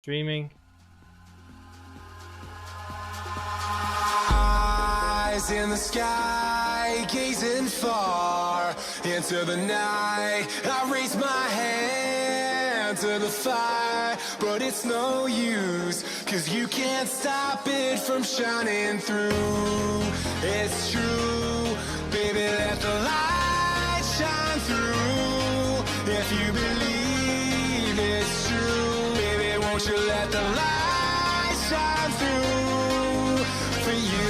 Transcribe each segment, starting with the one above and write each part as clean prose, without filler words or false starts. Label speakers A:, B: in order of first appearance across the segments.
A: Streaming.
B: Eyes in the sky, gazing far into the night. I raise my hand to the fire, but it's no use, 'cause you can't stop it from shining through. It's true, baby, let the light shine through. If you believe it's true, baby, won't you let the light shine through for you.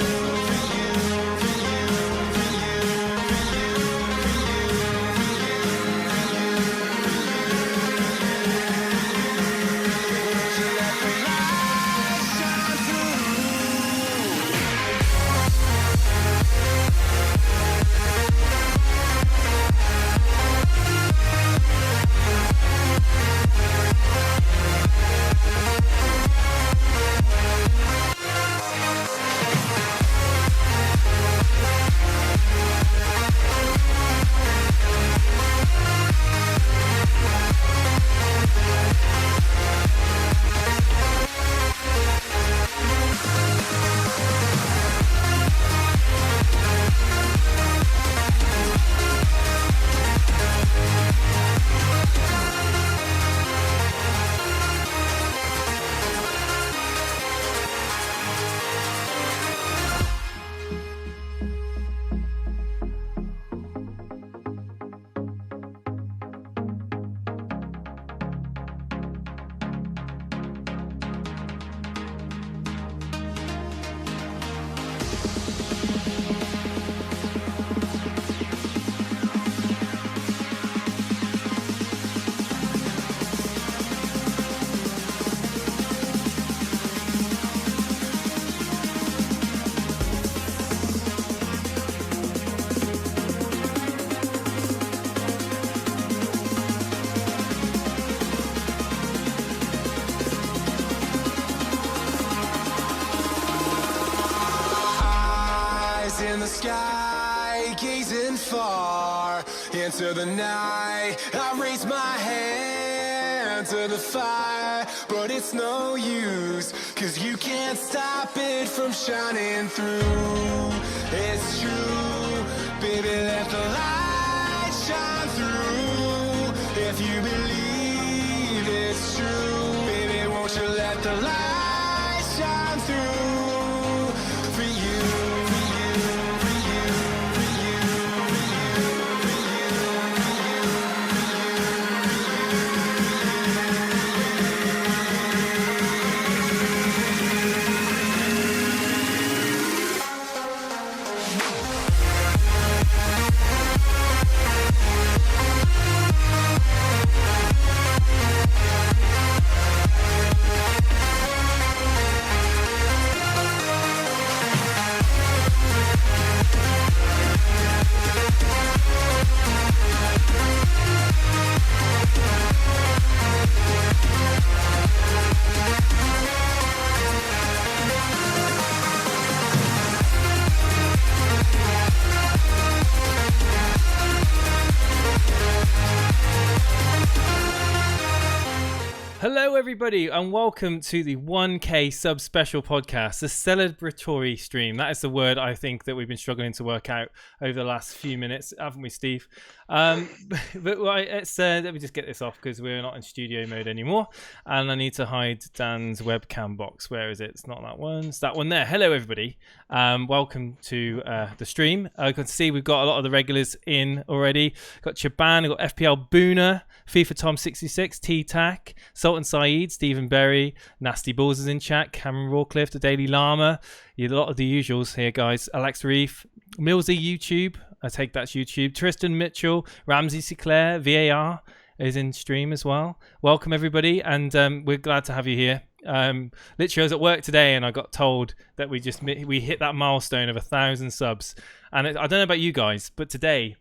B: In the sky, gazing far into the night. I raise my hand to the fire, but it's no use, 'cause you can't stop it from shining through. It's true, baby, let the light shine through. If you believe it's true, baby, won't you let the light shine through for you.
A: Hello everybody and welcome to the 1K sub special podcast, the celebratory stream. That is the word I think that we've been struggling to work out over the last few minutes, haven't we, Steve? But right, let me just get this off because we're not in studio mode anymore, and I need to hide Dan's webcam box. Where is it? It's not that one, it's that one there. Hello everybody, welcome to the stream. I can see we've got a lot of the regulars in already. Got Chaban, we've got FPL Boona, FIFA Tom 66, T-Tac, Sultan Saeed, Stephen Berry, Nasty Balls is in chat, Cameron Rawcliffe, the Daily Llama, a lot of the usuals here, guys. Alex Reef, Millsy YouTube, I take that's YouTube, Tristan Mitchell, Ramsey Sinclair, VAR is in stream as well. Welcome everybody, and we're glad to have you here. Literally I was at work today and I got told that we hit that milestone of 1,000 subs, and I don't know about you guys, but today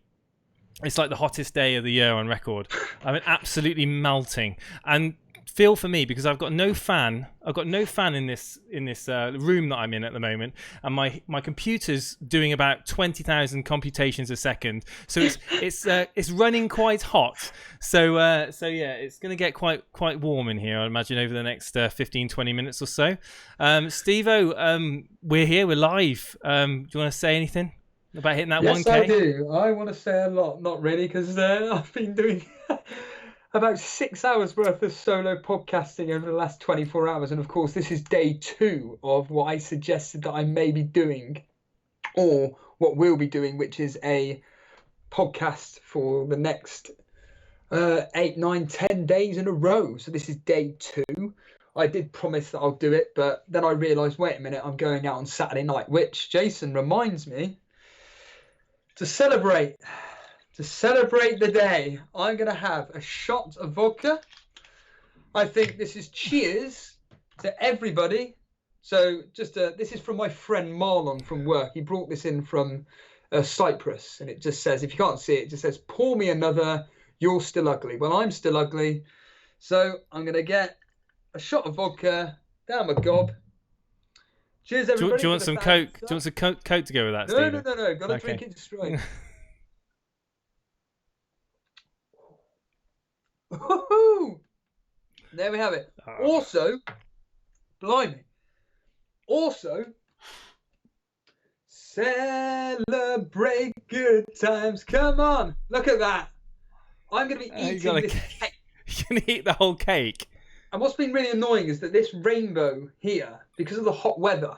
A: it's like the hottest day of the year on record. I mean, absolutely melting. And feel for me because I've got no fan. I've got no fan in this room that I'm in at the moment, and my computer's doing about 20,000 computations a second. So it's running quite hot. So yeah, it's going to get quite warm in here, I imagine, over the next 15-20 minutes or so. Steve-O, we're here. We're live. Do you want to say anything about hitting that 1K?
C: Yes, I do. I want to say a lot. Not really, because I've been doing about 6 hours worth of solo podcasting over the last 24 hours. And of course, this is day 2 of what I suggested that I may be doing, or what we'll be doing, which is a podcast for the next 8, 9, 10 days in a row. So this is day 2. I did promise that I'll do it, but then I realised, wait a minute, I'm going out on Saturday night, which Jason reminds me to celebrate the day. I'm going to have a shot of vodka. I think this is cheers to everybody. So this is from my friend Marlon from work. He brought this in from Cyprus, and it just says, if you can't see it, it just says, pour me another, you're still ugly. Well, I'm still ugly. So I'm going to get a shot of vodka down my gob. Cheers, everybody.
A: Do you want some Coke? Do you want some Coke to go with that, Steve?
C: No. Got to drink it straight. There we have it. Also, blimey. Also, celebrate good times. Come on. Look at that. I'm going to be eating this cake.
A: You're going to eat the whole cake?
C: And what's been really annoying is that this rainbow here, because of the hot weather,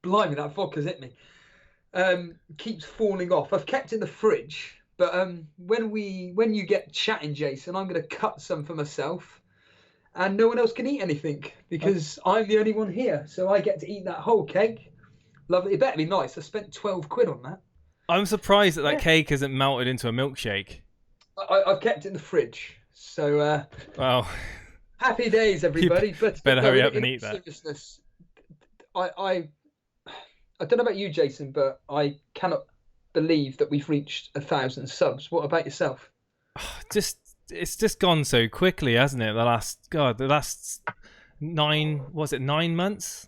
C: blimey, that vodka's hit me, keeps falling off. I've kept it in the fridge, but when you get chatting, Jason, I'm going to cut some for myself, and no one else can eat anything because I'm the only one here, so I get to eat that whole cake. Lovely. It better be nice. I spent 12 quid on that.
A: I'm surprised that cake hasn't melted into a milkshake.
C: I've kept it in the fridge, so
A: well.
C: Happy days, everybody. But
A: better hurry up and eat that.
C: Seriousness, I don't know about you, Jason, but I cannot believe that we've reached 1,000 subs. What about yourself?
A: It's just gone so quickly, hasn't it? The last 9 months?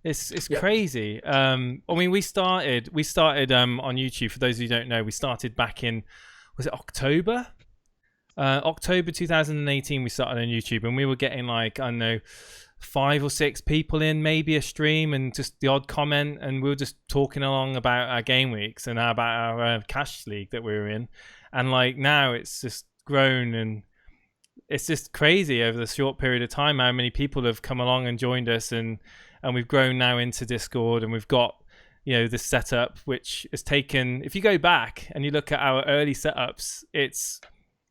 A: It's crazy. I mean, we started on YouTube. For those who don't know, we started back in, was it October? October 2018 we started on YouTube, and we were getting like, I don't know, 5 or 6 people in maybe a stream, and just the odd comment, and we were just talking along about our game weeks and about our cash league that we were in. And like now it's just grown, and it's just crazy over the short period of time how many people have come along and joined us, and we've grown now into Discord, and we've got, you know, this setup which has taken, if you go back and you look at our early setups,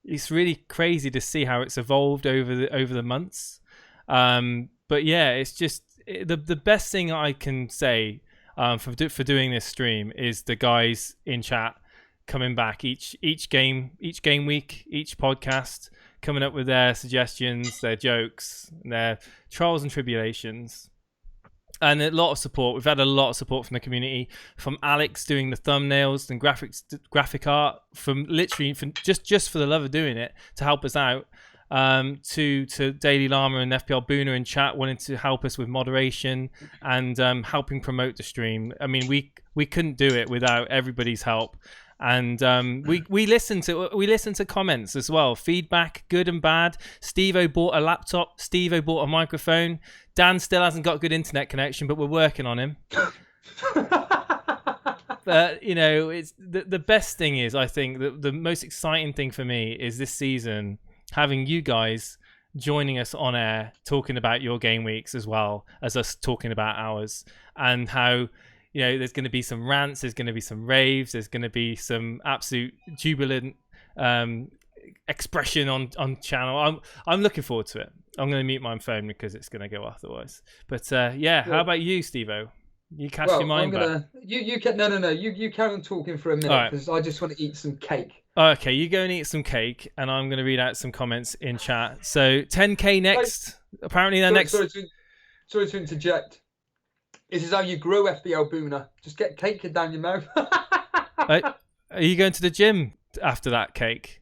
A: it's really crazy to see how it's evolved over the months. But yeah, it's just the best thing I can say for doing this stream is the guys in chat coming back each game week, each podcast, coming up with their suggestions, their jokes, their trials and tribulations. And a lot of support. We've had a lot of support from the community, from Alex doing the thumbnails and graphic art, from just for the love of doing it to help us out, to Daily Llama and FPL Booner in chat wanting to help us with moderation and helping promote the stream. I mean, we couldn't do it without everybody's help. And we listen to comments as well, feedback, good and bad. Steve-O bought a laptop. Steve-O bought a microphone. Dan still hasn't got good internet connection, but we're working on him. But you know, it's the best thing is, I think the most exciting thing for me is this season having you guys joining us on air, talking about your game weeks as well as us talking about ours, and how, you know, there's going to be some rants, there's going to be some raves, there's going to be some absolute jubilant expression on channel. I'm looking forward to it. I'm going to mute my phone because it's going to go otherwise. But yeah, how about you, Steve-O? You cast your mind back.
C: You carry on talking for a minute because I just want to eat some cake.
A: Okay, you go and eat some cake, and I'm going to read out some comments in chat. So 10k next. Apparently, they're next.
C: Sorry to interject. This is how you grow, FBL Booner. Just get cake down your mouth.
A: Are you going to the gym after that cake?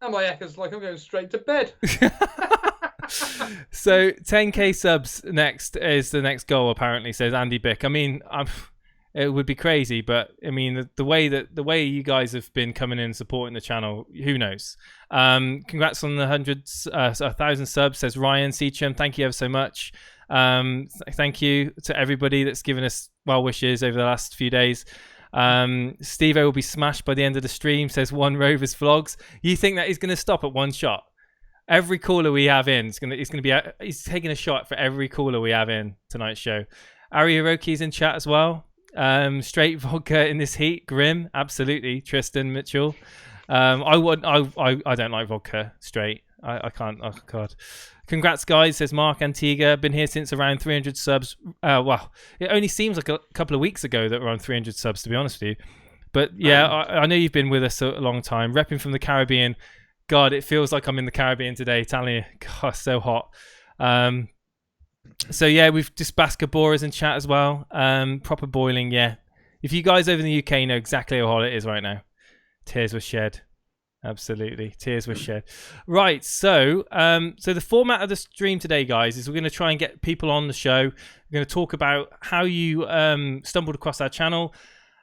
C: And my echo's like, I'm going straight to bed.
A: So 10k subs next is the next goal, apparently, says Andy Bick. I mean, it would be crazy, but I mean, the way you guys have been coming in and supporting the channel, who knows? Congrats on the 1,000 subs, says Ryan Seacham. Thank you ever so much. Thank you to everybody that's given us well wishes over the last few days. Steve-O will be smashed by the end of the stream, says One Rovers Vlogs. You think that he's going to stop at one shot? Every caller we have in he's taking a shot for every caller we have in tonight's show. Ari Hiroki's in chat as well. Straight vodka in this heat, grim, absolutely. Tristan Mitchell. I don't like vodka straight. I can't. Oh god. Congrats, guys, says Mark Antigua. Been here since around 300 subs. Well, it only seems like a couple of weeks ago that we're on 300 subs, to be honest with you. But yeah, I know you've been with us a long time. Repping from the Caribbean. God, it feels like I'm in the Caribbean today. Telling you, God, so hot. So yeah, we've just Basketballers in chat as well. Proper boiling, yeah. If you guys over in the UK know exactly how hot it is right now. Tears were shed. Absolutely, tears were shed. Right, so the format of the stream today, guys, is we're going to try and get people on the show. We're going to talk about how you stumbled across our channel,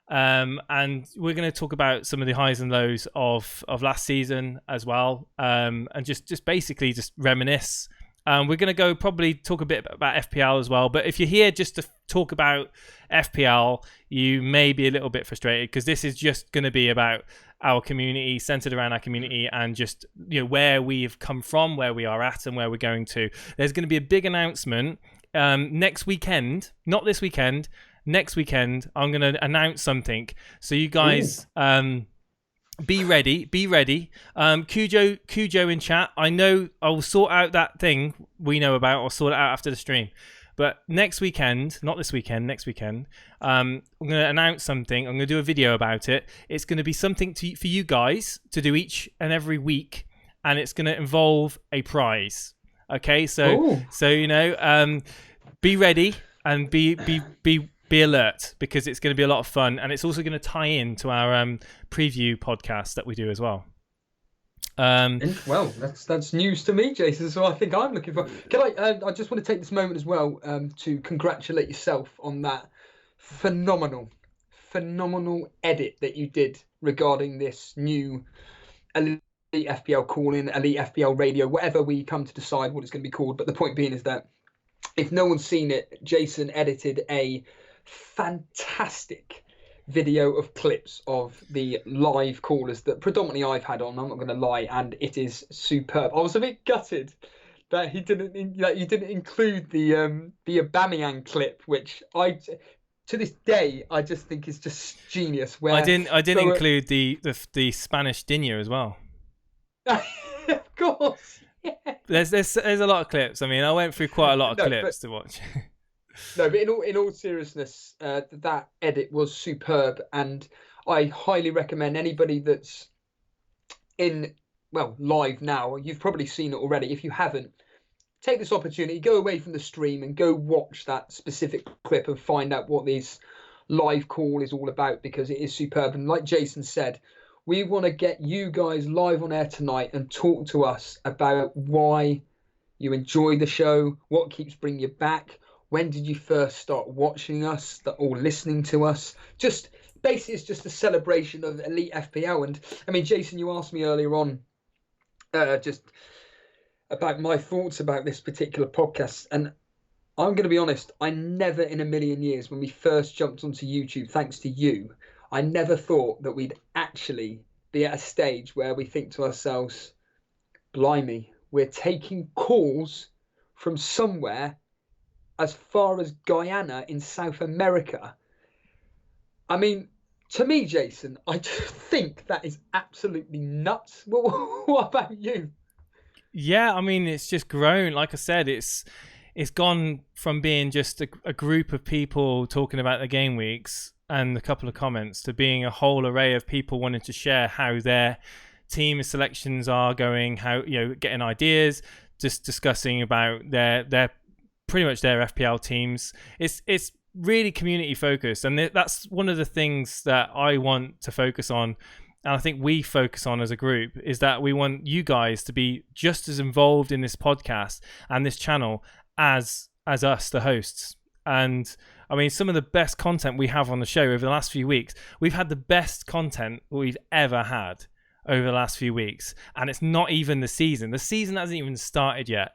A: and we're going to talk about some of the highs and lows of last season as well, and just basically just reminisce. We're going to probably talk a bit about FPL as well. But if you're here just to talk about FPL, you may be a little bit frustrated because this is just going to be about our community, centered around our community, and just where we've come from, where we are at, and where we're going to. There's going to be a big announcement next weekend, not this weekend. Next weekend, I'm going to announce something. So you guys. Be ready. Cujo in chat. I know I'll sort out that thing we know about. I'll sort it out after the stream. But next weekend, not this weekend, next weekend, I'm going to announce something. I'm going to do a video about it. It's going to be something for you guys to do each and every week, and it's going to involve a prize. Okay, so be ready and be alert because it's going to be a lot of fun, and it's also going to tie in to our preview podcast that we do as well.
C: Well, that's news to me, Jason. So I think I'm looking for. Can I just want to take this moment as well to congratulate yourself on that phenomenal edit that you did regarding this new Elite FPL call-in, Elite FPL radio, whatever we come to decide what it's going to be called. But the point being is that if no one's seen it, Jason edited a fantastic video of clips of the live callers that predominantly I've had on. I'm not going to lie, and it is superb. I was a bit gutted that you didn't include the Aubameyang clip, which to this day I just think is just genius. Where
A: I didn't include the Spanish Dinya as well.
C: Of course, yeah.
A: There's a lot of clips. I mean, I went through quite a lot of clips to watch.
C: No, but in all seriousness, that edit was superb, and I highly recommend anybody that's live now. You've probably seen it already. If you haven't, take this opportunity, go away from the stream and go watch that specific clip and find out what this live call is all about, because it is superb. And like Jason said, we want to get you guys live on air tonight and talk to us about why you enjoy the show, what keeps bringing you back. When did you first start watching us or listening to us? Just basically, it's just a celebration of Elite FPL. And I mean, Jason, you asked me earlier on just about my thoughts about this particular podcast. And I'm going to be honest, I never in a million years, when we first jumped onto YouTube, thanks to you, I never thought that we'd actually be at a stage where we think to ourselves, blimey, we're taking calls from somewhere as far as Guyana in South America. I mean, to me, Jason, I just think that is absolutely nuts. What about you?
A: Yeah, I mean, it's just grown. Like I said, it's gone from being just a group of people talking about the game weeks and a couple of comments to being a whole array of people wanting to share how their team selections are going, how getting ideas, just discussing about their pretty much their FPL teams. It's really community focused, and that's one of the things that I want to focus on and I think we focus on as a group, is that we want you guys to be just as involved in this podcast and this channel as us, the hosts. And I mean, some of the best content we have on the show over the last few weeks, we've had the best content we've ever had over the last few weeks. And it's not even the season. The season hasn't even started yet.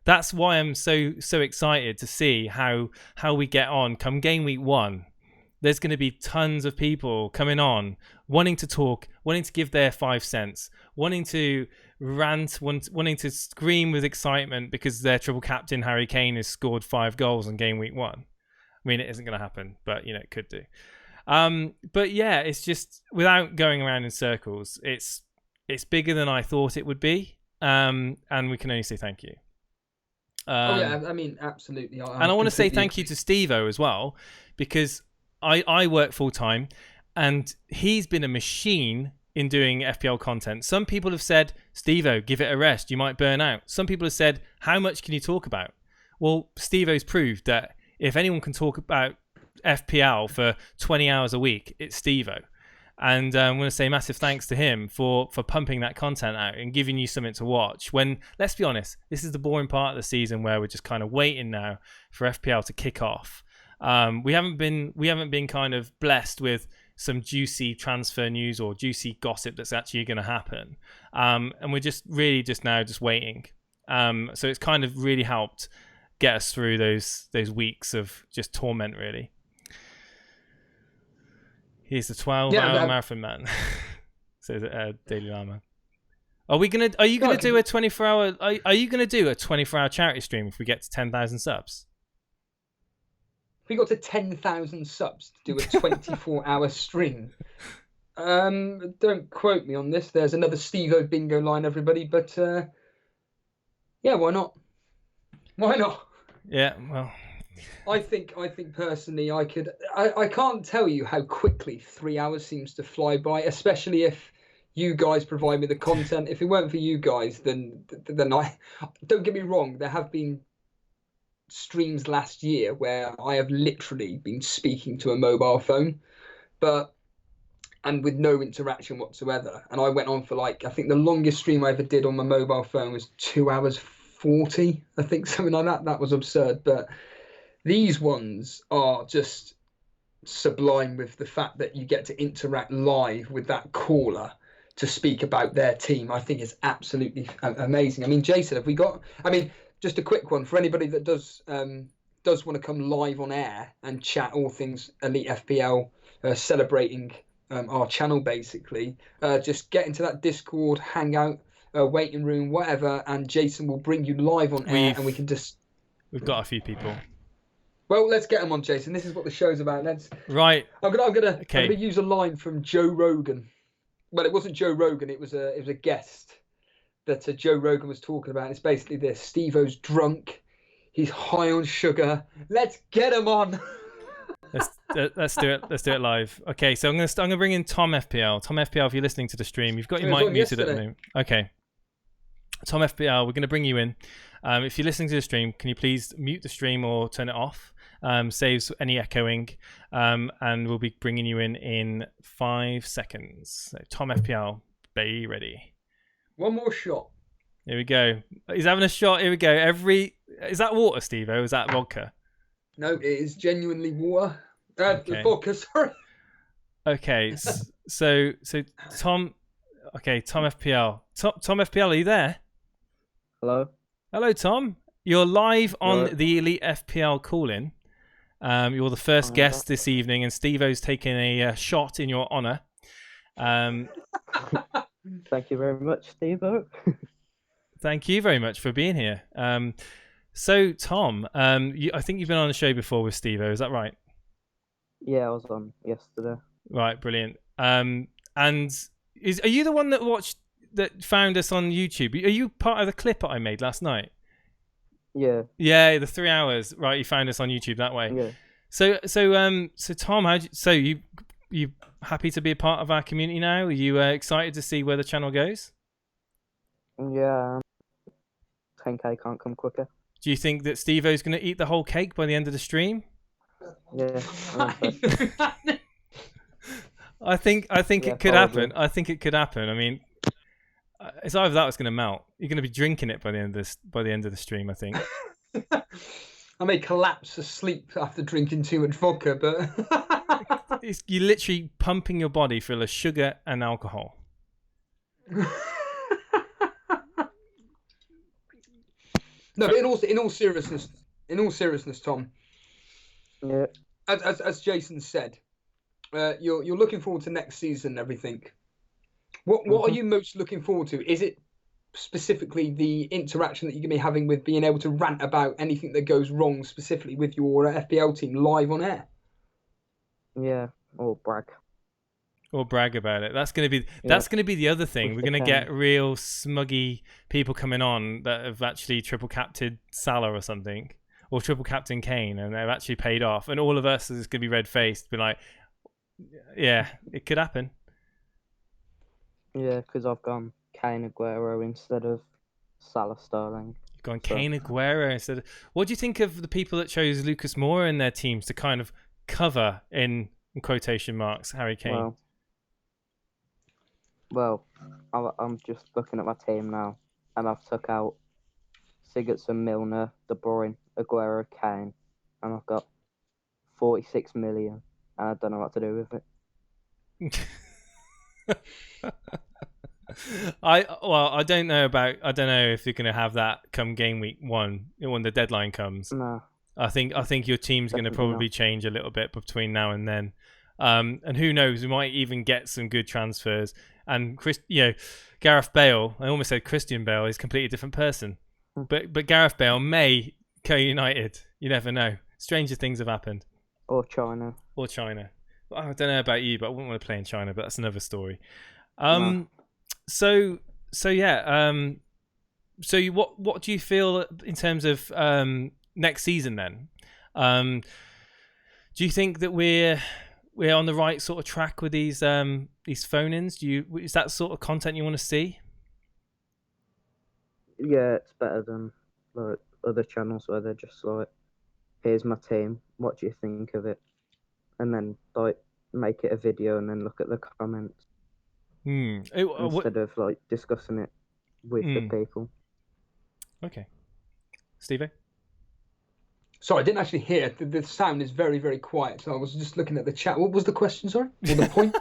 A: That's why I'm so excited to see how we get on come game week 1. There's going to be tons of people coming on, wanting to talk, wanting to give their 5 cents, wanting to rant, wanting to scream with excitement because their triple captain Harry Kane has scored 5 goals in game week 1. I mean, it isn't going to happen, but it could do. But yeah, it's just, without going around in circles, it's bigger than I thought it would be, and we can only say thank you.
C: I mean, absolutely.
A: And I want to say thank you to Steve-O as well, because I work full time, and he's been a machine in doing FPL content. Some people have said, Steve-O, give it a rest, you might burn out. Some people have said, how much can you talk about? Well, Steve-O's proved that if anyone can talk about FPL for 20 hours a week, it's Steve-O. And I'm going to say massive thanks to him for pumping that content out and giving you something to watch. When, let's be honest, this is the boring part of the season where we're just kind of waiting now for FPL to kick off. We haven't been kind of blessed with some juicy transfer news or juicy gossip that's actually going to happen, and we're just waiting. So it's kind of really helped get us through those weeks of just torment, really. Here's the 12-hour marathon man. Says Daily Llama. Are you gonna do a 24-hour? Are you gonna do a 24-hour charity stream if we get to 10,000 subs?
C: If we got to 10,000 subs to do a 24-hour stream, don't quote me on this. There's another Steve-O bingo line, everybody. But yeah, why not? Why not?
A: Yeah, well,
C: I think personally, I could. I can't tell you how quickly 3 hours seems to fly by, especially if you guys provide me the content. If it weren't for you guys, then I. Don't get me wrong. There have been streams last year where I have literally been speaking to a mobile phone, and with no interaction whatsoever. And I went on for I think the longest stream I ever did on my mobile phone was 2 hours 40. I think something like that. That was absurd, but. These ones are just sublime with the fact that you get to interact live with that caller to speak about their team. I think it's absolutely amazing. I mean, Jason, have we got... I mean, just a quick one for anybody that does want to come live on air and chat all things Elite FPL, celebrating our channel, basically. Just get into that Discord, hangout, waiting room, whatever, and Jason will bring you live on air, and we can just...
A: We've got a few people.
C: Well, let's get them on, Jason. This is what the show's about.
A: Right.
C: I'm gonna use a line from Joe Rogan. Well, it wasn't Joe Rogan. It was a guest that Joe Rogan was talking about. And it's basically this: Steve-O's drunk. He's high on sugar. Let's get him on.
A: Let's do it. Let's do it live. Okay, so I'm gonna bring in Tom FPL. Tom FPL, if you're listening to the stream, you've got your mic muted at the moment. Okay. Tom FPL, we're going to bring you in. If you're listening to the stream, can you please mute the stream or turn it off? Saves any echoing, and we'll be bringing you in 5 seconds. So, Tom FPL, be ready.
C: One more shot.
A: Here we go. He's having a shot. Here we go. Is that water, Steve-O? Or is that vodka?
C: No, it is genuinely water.
A: Okay.
C: Vodka, sorry.
A: Okay, so Tom. Okay, Tom FPL. Tom FPL, are you there? Hello, Tom. You're live on the Elite FPL call-in. You're the first guest this evening, and Steve-O's taking a shot in your honour.
D: Thank you very much, Steve-O.
A: Thank you very much for being here. So, Tom, I think you've been on the show before with Steve-O, is that right?
D: Yeah, I was on yesterday.
A: Right, brilliant. And are you the one that found us on YouTube? Are you part of the clip that I made last night?
D: Yeah.
A: Yeah, the 3 hours. Right, you found us on YouTube that way.
D: Yeah.
A: So Tom, you happy to be a part of our community now? Are you excited to see where the channel goes?
D: Yeah. 10K can't come quicker.
A: Do you think that Steve-O's going to eat the whole cake by the end of the stream?
D: Yeah.
A: I think
D: Yeah,
A: it could
D: probably.
A: happen. I think it could happen. I mean, it's either that or it's going to melt. You're going to be drinking it by the end of the stream, I think.
C: I may collapse asleep after drinking too much vodka, but
A: You're literally pumping your body full of sugar and alcohol.
C: No, but in all seriousness, Tom.
D: Yeah.
C: As Jason said, you're looking forward to next season and everything. What are you most looking forward to? Is it specifically the interaction that you're going to be having with being able to rant about anything that goes wrong, specifically with your FPL team live on air?
D: Yeah, or brag.
A: Or brag about it. That's going to be the other thing. We're going to get real smuggy people coming on that have actually triple captained Salah or something, or triple captain Kane, and they've actually paid off. And all of us is going to be red faced, be like, yeah, it could happen.
D: Yeah, because I've gone Kane Aguero instead of Salah Sterling.
A: You've gone Kane Aguero instead. What do you think of the people that chose Lucas Moura in their teams to kind of cover in quotation marks Harry Kane?
D: Well, I'm just looking at my team now, and I've took out Sigurdsson, Milner, De Bruyne, Aguero, Kane, and I've got 46 million, and I don't know what to do with it.
A: I don't know if you're going to have that come game week 1 when the deadline comes.
D: No.
A: I think your team's going to probably change a little bit between now and then. And who knows, we might even get some good transfers. And Gareth Bale, I almost said Christian Bale, is a completely different person. But Gareth Bale may go United. You never know. Stranger things have happened.
D: Or China.
A: Well, I don't know about you, but I wouldn't want to play in China, but that's another story.
D: No.
A: So what do you feel in terms of next season then? Do you think that we're on the right sort of track with these phone-ins? Is that sort of content you want to see?
D: Yeah, it's better than like other channels where they're just like, here's my team, what do you think of it? And then like make it a video and then look at the comments. Instead of like discussing it with the people. Okay.
A: Steve?
C: Sorry, I didn't actually hear. The sound is very, very quiet, so I was just looking at the chat. What was the question, sorry? Or the point?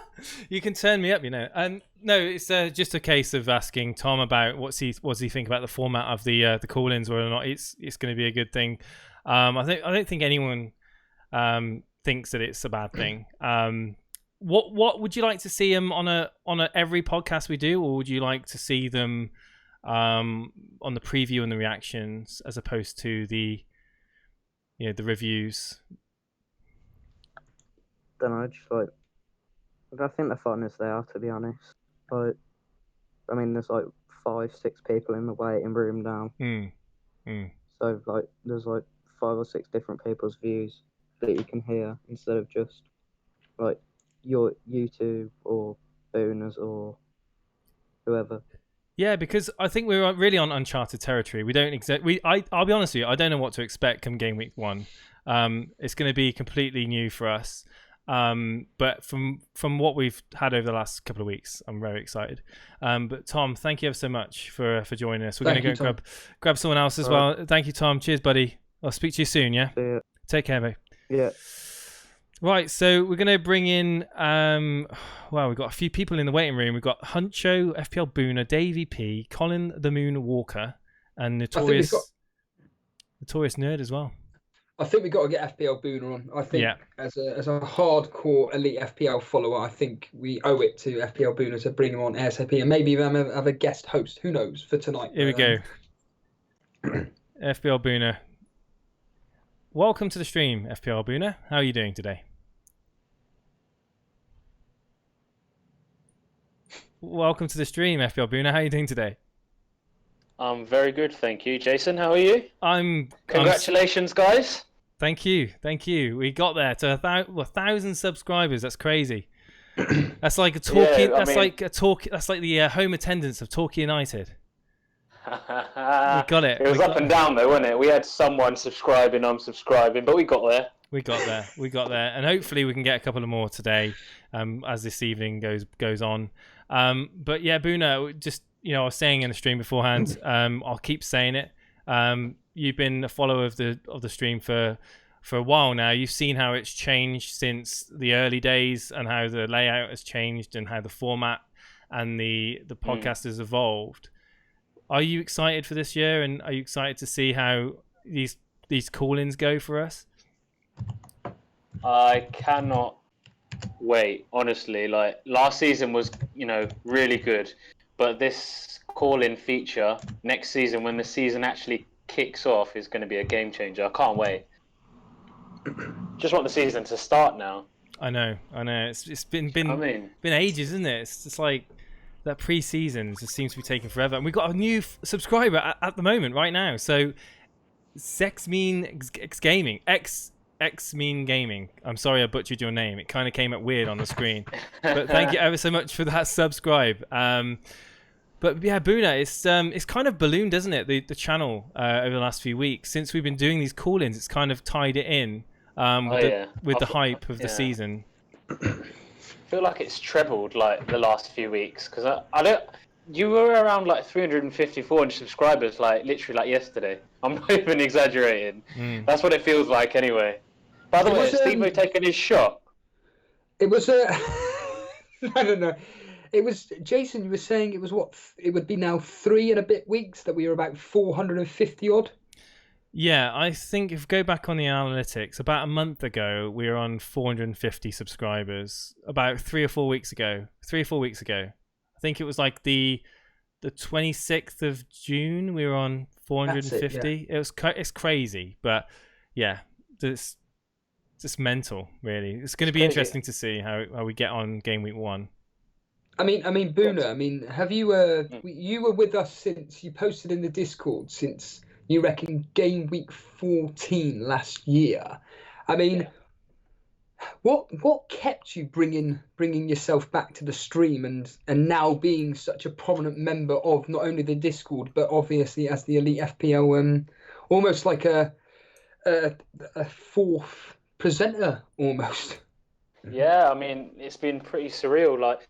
A: You can turn me up, No, it's just a case of asking Tom about what does he think about the format of the call-ins, whether or not it's going to be a good thing. I don't think anyone thinks that it's a bad thing. What would you like to see them on a every podcast we do, or would you like to see them on the preview and the reactions as opposed to the reviews?
D: Don't know, just like I think they're fun as they are, to be honest. Like, I mean, there's like 5-6 people in the waiting room now. So like, there's like 5 or 6 different people's views that you can hear instead of just like your YouTube or Booners or whoever.
A: Yeah, because I think we're really on uncharted territory. We don't I'll be honest with you, I don't know what to expect come game week 1. It's going to be completely new for us. But from what we've had over the last couple of weeks, I'm very excited. But Tom, thank you ever so much for joining us. We're going to go grab someone else as well. Thank you, Tom. Cheers, buddy. I'll speak to you soon. Yeah.
D: See ya.
A: Take care, mate.
D: Yeah.
A: Right, so we're going to bring in, we've got a few people in the waiting room. We've got Huncho, FPL Booner, Davey P, Colin the Moon Walker, and Notorious Nerd as well.
C: I think we've got to get FPL Booner on. I think as a hardcore elite FPL follower, I think we owe it to FPL Booner to bring him on ASAP and maybe even have a guest host. Who knows for tonight?
A: Here we go. FPL Booner. Welcome to the stream, FPL Booner. How are you doing today? Welcome to the stream, FPL Booner. How are you doing today?
E: I'm very good, thank you. Jason, how are you?
A: Congratulations,
E: guys.
A: Thank you. We got there to 1,000 subscribers. That's crazy. That's like that's like the home attendance of Torquay United. We got it.
E: It was up and down though, wasn't it? We had someone subscribing, unsubscribing, but we got there.
A: We got there, and hopefully we can get a couple of more today, as this evening goes on. But yeah, Buna, just I was saying in the stream beforehand, I'll keep saying it. You've been a follower of the stream for a while now. You've seen how it's changed since the early days, and how the layout has changed, and how the format and the podcast has evolved. Are you excited for this year, and are you excited to see how these call-ins go for us?
E: I cannot wait, honestly. Like, last season was, really good, but this call-in feature next season, when the season actually kicks off, is going to be a game changer. I can't wait. Just want the season to start now.
A: I know. It's been ages, isn't it? It's just like that pre-season just seems to be taking forever, and we've got a new subscriber at the moment right now. So, Xmean Gaming. I'm sorry I butchered your name. It kind of came up weird on the screen, but thank you ever so much for that subscribe. But yeah, Buna, it's kind of ballooned, doesn't it? The channel over the last few weeks since we've been doing these call-ins. It's kind of tied it in with the hype of the season.
E: I feel like it's trebled like the last few weeks, because I don't. You were around like 350, 400 subscribers, like literally like yesterday. I'm not even exaggerating. That's what it feels like anyway. By the way, Steve taking his shot.
C: It was I don't know. It was Jason. You were saying it was what? It would be now 3 and a bit weeks that we were about 450 odd.
A: Yeah, I think if we go back on the analytics, about a month ago we were on 450 subscribers. About 3 or 4 weeks ago. I think it was like the 26th of June. We were on 450. It's crazy, but yeah, it's just mental. Really, it's going to be interesting to see how we get on game week 1.
C: I mean, Buna. Have you you were with us since you posted in the Discord since you reckon game week 14 last year. I mean. Yeah. What kept you bringing yourself back to the stream and now being such a prominent member of not only the Discord but obviously as the Elite FPL, almost like a fourth presenter almost?
E: Yeah, I mean, it's been pretty surreal. Like,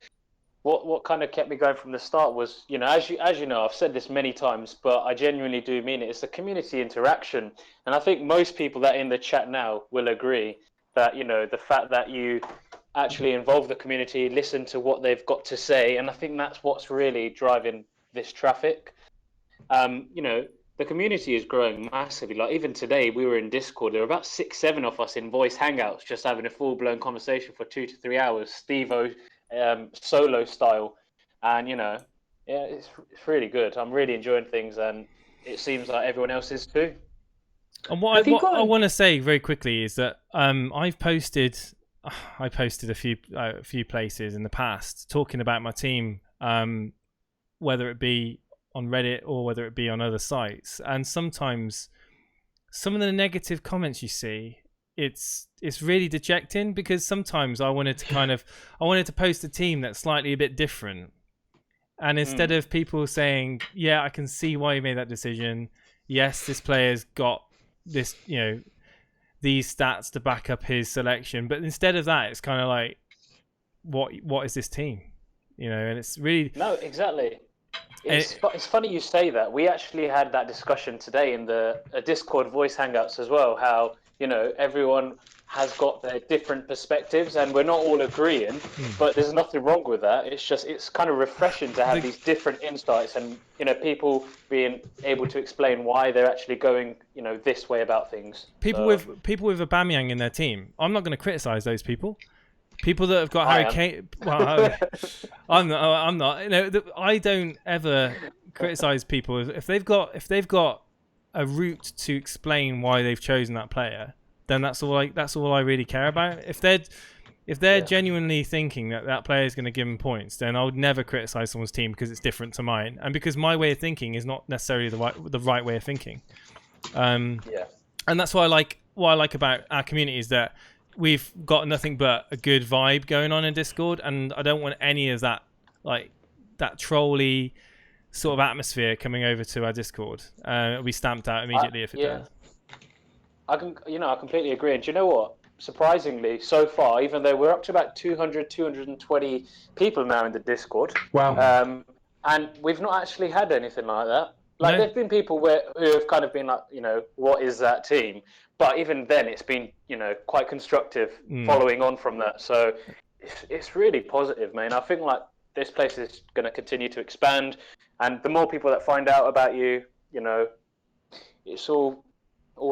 E: what kind of kept me going from the start was, as you know, I've said this many times, but I genuinely do mean it. It's the community interaction, and I think most people that are in the chat now will agree that, the fact that you actually involve the community, listen to what they've got to say, and I think that's what's really driving this traffic. The community is growing massively. Like, even today, we were in Discord. There were about 6-7 of us in voice hangouts, just having a full-blown conversation for 2 to 3 hours, Steve-O solo style. And, it's really good. I'm really enjoying things, and it seems like everyone else is too.
A: And what I want to say very quickly is that I posted a few places in the past talking about my team, whether it be on Reddit or whether it be on other sites, and sometimes some of the negative comments you see, it's really dejecting, because sometimes I wanted to post a team that's slightly a bit different, and instead of people saying, yeah, I can see why you made that decision, yes, this player's got this, these stats to back up his selection, but instead of that, it's kind of like, what is this team, and it's really
E: no, exactly. It's funny you say that. We actually had that discussion today in the Discord voice hangouts as well, how everyone has got their different perspectives and we're not all agreeing, but there's nothing wrong with that. It's kind of refreshing to have these different insights and people being able to explain why they're actually going this way about things.
A: People with Aubameyang in their team, I'm not going to criticize those people. People that have got Harry Kane. Well, I'm not. I don't ever criticize people if they've got a route to explain why they've chosen that player. Then that's all I really care about. If they're genuinely thinking that player is going to give them points, then I would never criticize someone's team because it's different to mine, and because my way of thinking is not necessarily the right way of thinking. And that's what I like about our community, is that we've got nothing but a good vibe going on in Discord, and I don't want any of that, like, that trolly sort of atmosphere coming over to our Discord. It'll be stamped out immediately if it does.
E: I completely agree. And do you know what? Surprisingly, so far, even though we're up to about 200, 220 people now in the Discord,
C: Wow.
E: and we've not actually had anything like that. Like,
A: No.
E: there've been people who have kind of been like, what is that team? But even then, it's been, quite constructive following on from that. So it's really positive, man. I think like this place is going to continue to expand, and the more people that find out about you, it's all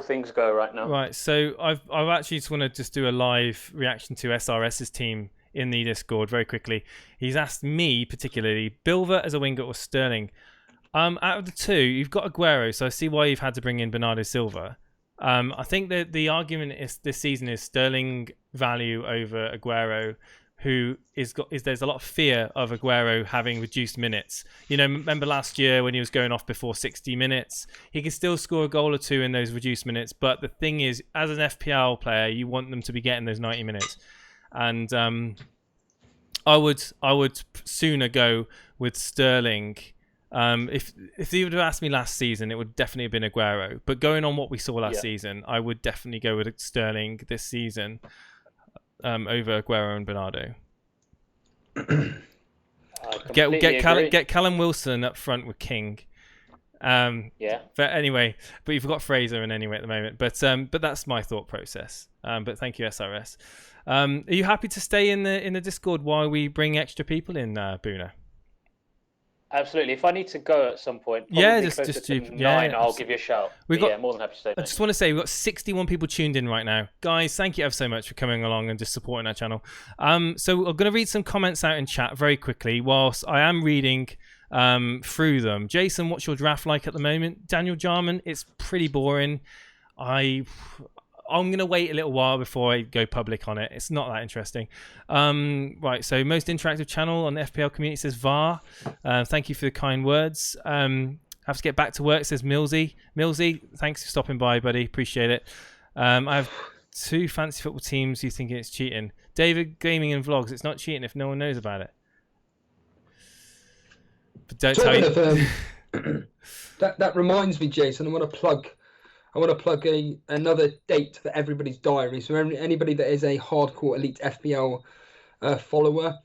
E: things go right now.
A: Right, so I've actually just want to just do a live reaction to SRS's team in the Discord very quickly. He's asked me particularly, Bilver as a winger or Sterling. Out of the two, you've got Aguero, so I see why you've had to bring in Bernardo Silva. I think that the argument this season is Sterling value over Aguero, who there's a lot of fear of Aguero having reduced minutes. Remember last year when he was going off before 60 minutes, he can still score a goal or two in those reduced minutes. But the thing is, as an FPL player, you want them to be getting those 90 minutes. And I would sooner go with Sterling. If you would have asked me last season, it would definitely have been Aguero. But going on what we saw last season, I would definitely go with Sterling this season. Over Aguero and Bernardo. Get Callum Wilson up front with King. But anyway, but you've got Fraser in anyway at the moment. But that's my thought process. But thank you, SRS. Are you happy to stay in the Discord while we bring extra people in, Boona?
E: Absolutely. If I need to go at some point,
A: just
E: 9, I'll give you a shout. More than happy to stay.
A: I just want to say we've got 61 people tuned in right now, guys. Thank you ever so much for coming along and just supporting our channel. So I'm going to read some comments out in chat very quickly whilst I am reading through them. Jason, what's your draft like at the moment? Daniel Jarman, it's pretty boring. I'm going to wait a little while before I go public on it. It's not that interesting. Right, so most interactive channel on the FPL community says VAR. Thank you for the kind words. Have to get back to work, says Millsy. Millsy, thanks for stopping by, buddy. Appreciate it. I have 2 fantasy football teams. You think it's cheating? David Gaming and Vlogs. It's not cheating if no one knows about it. But don't tell you.
C: That reminds me, Jason. I want to plug another date for everybody's diary. So anybody that is a hardcore elite FPL follower,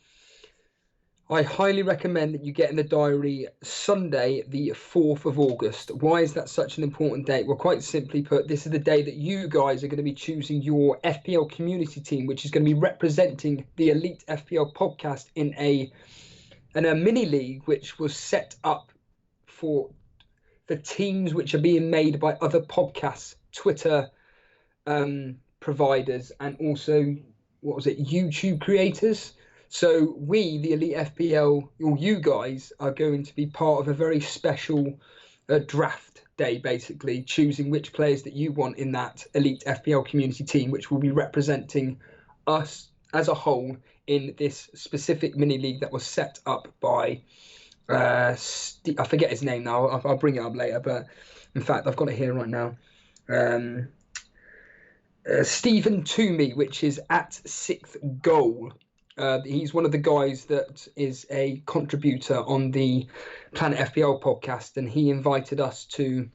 C: I highly recommend that you get in the diary Sunday, the 4th of August. Why is that such an important date? Well, quite simply put, this is the day that you guys are going to be choosing your FPL community team, which is going to be representing the Elite FPL podcast in a mini league, which was set up for teams which are being made by other podcasts, Twitter providers, and also, YouTube creators. So we, the Elite FPL, or you guys, are going to be part of a very special draft day, basically, choosing which players that you want in that Elite FPL community team, which will be representing us as a whole in this specific mini league that was set up by I forget his name now. I'll bring it up later, but in fact I've got it here right now. Stephen Toomey, which is at 6th Goal. He's one of the guys that is a contributor on the Planet FPL podcast, and he invited us to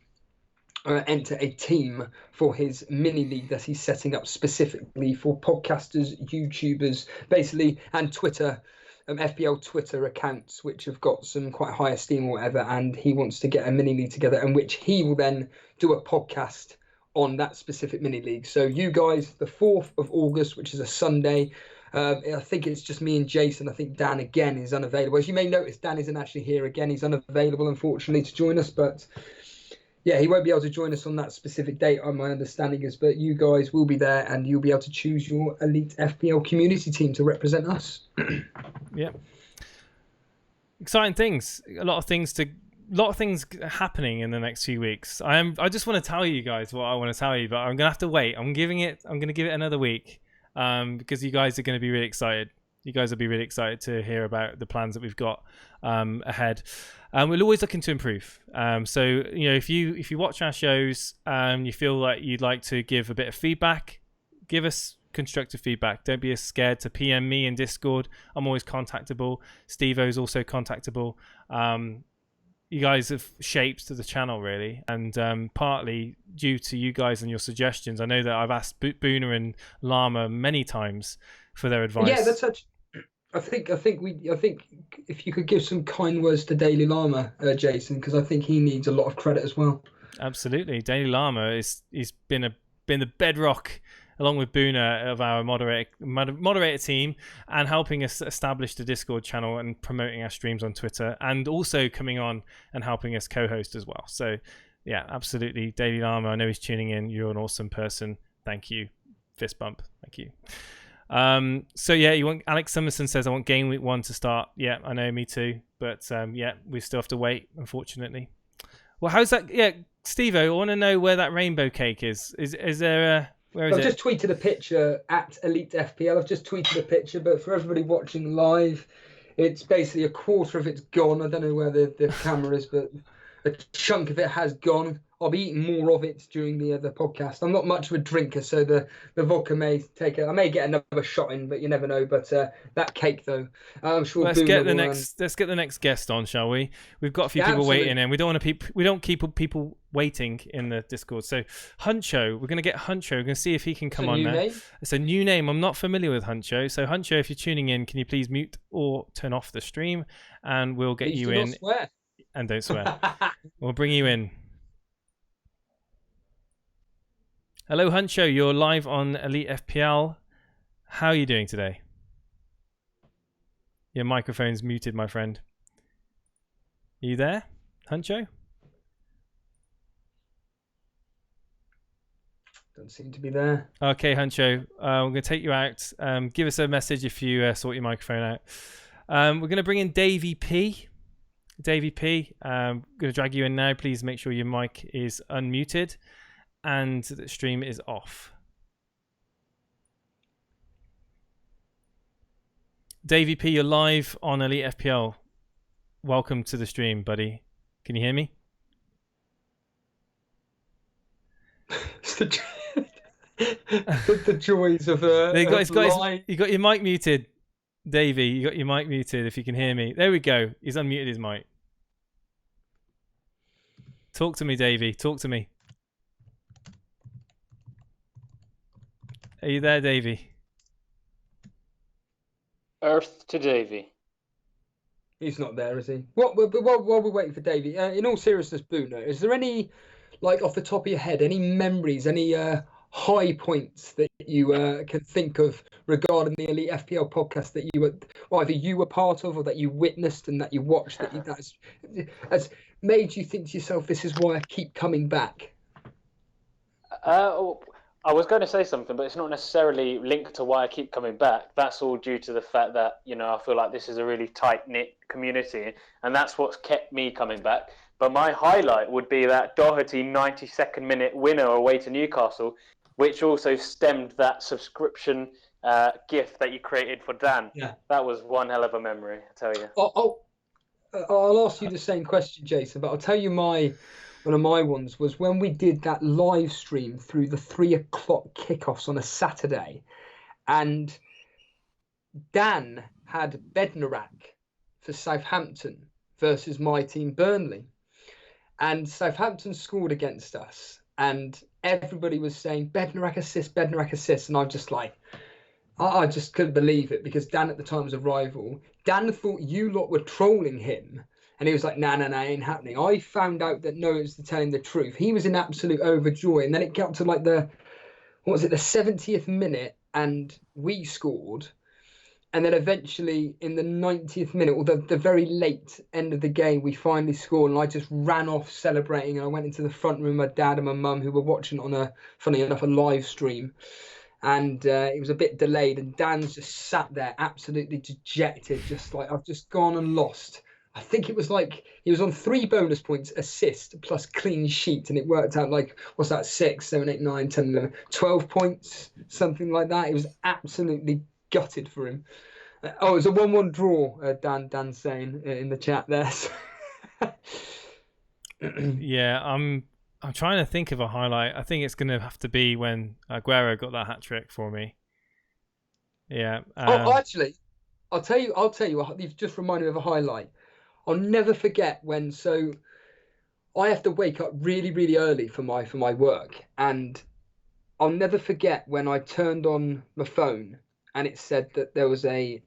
C: enter a team for his mini league that he's setting up specifically for podcasters, YouTubers, basically, and Twitter. FPL Twitter accounts which have got some quite high esteem or whatever, and he wants to get a mini league together in which he will then do a podcast on that specific mini league. So you guys, the 4th of August, which is a Sunday, I think it's just me and Jason. I think Dan again is unavailable. As you may notice, Dan isn't actually here again. He's unavailable, unfortunately, to join us, but yeah, he won't be able to join us on that specific date, my understanding is, but you guys will be there and you'll be able to choose your Elite FPL community team to represent us.
A: Yeah. Exciting things. A lot of things happening in the next few weeks. I just want to tell you guys what I want to tell you, but I'm going to have to wait. I'm going to give it another week because you guys are going to be really excited. You guys will be really excited to hear about the plans that we've got ahead. We're always looking to improve. So if you watch our shows, you feel like you'd like to give a bit of feedback, give us constructive feedback. Don't be as scared to PM me in Discord. I'm always contactable. Steve-O's also contactable. you guys have shaped the channel really, and partly due to you guys and your suggestions. I know that I've asked Boona and Llama many times for their advice.
C: Yeah, that's such. I think if you could give some kind words to Daily Llama, Jason, because I think he needs a lot of credit as well.
A: Absolutely, Daily Llama he's been the bedrock, along with Boona, of our moderator team, and helping us establish the Discord channel and promoting our streams on Twitter, and also coming on and helping us co-host as well. So yeah, absolutely, Daily Llama, I know he's tuning in. You're an awesome person. Thank you. Fist bump. Thank you. So yeah, Alex Summerson says I want game week 1 to start. Yeah, I know, me too. But yeah, we still have to wait, unfortunately. Well, how's that? Yeah, Steve-O, I want to know where that rainbow cake is. Is there a... Where is
C: I've
A: it?
C: just tweeted a picture at Elite FPL. I've just tweeted a picture, but for everybody watching live, it's basically a quarter of it's gone. I don't know where the camera is, but a chunk of it has gone. I'll be eating more of it during the podcast. I'm not much of a drinker, so the vodka may take I may get another shot in, but you never know. But that cake, though, I'm sure.
A: Let's get the next guest on, shall we? We've got a few people waiting, and we don't keep people waiting in the Discord. So Huncho, we're going to get Huncho. We're going to see if he can come on now.
C: Name?
A: It's a new name. I'm not familiar with Huncho. So Huncho, if you're tuning in, can you please mute or turn off the stream, and we'll get you in.
C: Swear.
A: And don't swear. We'll bring you in. Hello, Huncho. You're live on Elite FPL. How are you doing today? Your microphone's muted, my friend. Are you there, Huncho?
C: Don't seem to be there.
A: Okay, Huncho. We're going to take you out. Give us a message if you sort your microphone out. We're going to bring in Davey P. Davey P. I'm going to drag you in now. Please make sure your mic is unmuted and the stream is off. Davey P, you're live on Elite FPL. Welcome to the stream, buddy. Can you hear me?
C: the joys of
A: you got your mic muted, Davey. You got your mic muted. If you can hear me, there we go. He's unmuted his mic. Talk to me, Davey. Talk to me. Are you there, Davey?
E: Earth to Davey.
C: He's not there, is he? While we're waiting for Davey, in all seriousness, Boona, is there any, like off the top of your head, any memories, any high points that you can think of regarding the Elite FPL podcast that you were, well, either you were part of or that you witnessed and that you watched that has made you think to yourself, this is why I keep coming back?
E: I was going to say something, but it's not necessarily linked to why I keep coming back. That's all due to the fact that, I feel like this is a really tight-knit community, and that's what's kept me coming back. But my highlight would be that Doherty 92nd minute winner away to Newcastle, which also stemmed that subscription gift that you created for Dan.
C: Yeah.
E: That was one hell of a memory, I tell you.
C: I'll ask you the same question, Jason, but I'll tell you one of my ones was when we did that live stream through the 3:00 kickoffs on a Saturday, and Dan had Bednarak for Southampton versus my team Burnley, and Southampton scored against us, and everybody was saying Bednarak assist, and I'm just like, I just couldn't believe it, because Dan at the time was a rival. Dan thought you lot were trolling him. And he was like, nah, ain't happening. I found out that no, it was to tell him the truth. He was in absolute overjoy. And then it got to like the 70th minute, and we scored. And then eventually in the 90th minute, or the very late end of the game, we finally scored. And I just ran off celebrating. And I went into the front room with my dad and my mum, who were watching on funny enough, a live stream. And it was a bit delayed. And Dan's just sat there absolutely dejected, just like, I've just gone and lost. I think it was like he was on 3 bonus points, assist plus clean sheet, and it worked out like, what's that, 6, 7, 8, 9, 10, 11, 12 points, something like that. It was absolutely gutted for him. It was a 1-1 draw, Dan's saying in the chat there.
A: Yeah, I'm trying to think of a highlight. I think it's going to have to be when Aguero got that hat-trick for me. Yeah.
C: Actually, I'll tell you, you've just reminded me of a highlight. I'll never forget when. So I have to wake up really, really early for my work, and I'll never forget when I turned on my phone and it said that there was a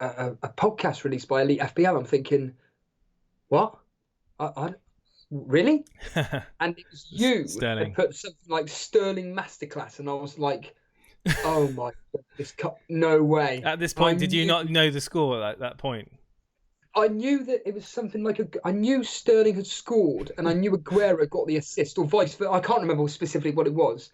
C: podcast released by Elite FPL. I'm thinking, what? I really? And it was you
A: Sterling.
C: that put something like Sterling Masterclass, and I was like, oh my God, no way.
A: At this point, did you not know the score at that point?
C: I knew that it was something like I knew Sterling had scored, and I knew Aguero got the assist, or vice versa. I can't remember specifically what it was.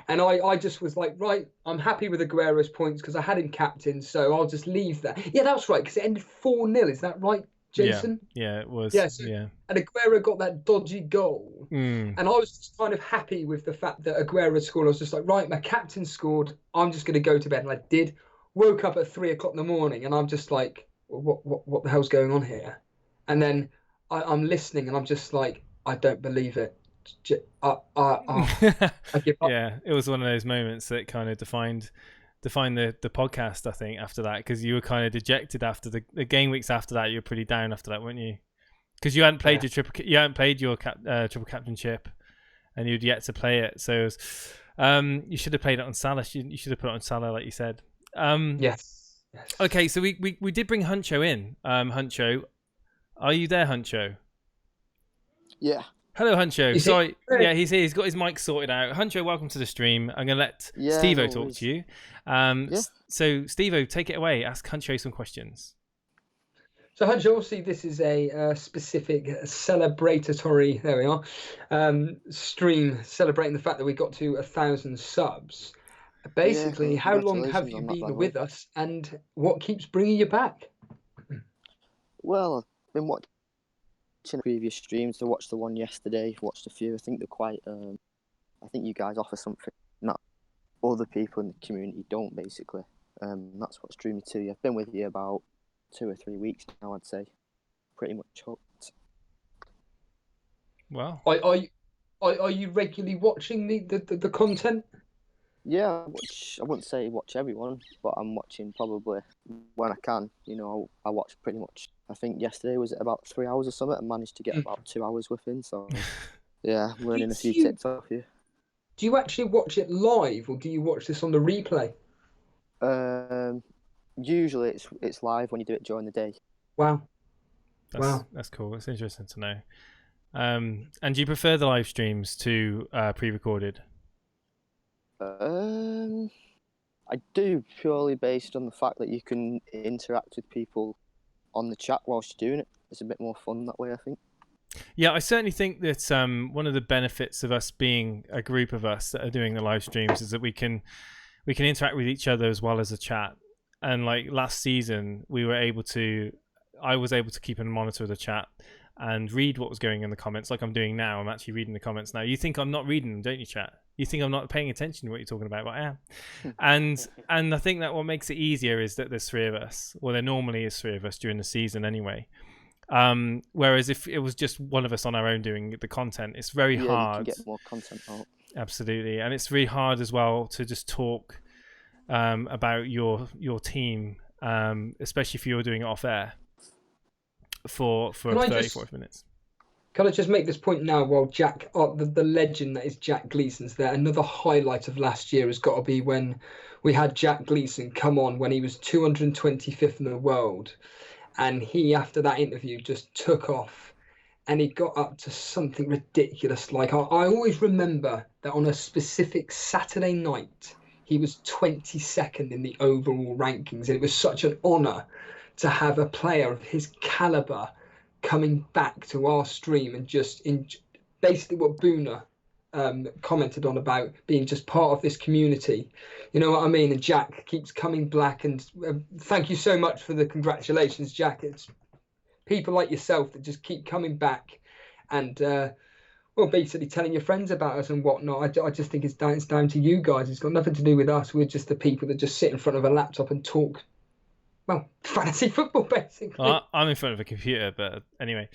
C: And I just was like, right, I'm happy with Aguero's points because I had him captain, so I'll just leave that. Yeah, that's right, because it ended 4-0. Is that right, Jason?
A: Yeah, it was.
C: Yeah, so,
A: yeah.
C: And Aguero got that dodgy goal.
A: Mm.
C: And I was just kind of happy with the fact that Aguero scored. I was just like, right, my captain scored. I'm just going to go to bed. And I did. Woke up at 3 o'clock in the morning, and I'm just like, what the hell's going on here? And then I'm listening, and I'm just like, I don't believe it. I give up.
A: Yeah, it was one of those moments that kind of defined the podcast, I think, after that, because you were kind of dejected after the game weeks after that. You were pretty down after that, weren't you? Because you hadn't played your triple captainship, and you'd yet to play it. So it was, you should have played it on Salah. You should have put it on Salah, like you said.
C: Yes.
A: Okay, so we did bring Huncho in. Huncho, are you there, Huncho?
F: Yeah.
A: Hello, Huncho.
C: Sorry.
A: Yeah, he's here. He's got his mic sorted out. Huncho, welcome to the stream. I'm going to let Steve-O talk to you. So, Steve-O, take it away. Ask Huncho some questions.
C: So, Huncho, obviously, this is a specific celebratory, there we are, stream celebrating the fact that we got to 1,000 subs. Basically, how long have you been with us, and what keeps bringing you back?
F: Well, I've been watching previous streams. I watched the one yesterday, watched a few. I think they're quite, I think you guys offer something that other people in the community don't, basically. That's what's drew me to you. I've been with you about 2 or 3 weeks now, I'd say. Pretty much hooked.
A: Wow.
C: Are you regularly watching the content?
F: Yeah, I wouldn't say watch everyone, but I'm watching probably when I can. You know, I watch pretty much. I think yesterday was about 3 hours or something. I managed to get about 2 hours within. So, yeah, I'm learning a few tips off you.
C: Do you actually watch it live, or do you watch this on the replay?
F: Usually it's live when you do it during the day.
C: Wow.
A: That's cool. That's interesting to know. And do you prefer the live streams to pre-recorded?
F: I do, purely based on the fact that you can interact with people on the chat whilst you're doing it. It's a bit more fun that way, I think.
A: Yeah, I certainly think that one of the benefits of us being a group of us that are doing the live streams is that we can interact with each other as well as a chat. And like last season, I was able to keep a monitor of the chat and read what was going in the comments, like I'm doing now. I'm actually reading the comments now. You think I'm not reading them, don't you, chat? You think I'm not paying attention to what you're talking about, but I am. And I think that what makes it easier is that there's 3 of us. Well, there normally is 3 of us during the season anyway. Whereas if it was just one of us on our own doing the content, it's very hard.
F: You can get more content out.
A: Absolutely, and it's really hard as well to just talk about your team, especially if you're doing it off air for 30-45 minutes.
C: Can I just make this point now while Jack, the legend that is Jack Gleeson's there? Another highlight of last year has got to be when we had Jack Gleeson come on when he was 225th in the world. And he, after that interview, just took off and he got up to something ridiculous. Like, I always remember that on a specific Saturday night, he was 22nd in the overall rankings. And it was such an honour to have a player of his calibre coming back to our stream and just basically what Boona commented on about being just part of this community. You know what I mean? And Jack keeps coming back, and thank you so much for the congratulations, Jack. It's people like yourself that just keep coming back and basically telling your friends about us and whatnot. I just think it's down to you guys. It's got nothing to do with us. We're just the people that just sit in front of a laptop and talk, well, fantasy football, basically.
A: Well, I'm in front of a computer, but anyway.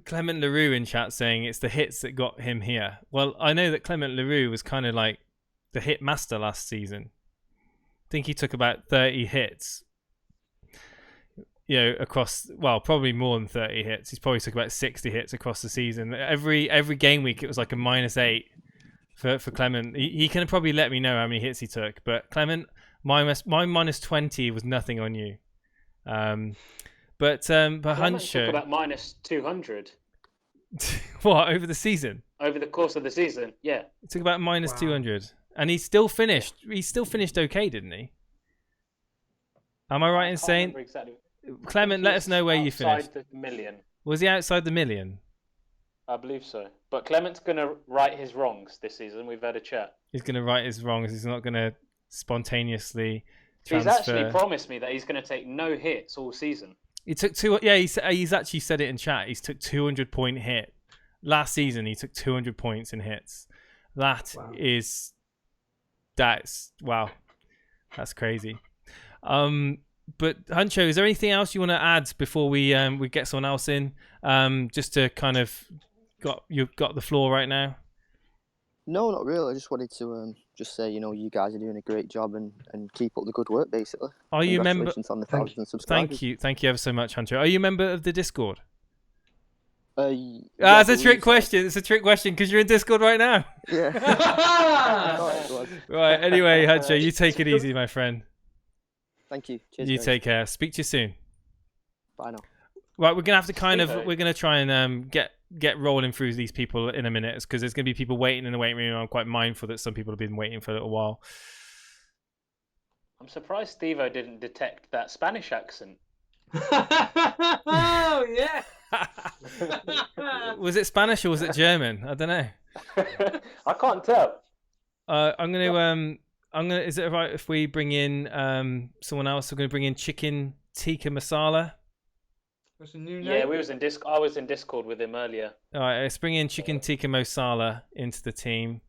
A: Clement LaRue in chat saying it's the hits that got him here. Well, I know that Clement LaRue was kind of like the hit master last season. I think he took about 30 hits. across, well, probably more than 30 hits. He's probably took about 60 hits across the season. Every game week, it was like a -8 for Clement. He can probably let me know how many hits he took. But Clement, my -20 was nothing on you. But Huncho
E: took about -200.
A: What, over the season?
E: Over the course of the season, yeah.
A: It took about -200, and he still finished. He still finished okay, didn't he? Am I right in saying?
E: Exactly.
A: Clement, let us know where you finished.
E: Outside the million.
A: Was he outside the million?
E: I believe so. But Clement's going to right his wrongs this season. We've had a chat.
A: He's going to right his wrongs. He's not going to spontaneously transfer.
E: He's actually promised me that he's going to take no hits all season.
A: He took two. Yeah, he's actually said it in chat. He's took 200-point hit last season. He took 200 points in hits. That's wow. That's crazy. But Huncho, is there anything else you want to add before we get someone else in? Just to kind of you've got the floor right now.
F: No, not really. I just wanted to just say, you guys are doing a great job and keep up the good work, basically.
A: Are you a member?
F: Congratulations on the 1,000 subscribers.
A: Thank you ever so much, Huncho. Are you a member of the Discord?
F: Yeah,
A: it's a trick question. It's a trick question because you're in Discord right now.
F: Yeah.
A: Right. Anyway, Huncho, you take it easy, my friend.
F: Thank you. Cheers,
A: you
F: guys.
A: take care. Speak to you soon.
F: Bye now.
A: Right, we're gonna have to we're gonna try and get rolling through these people in a minute because there's gonna be people waiting in the waiting room. I'm quite mindful that some people have been waiting for a little while.
E: I'm surprised Steve-O didn't detect that Spanish accent.
C: Oh yeah.
A: Was it Spanish or was it German? I don't know.
E: I can't tell.
A: I'm gonna. Is it alright if we bring in someone else? We're gonna bring in Chicken Tikka Masala.
C: What's the new name?
E: Yeah, I was in Discord with him earlier.
A: All right, let's bring in Chicken Tikka Masala into the team,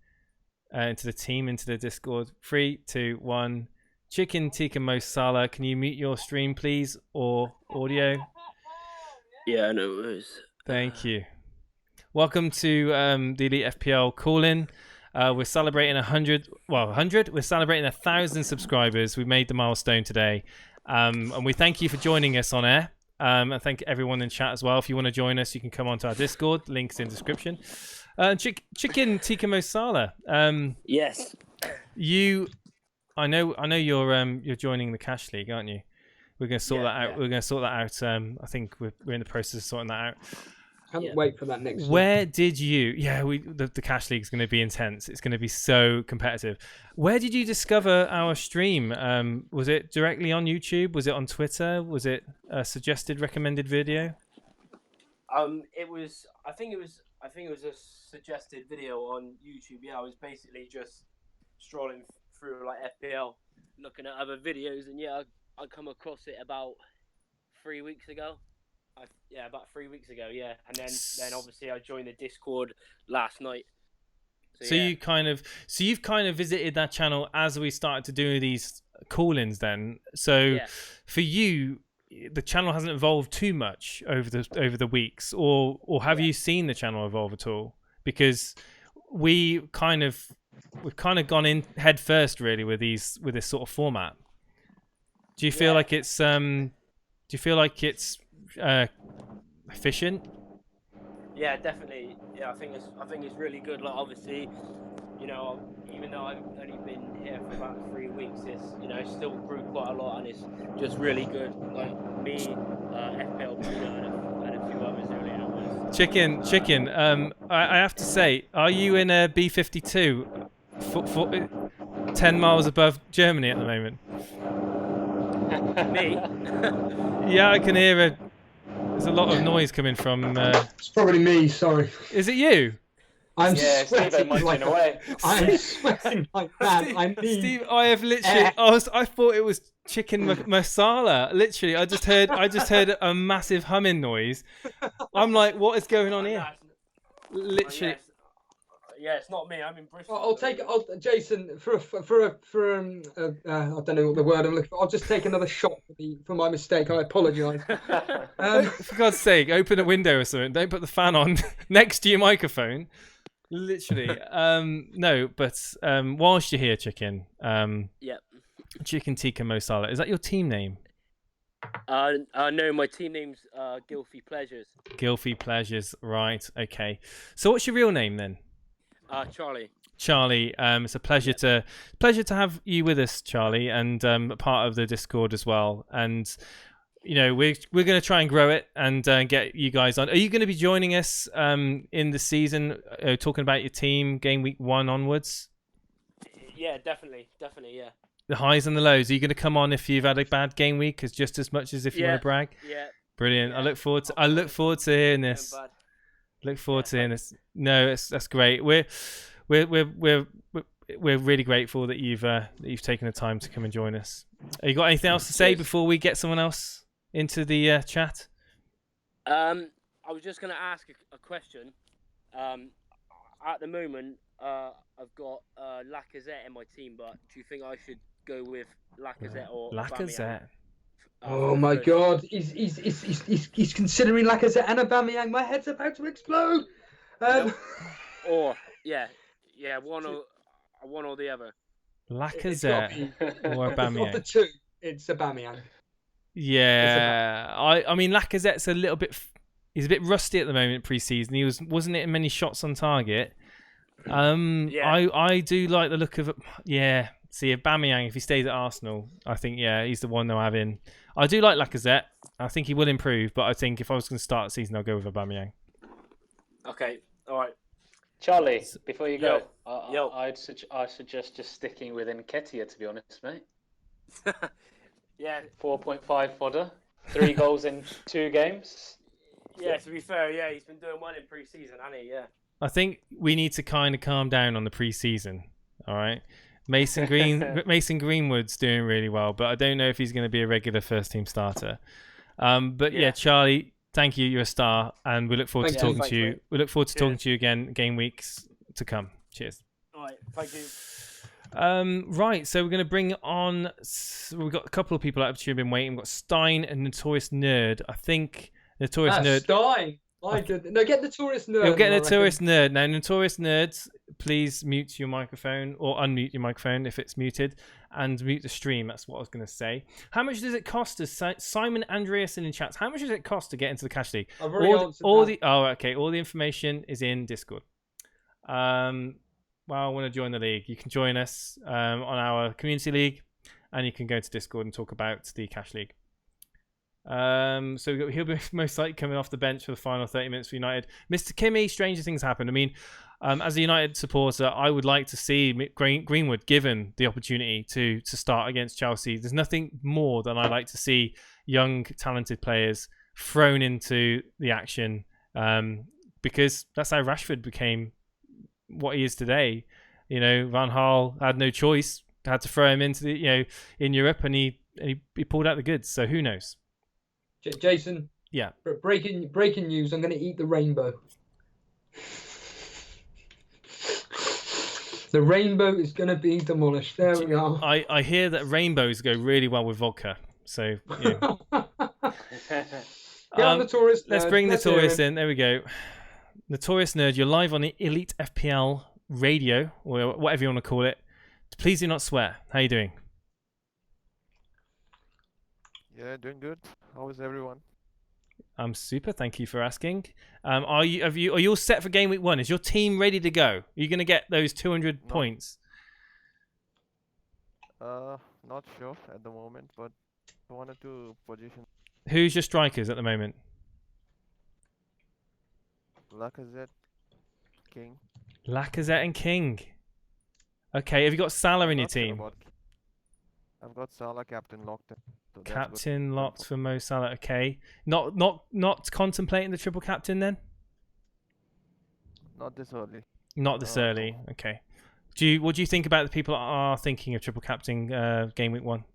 A: into the Discord. 3, 2, 1. Chicken Tikka Masala, can you mute your stream, please, or audio?
G: Yeah, no worries.
A: Thank you. Welcome to the Elite FPL call-in. We're celebrating 100. We're celebrating 1,000 subscribers. We made the milestone today, and we thank you for joining us on air. And thank everyone in chat as well. If you want to join us, you can come onto our Discord. Links in description. Chicken Tikka Masala.
G: Yes.
A: I know you're joining the Cash League, aren't you? We're going to sort that out. Yeah. We're going to sort that out. I think we're in the process of sorting that out.
C: Can't wait for that next one.
A: Where did you? Yeah, the Cash League is going to be intense. It's going to be so competitive. Where did you discover our stream? Was it directly on YouTube? Was it on Twitter? Was it a suggested recommended video?
G: It was. I think it was a suggested video on YouTube. Yeah, I was basically just strolling through like FPL, looking at other videos, and yeah, I come across it about 3 weeks ago. About 3 weeks ago, yeah. And then obviously I joined the Discord last night. So you've kind of visited that channel as we started to do these call-ins then. So for you, the channel hasn't evolved too much over the weeks, or have you seen the channel evolve at all? Because we've kind of gone in head first really with this sort of format. Do you feel like it's efficient? Yeah, definitely. Yeah, I think it's really good. Like obviously, even though I've only been here for about 3 weeks, it's still grew quite a lot, and it's just really good. Like me, FPL and a few others earlier was
A: Chicken. I have to say, are you in a B52, 10 miles above Germany at the moment?
G: Me?
A: Yeah, I can hear there's a lot of noise coming from.
C: It's probably me. Sorry.
A: Is it you?
C: I'm sweating like away. I'm sweating like that.
A: Steve, I have literally. I thought it was chicken masala. Literally, I just heard a massive humming noise. I'm like, what is going on here? Literally.
G: Yeah, it's not me. I'm in Bristol.
C: I'll take Jason for I don't know what the word I'm looking for. I'll just take another shot for my mistake. I apologise.
A: For God's sake, open a window or something. Don't put the fan on next to your microphone. Literally. No, but whilst you're here, Chicken.
G: Yep.
A: Chicken Tikka Masala. Is that your team name?
G: No, my team name's Gilfy Pleasures.
A: Gilfy Pleasures, right? Okay. So what's your real name then?
G: Charlie.
A: Charlie, it's a pleasure to have you with us, Charlie, and a part of the Discord as well. And we're going to try and grow it and get you guys on. Are you going to be joining us in the season, talking about your team game week 1 onwards?
G: Yeah, definitely, yeah.
A: The highs and the lows. Are you going to come on if you've had a bad game week, just as much as if you want to brag?
G: Yeah.
A: Brilliant. Yeah. I look forward to hearing this. Look forward to hearing this. No, that's great. We're really grateful that you've taken the time to come and join us. Have you got anything else to say before we get someone else into the chat?
G: I was just going to ask a question. At the moment, I've got Lacazette in my team, but do you think I should go with Lacazette or
A: Lacazette?
C: Oh my God! He's considering Lacazette and Aubameyang. My head's about to explode.
G: Or one or the other.
A: Lacazette or Aubameyang.
C: Of the two, it's Aubameyang.
A: Yeah, I mean Lacazette's he's a bit rusty at the moment pre-season. He wasn't hitting many shots on target. I do like the look of it. Yeah, see Aubameyang, if he stays at Arsenal, I think he's the one they'll have in. I do like Lacazette. I think he will improve, but I think if I was going to start the season, I'll go with Aubameyang.
G: Okay, all right.
E: Charlie, before you go, I'd suggest just sticking with Nketiah, to be honest, mate.
G: Yeah.
E: 4.5 fodder, 3 goals in 2 games.
G: Yeah, to be fair, he's been doing well in pre-season, hasn't he? Yeah.
A: I think we need to kind of calm down on the pre-season. All right, Mason Greenwood's doing really well, but I don't know if he's going to be a regular first-team starter. But yeah, Charlie, thank you. You're a star, and we look forward to talking to you. Mate. We look forward to talking to you again game weeks to come. Cheers.
G: All right, thank you.
A: Right, so we're going to bring on. We've got a couple of people out of the tube been waiting. We've got Stein and Notorious Nerd. I think Notorious Nerd.
C: Stein. No, get Notorious Nerd.
A: You'll get Notorious Nerd. Now, Notorious Nerds, please mute your microphone or unmute your microphone if it's muted and mute the stream. That's what I was going to say. How much does it cost us? Simon Andreasen in chats. How much does it cost to get into the cash league?
C: I've already answered that.
A: All the information is in Discord. Well, I want to join the league. You can join us on our community league, and you can go to Discord and talk about the cash league. So he'll be most likely coming off the bench for the final 30 minutes for United. Mr. Kimmy, stranger things happen. I mean, as a United supporter, I would like to see Greenwood given the opportunity to start against Chelsea. There's nothing more than I like to see young, talented players thrown into the action, because that's how Rashford became what he is today. Van Gaal had no choice, had to throw him into in Europe, and he pulled out the goods. So who knows?
C: Jason.
A: Yeah.
C: Breaking news. I'm going to eat the rainbow. The rainbow is going to be demolished. There we are.
A: I hear that rainbows go really well with vodka. So
C: Get on Notorious Nerd.
A: Let's bring Notorious in. There we go. Notorious Nerd, you're live on the Elite FPL radio, or whatever you want to call it. Please do not swear. How are you doing?
H: Yeah, doing good. How is everyone?
A: I'm super. Thank you for asking. Are you all set for game week 1? Is your team ready to go? Are you going to get those 200 points?
H: Not sure at the moment, but 1 or 2 positions.
A: Who's your strikers at the moment?
H: Lacazette, King.
A: Lacazette and King. Okay, have you got Salah in your team?
H: I've got Salah captain locked in. So
A: captain locked for Mo Salah. Okay, not contemplating the triple captain then.
H: Not this early.
A: Not this early. Okay. What do you think about the people that are thinking of triple captain game week 1?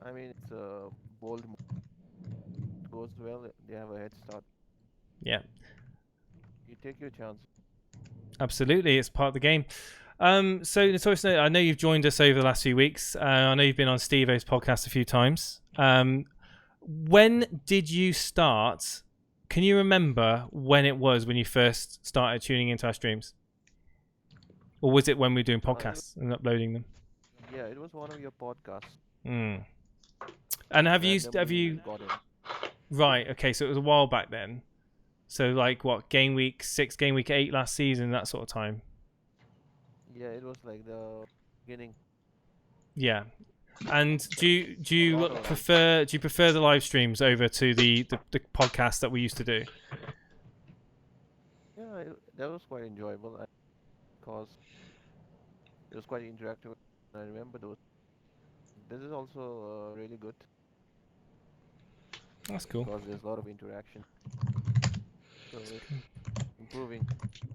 H: I mean, it's a bold move. It goes well. They have a head start.
A: Yeah.
H: You take your chance.
A: Absolutely, it's part of the game. So Notorious Nerd, I know you've joined us over the last few weeks. I know you've been on Steve-O's podcast a few times. When did you start? Can you remember when it was when you first started tuning into our streams? Or was it when we were doing podcasts and uploading them?
H: Yeah, it was one of your podcasts.
A: And have you
H: randomly got in.
A: right? Okay, so it was a while back then. So like what, game week 6, game week 8 last season, that sort of time.
H: Yeah, it was like the beginning.
A: Yeah. And do you prefer the live streams over to the podcast that we used to do?
H: Yeah, that was quite enjoyable because it was quite interactive. I remember those. This is also really good
A: That's cool.
H: because there's a lot of interaction. So it's improving.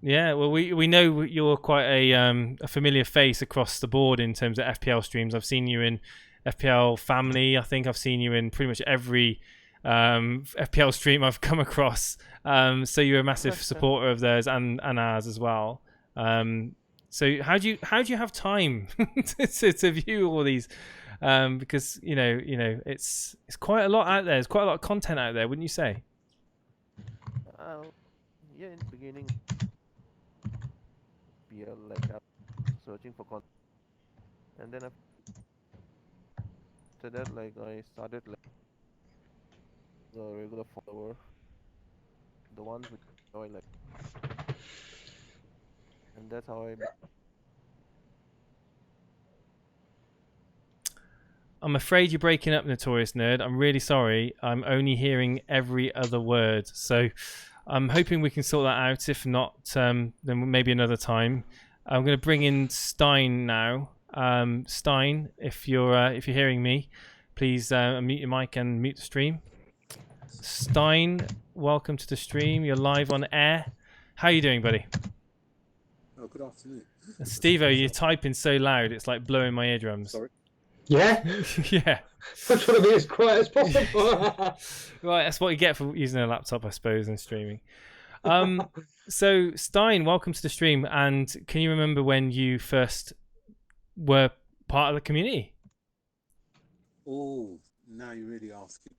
A: Yeah, well, we know you're quite a familiar face across the board in terms of FPL streams. I've seen you in FPL Family. I think I've seen you in pretty much every FPL stream I've come across. So you're a massive supporter of theirs and ours as well. So how do you have time to view all these? Because you know it's quite a lot out there. There's quite a lot of content out there, wouldn't you say?
H: Yeah, in the beginning, like searching for content, and then after that, like I started like the regular follower, the ones which enjoy like, and that's how I.
A: I'm afraid you're breaking up, Notorious Nerd. I'm really sorry. I'm only hearing every other word. So I'm hoping we can sort that out. If not, then maybe another time. I'm going to bring in Stein now. Stein, if you're hearing me, please unmute your mic and mute the stream. Stein, welcome to the stream. You're live on air. How are you doing, buddy?
I: Oh, good afternoon.
A: Steve-O, you're typing so loud, it's like blowing my eardrums.
I: Sorry.
C: Yeah?
A: Yeah.
C: I'm trying to be as quiet as possible.
A: Right, that's what you get for using a laptop, I suppose, and streaming. So, Stein, welcome to the stream. And can you remember when you first were part of the community?
I: Oh, now you're really asking.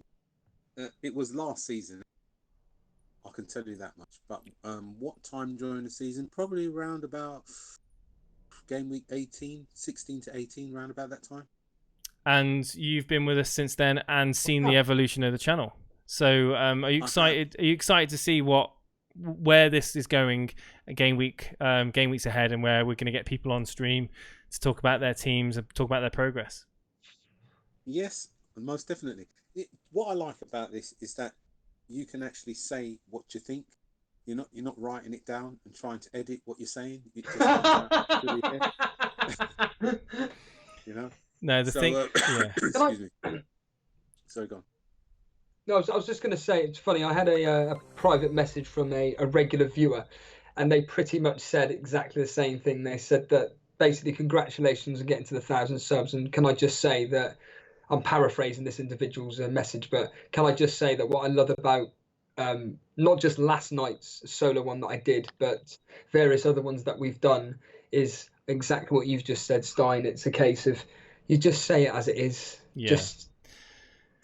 I: It was last season. I can tell you that much. But what time during the season? Probably around about game week 18, 16 to 18, round about that time. And
A: you've been with us since then and seen the evolution of the channel. So are you excited? Are you excited to see where this is going game weeks ahead, and where we're going to get people on stream to talk about their teams and talk about their progress?
I: Yes, most definitely. What I like about this is that you can actually say what you think. You're not writing it down and trying to edit what you're saying. It just you know.
A: No, thing. Yeah.
I: Excuse me. Sorry, go on.
C: No, I was just going to say, it's funny. I had a private message from a regular viewer, and they pretty much said exactly the same thing. They said that basically, congratulations on getting to the 1,000 subs. And can I just say that I'm paraphrasing this individual's message, but can I just say that what I love about not just last night's solo one that I did, but various other ones that we've done is exactly what you've just said, Stein. It's a case of you just say it as it is. Yeah. Just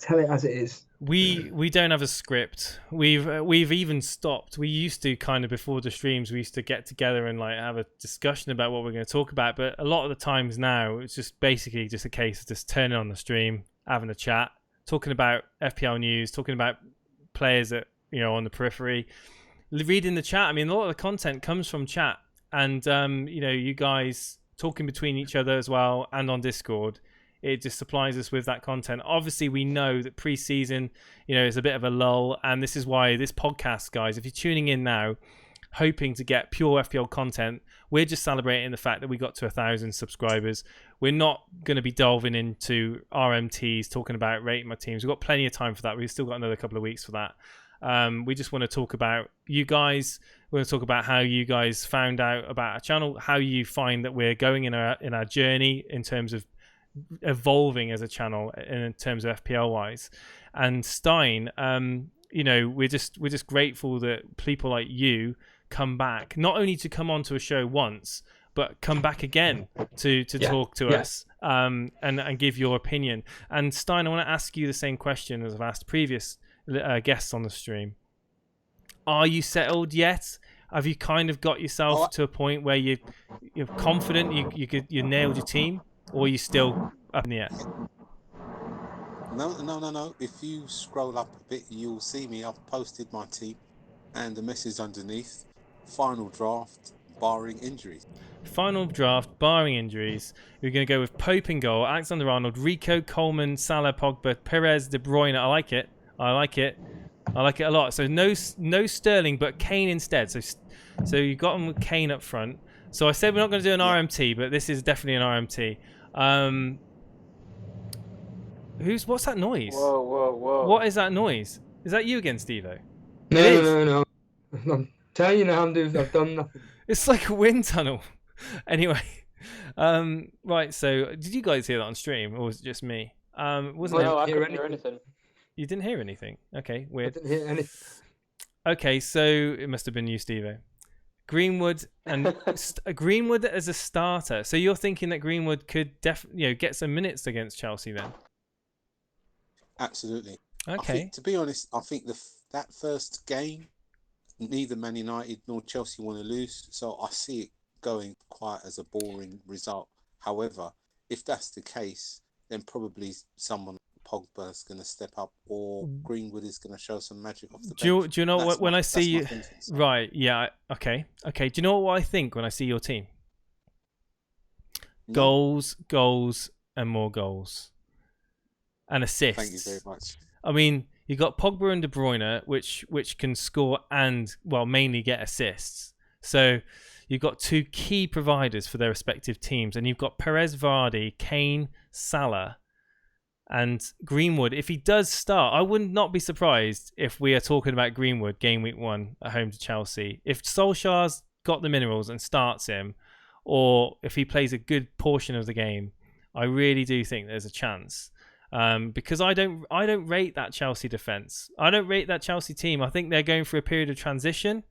C: tell it as it is.
A: We don't have a script. We've even stopped. We used to kind of before the streams, we used to get together and like have a discussion about what we're going to talk about. But a lot of the times now, it's just basically just a case of just turning on the stream, having a chat, talking about FPL news, talking about players that on the periphery, reading the chat. I mean, a lot of the content comes from chat, and you guys talking between each other as well, and on Discord. It just supplies us with that content. Obviously, we know that pre-season, is a bit of a lull, and this is why this podcast, guys, if you're tuning in now, hoping to get pure FPL content, we're just celebrating the fact that we got to 1,000 subscribers. We're not going to be delving into RMTs, talking about rating my teams. We've got plenty of time for that. We've still got another couple of weeks for that. We just want to talk about you guys. We're going to talk about how you guys found out about our channel, how you find that we're going in our journey in terms of evolving as a channel in terms of FPL wise. And Stein, we're just grateful that people like you come back, not only to come onto a show once, but come back again to talk to us and give your opinion. And Stein, I want to ask you the same question as I've asked previous guests on the stream. Are you settled yet? Have you kind of got yourself to a point where you're confident you nailed your team? Or are you still up in the air?
I: No. If you scroll up a bit, you'll see me. I've posted my team and the message underneath. Final draft, barring injuries.
A: Final draft, barring injuries. We're going to go with Pope in goal, Alexander-Arnold, Rico, Coleman, Salah, Pogba, Perez, De Bruyne. I like it a lot. So no Sterling, but Kane instead. So you got him with Kane up front. So I said we're not going to do an RMT, but this is definitely an RMT. What's that noise?
E: Whoa.
A: What is that noise? Is that you again, Stevo?
C: No. I'm telling you now, I've done nothing.
A: It's like a wind tunnel. Anyway, right. So did you guys hear that on stream, or was it just me? Wasn't
E: No,
A: it?
E: I couldn't hear anything.
A: You didn't hear anything? Okay, weird.
C: I didn't hear anything.
A: Okay, so it must have been you, Stevo. Greenwood and Greenwood as a starter. So you're thinking that Greenwood could get some minutes against Chelsea then?
I: Absolutely.
A: Okay.
I: To be honest, I think that first game, neither Man United nor Chelsea want to lose, so I see it going quite as a boring result. However, if that's the case, then probably someone Pogba is going to step up, or Greenwood is going to show some magic off the bench.
A: Do you know what when I see you? Right. Yeah. Okay. Do you know what I think when I see your team? No. Goals, and more goals, and assists.
I: Thank you very much.
A: I mean, you got Pogba and De Bruyne, which can score and mainly get assists. So you've got two key providers for their respective teams, and you've got Perez, Vardy, Kane, Salah. And Greenwood, if he does start, I would not be surprised if we are talking about Greenwood game week 1 at home to Chelsea. If Solskjaer's got the minerals and starts him, or if he plays a good portion of the game, I really do think there's a chance. Because I don't rate that Chelsea defence. I don't rate that Chelsea team. I think they're going through a period of transition.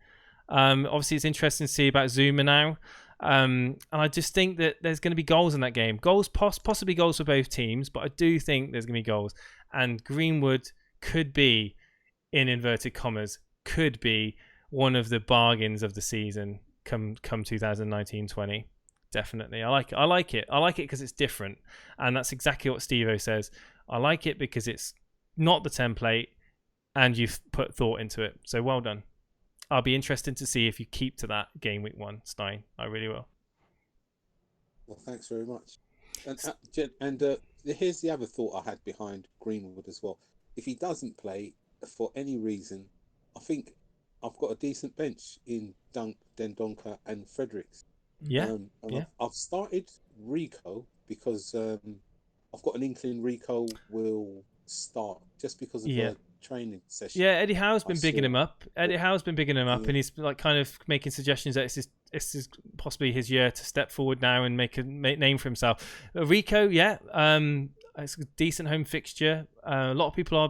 A: Obviously, it's interesting to see about Zuma now. And I just think that there's going to be goals in that game. Possibly goals for both teams, but I do think there's going to be goals. And Greenwood could be, in inverted commas, could be one of the bargains of the season come 2019-20. Definitely. I like it because it's different. And that's exactly what Stevo says. I like it because it's not the template and you've put thought into it. So well done. I'll be interested to see if you keep to that game week 1, Stein. I really will.
I: Well, thanks very much. And here's the other thought I had behind Greenwood as well. If he doesn't play for any reason, I think I've got a decent bench in Dendoncker and Fredericks.
A: Yeah.
I: I've started Rico because I've got an inkling Rico will start just because of the training session.
A: Yeah, Eddie Howe's been bigging him up. And he's like kind of making suggestions that this is possibly his year to step forward now and make a name for himself. Rico, it's a decent home fixture. A lot of people are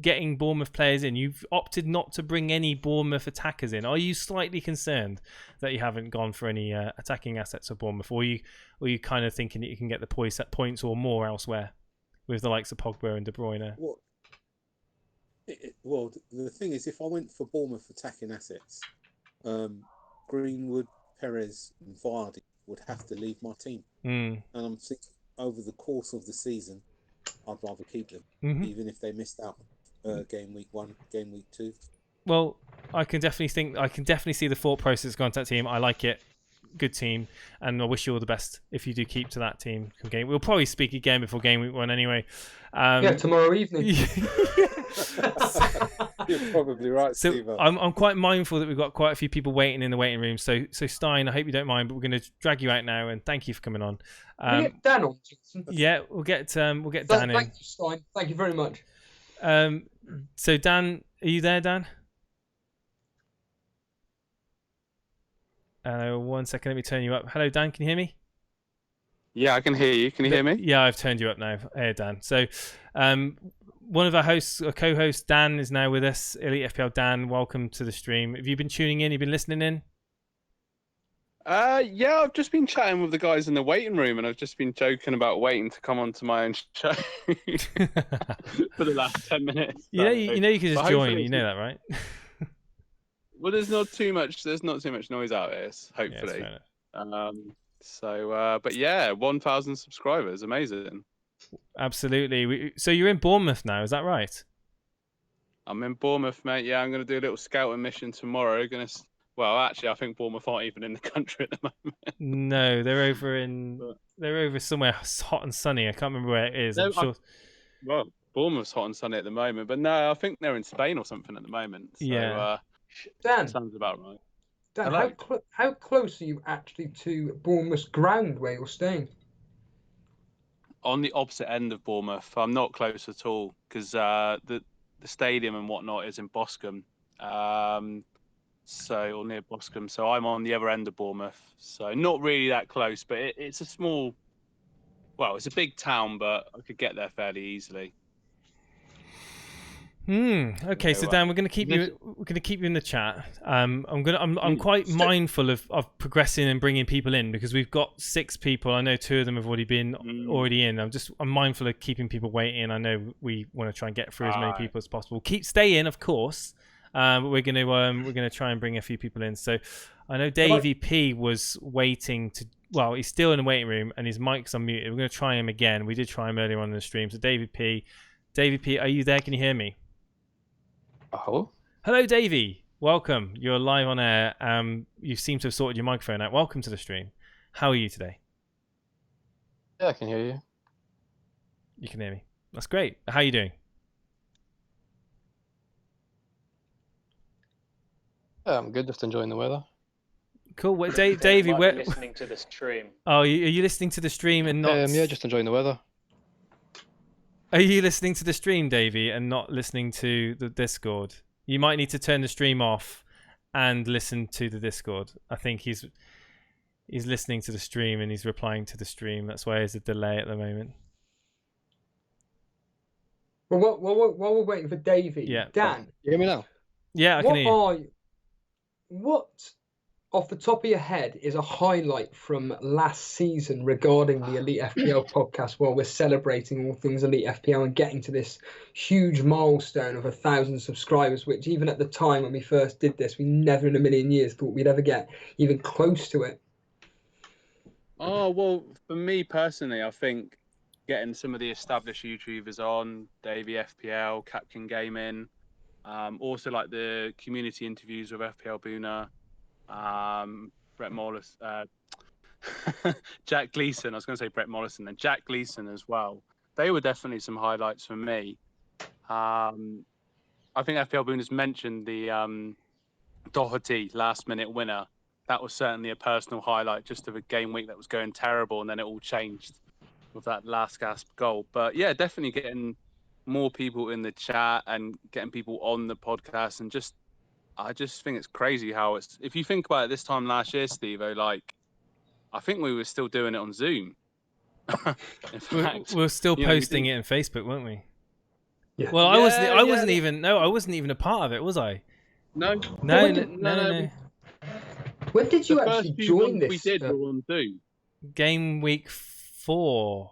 A: getting Bournemouth players in. You've opted not to bring any Bournemouth attackers in. Are you slightly concerned that you haven't gone for any attacking assets for Bournemouth, or are you kind of thinking that you can get the points or more elsewhere with the likes of Pogba and De Bruyne?
I: Well, the thing is, if I went for Bournemouth attacking assets, Greenwood, Perez, and Vardy would have to leave my team. And I'm thinking over the course of the season, I'd rather keep them, even if they missed out game week 1, game week 2.
A: Well, I can definitely see the thought process going to that team. I like it. Good team, and I wish you all the best if you do keep to that team. We'll probably speak again before game week 1 anyway.
C: Tomorrow evening.
I: You're probably right,
A: so
I: Steve.
A: I'm quite mindful that we've got quite a few people waiting in the waiting room. So Stein, I hope you don't mind, but we're going to drag you out now, and thank you for coming on.
C: We'll get Dan on.
A: Yeah, we'll get Dan in.
C: Thank you, Stein. Thank you very much.
A: So Dan, are you there, Dan? 1 second, let me turn you up. Hello, Dan, can you hear me?
J: Yeah, I can hear you. Can you hear me?
A: Yeah, I've turned you up now. Hey, Dan. So, one of our hosts, or co-hosts, Dan, is now with us. Elite FPL Dan, welcome to the stream. Have you been tuning in? You've been listening in?
J: Yeah, I've just been chatting with the guys in the waiting room, and I've just been joking about waiting to come onto my own show for the last 10 minutes.
A: You know, you can just join. You know that, right?
J: Well, there's not too much noise out here, hopefully.
A: Yeah,
J: but yeah, 1,000 subscribers, amazing.
A: Absolutely. So you're in Bournemouth now, is that right?
J: I'm in Bournemouth, mate. Yeah, I'm going to do a little scouting mission tomorrow. Well, actually, I think Bournemouth aren't even in the country at the moment.
A: No, they're over somewhere hot and sunny. I can't remember where it is. I'm sure.
J: Well, Bournemouth's hot and sunny at the moment, but no, I think they're in Spain or something at the moment. So,
A: Yeah.
C: Dan,
J: sounds about right.
C: Dan, how close are you actually to Bournemouth's ground where you're staying?
J: On the opposite end of Bournemouth. I'm not close at all because the stadium and whatnot is in Boscombe. Or near Boscombe. So I'm on the other end of Bournemouth. So not really that close, but it's a small. Well, it's a big town, but I could get there fairly easily.
A: Okay, so Dan, we're going to keep you. We're going to keep you in the chat. I'm quite mindful of progressing and bringing people in because we've got 6 people. I know 2 of them have already been in. I'm mindful of keeping people waiting. I know we want to try and get through as many people as possible. Stay in, of course. But we're going to try and bring a few people in. So I know Davey P was waiting to. Well, he's still in the waiting room and his mic's unmuted. We're going to try him again. We did try him earlier on in the stream. So Davey P, are you there? Can you hear me? Hello, Davey. Welcome. You're live on air. You seem to have sorted your microphone out. Welcome to the stream. How are you today?
K: Yeah, I can hear you.
A: You can hear me. That's great. How are you doing?
K: Yeah, I'm good. Just enjoying the weather.
A: Cool. Davey, where?
E: Listening to the stream.
A: Oh, are you listening to the stream and not?
K: Yeah, just enjoying the weather.
A: Are you listening to the stream, Davey, and not listening to the Discord? You might need to turn the stream off and listen to the Discord. I think he's listening to the stream and he's replying to the stream. That's why there's a delay at the moment.
C: Well, while we're waiting for Davey, Dan,
K: you hear me now?
A: Yeah, I can hear you.
C: What, off the top of your head, is a highlight from last season regarding the Elite FPL podcast while we're celebrating all things Elite FPL and getting to this huge milestone of 1,000 subscribers, which even at the time when we first did this, we never in a million years thought we'd ever get even close to it?
J: Oh, well, for me personally, I think getting some of the established YouTubers on, Davey FPL, Captain Gaming, also like the community interviews with FPL Boona, Brett Mollison, Jack Gleason. I was going to say Brett Mollison, then Jack Gleason as well. They were definitely some highlights for me. I think FPL Boona's mentioned the Doherty last-minute winner. That was certainly a personal highlight just of a game week that was going terrible, and then it all changed with that last gasp goal. But yeah, definitely getting more people in the chat and getting people on the podcast, and I just think it's crazy how it's. If you think about it, this time last year, Steve-O, like I think we were still doing it on Zoom. In fact,
A: we're still posting it on Facebook, weren't we?
C: Yeah.
A: Well, I wasn't even a part of it, was I?
J: No.
C: When did you actually join this?
J: We did were on Zoom.
A: Game week 4,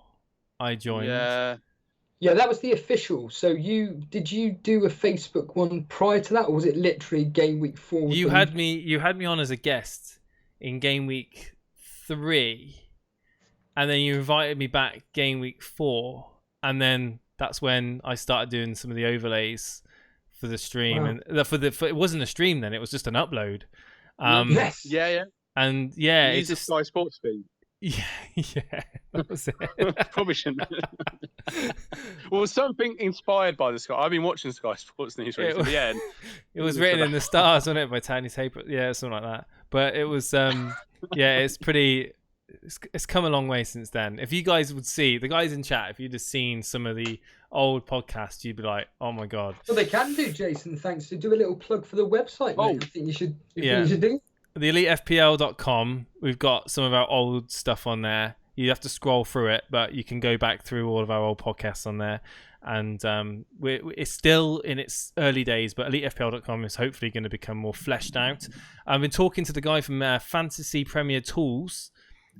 A: I joined.
C: Yeah, that was the official. So did you do a Facebook one prior to that, or was it literally game week 4?
A: You had me on as a guest in game week 3, and then you invited me back game week 4, and then that's when I started doing some of the overlays for the stream. Wow. And it wasn't a stream then; it was just an upload.
C: Yes.
J: Yeah.
A: And yeah,
J: it's just Sky Sports feed.
A: Yeah, that was it.
J: Probably shouldn't. Well, something inspired by the Sky. I've been watching Sky Sports News recently.
A: It was written in the stars, wasn't it, by Tiny Taper? Yeah, something like that. But it was, it's pretty. It's come a long way since then. If you guys would see the guys in chat, if you'd have seen some of the old podcasts, you'd be like, "Oh my god!"
C: Well, they can do, Jason. Thanks. To do a little plug for the website. Oh, mate. I think you should. You should do.
A: TheEliteFPL.com. We've got some of our old stuff on there. You have to scroll through it, but you can go back through all of our old podcasts on there. And it's still in its early days, but EliteFPL.com is hopefully going to become more fleshed out. I've been talking to the guy from Fantasy Premier Tools,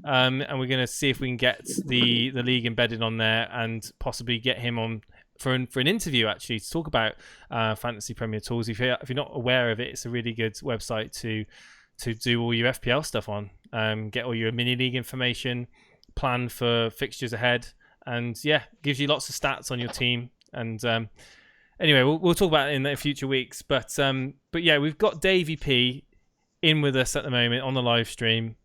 A: and we're going to see if we can get the league embedded on there and possibly get him on for an interview, actually, to talk about Fantasy Premier Tools. If you're not aware of it, it's a really good website to do all your FPL stuff on, get all your mini league information, plan for fixtures ahead, and yeah, gives you lots of stats on your team. And anyway, we'll talk about it in the future weeks. But yeah, we've got Davey P in with us at the moment on the live stream.